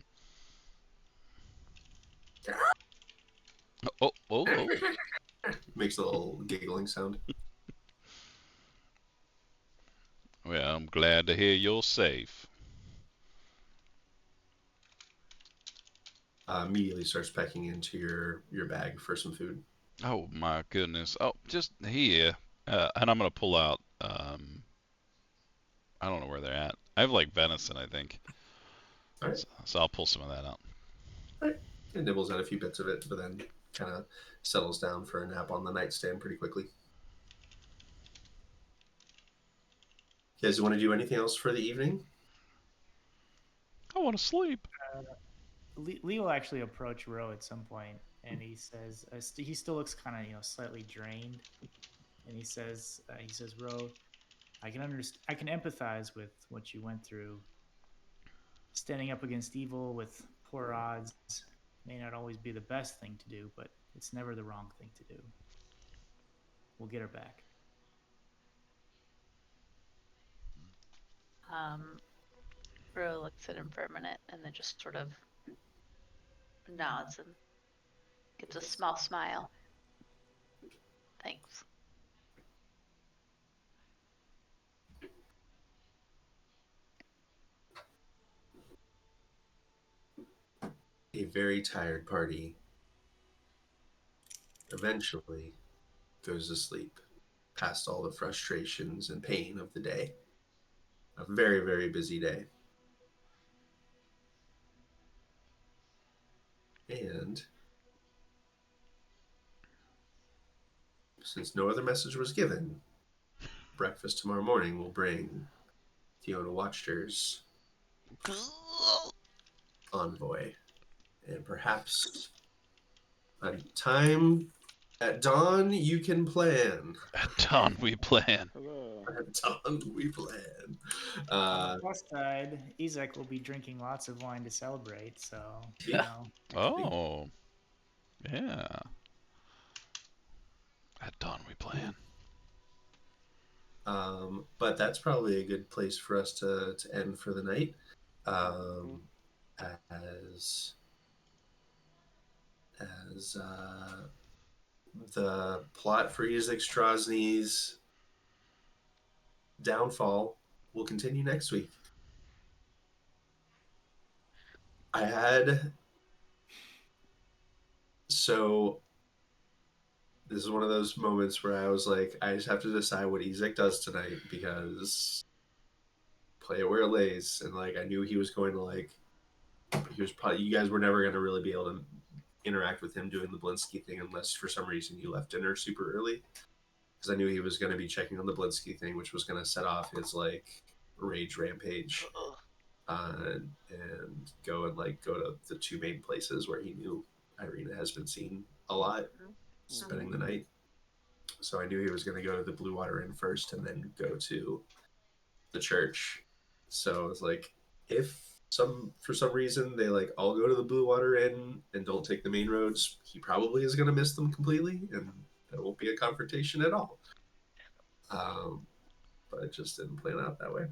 Oh. Makes a little giggling sound. Well, I'm glad to hear you're safe. Immediately starts pecking into your bag for some food. Oh my goodness. Oh, just here. And I'm gonna pull out. I don't know where they're at. I have like venison, I think. All right. So I'll pull some of that out. All right. It nibbles at a few bits of it, but then kind of settles down for a nap on the nightstand pretty quickly. You guys want to do anything else for the evening? I want to sleep. Lee will actually approach Ro at some point, and he says he still looks kind of slightly drained, and he says Ro, I can understand, I can empathize with what you went through. Standing up against evil with poor odds may not always be the best thing to do, but it's never the wrong thing to do. We'll get her back. Ro looks at him for a minute and then just sort of nods and gives a small smile. Thanks. A very tired party eventually goes to sleep past all the frustrations and pain of the day. A very, very busy day. And since no other message was given, breakfast tomorrow morning will bring Fiona Watchter's envoy. And perhaps a time at dawn you can plan. At dawn we plan. At dawn we plan. On the plus side, Izek will be drinking lots of wine to celebrate, so Yeah. Oh. Yeah. At dawn we plan. But that's probably a good place for us to end for the night. As the plot for Izek Strozny's downfall will continue next week. I had so this is one of those moments where I was like, I just have to decide what Ezek does tonight because play it where it lays. And like, I knew he was going to like, he was probably, you guys were never going to really be able to interact with him doing the Blinsky thing unless for some reason you left dinner super early. Because I knew he was going to be checking on the Blinsky thing, which was going to set off his like rage rampage. And go to the two main places where he knew Irina has been seen a lot, spending the night. So I knew he was going to go to the Blue Water Inn first and then go to the church. So I was like, if for some reason they like all go to the Blue Water Inn and don't take the main roads, he probably is going to miss them completely, and there won't be a confrontation at all. But it just didn't plan out that way.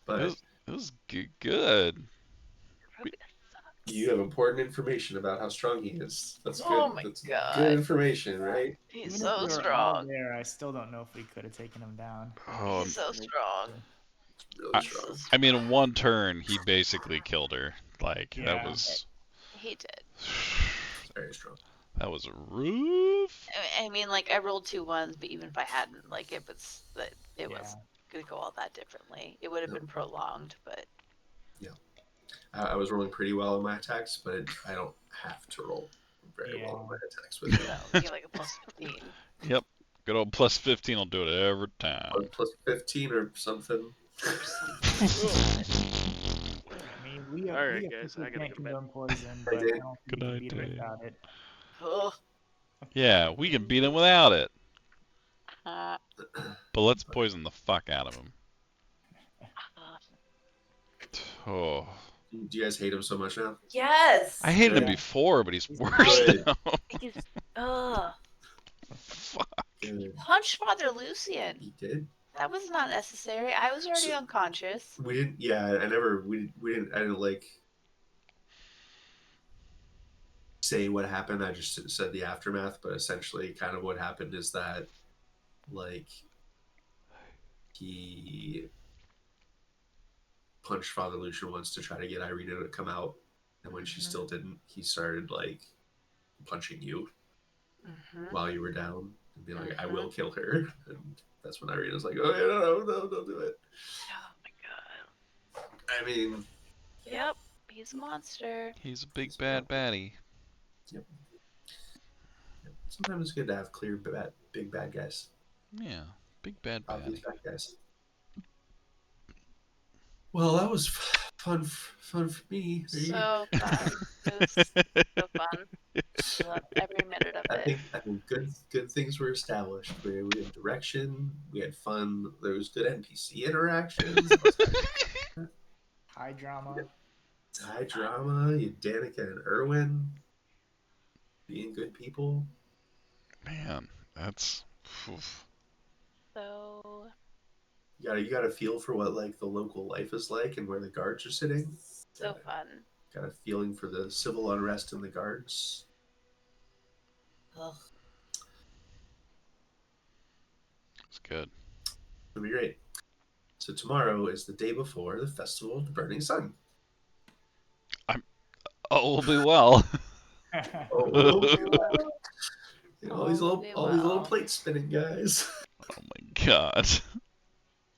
But it was good. You have important information about how strong he is. That's good. Oh my That's God. good information, right? He's Even so if we were all strong. there, I still don't know if we could have taken him down. Oh, He's so strong. Really strong. I mean, in one turn, he basically killed her. Like, Yeah. that was... He did. Very strong. That was rough. I mean, like, I rolled 2 1s, but even if I hadn't, like, it was going to go all that differently. It would have been prolonged, but... Yeah. I was rolling pretty well in my attacks, but I don't have to roll very well in my attacks with him. No, you get like a +15. Yep. Good old plus 15 will do it every time. Or plus 15 or something. I mean, we All right, we guys, officially I gotta can't go to bed. condone poison, but I did. don't Good think we can beat night, him without it. Ugh. Yeah, we can beat him without it. Uh, But let's poison the fuck out of him. Oh. Do you guys hate him so much now? yes! I hated him Yeah. before, but he's worse Good. now. He's, ugh. Fuck. Good. Punch Father Lucian. He did. That was not necessary. I was already unconscious. We didn't. Yeah, I didn't like say what happened. I just said the aftermath. But essentially, kind of what happened is that, like, he punched Father Lucian once to try to get Irina to come out, and when she still didn't, he started like punching you while you were down and be like, "I will kill her," and that's when Irina's like, "Oh no, don't do it." Oh my god. I mean, Yep, he's a monster. He's a big bad baddie. Yep. Sometimes it's good to have clear big bad guys. Yeah, big bad Obvious baddie. bad guys. Well, that was fun for me. So fun. It was so fun. Loved every minute of it. I think good things were established. We had direction. We had fun. There was good NPC interactions. High drama. High drama. You had Danica and Erwin being good people. Man, that's... Oof. So You got to feel for what like the local life is like and where the guards are sitting. so fun. Got a feeling for the civil unrest in the guards. Ugh. It's good. It'll be great. So tomorrow is the day before the Festival of the Burning Sun. Oh, we'll be well. Oh, we'll be well. All these little plates spinning, guys. Oh my god.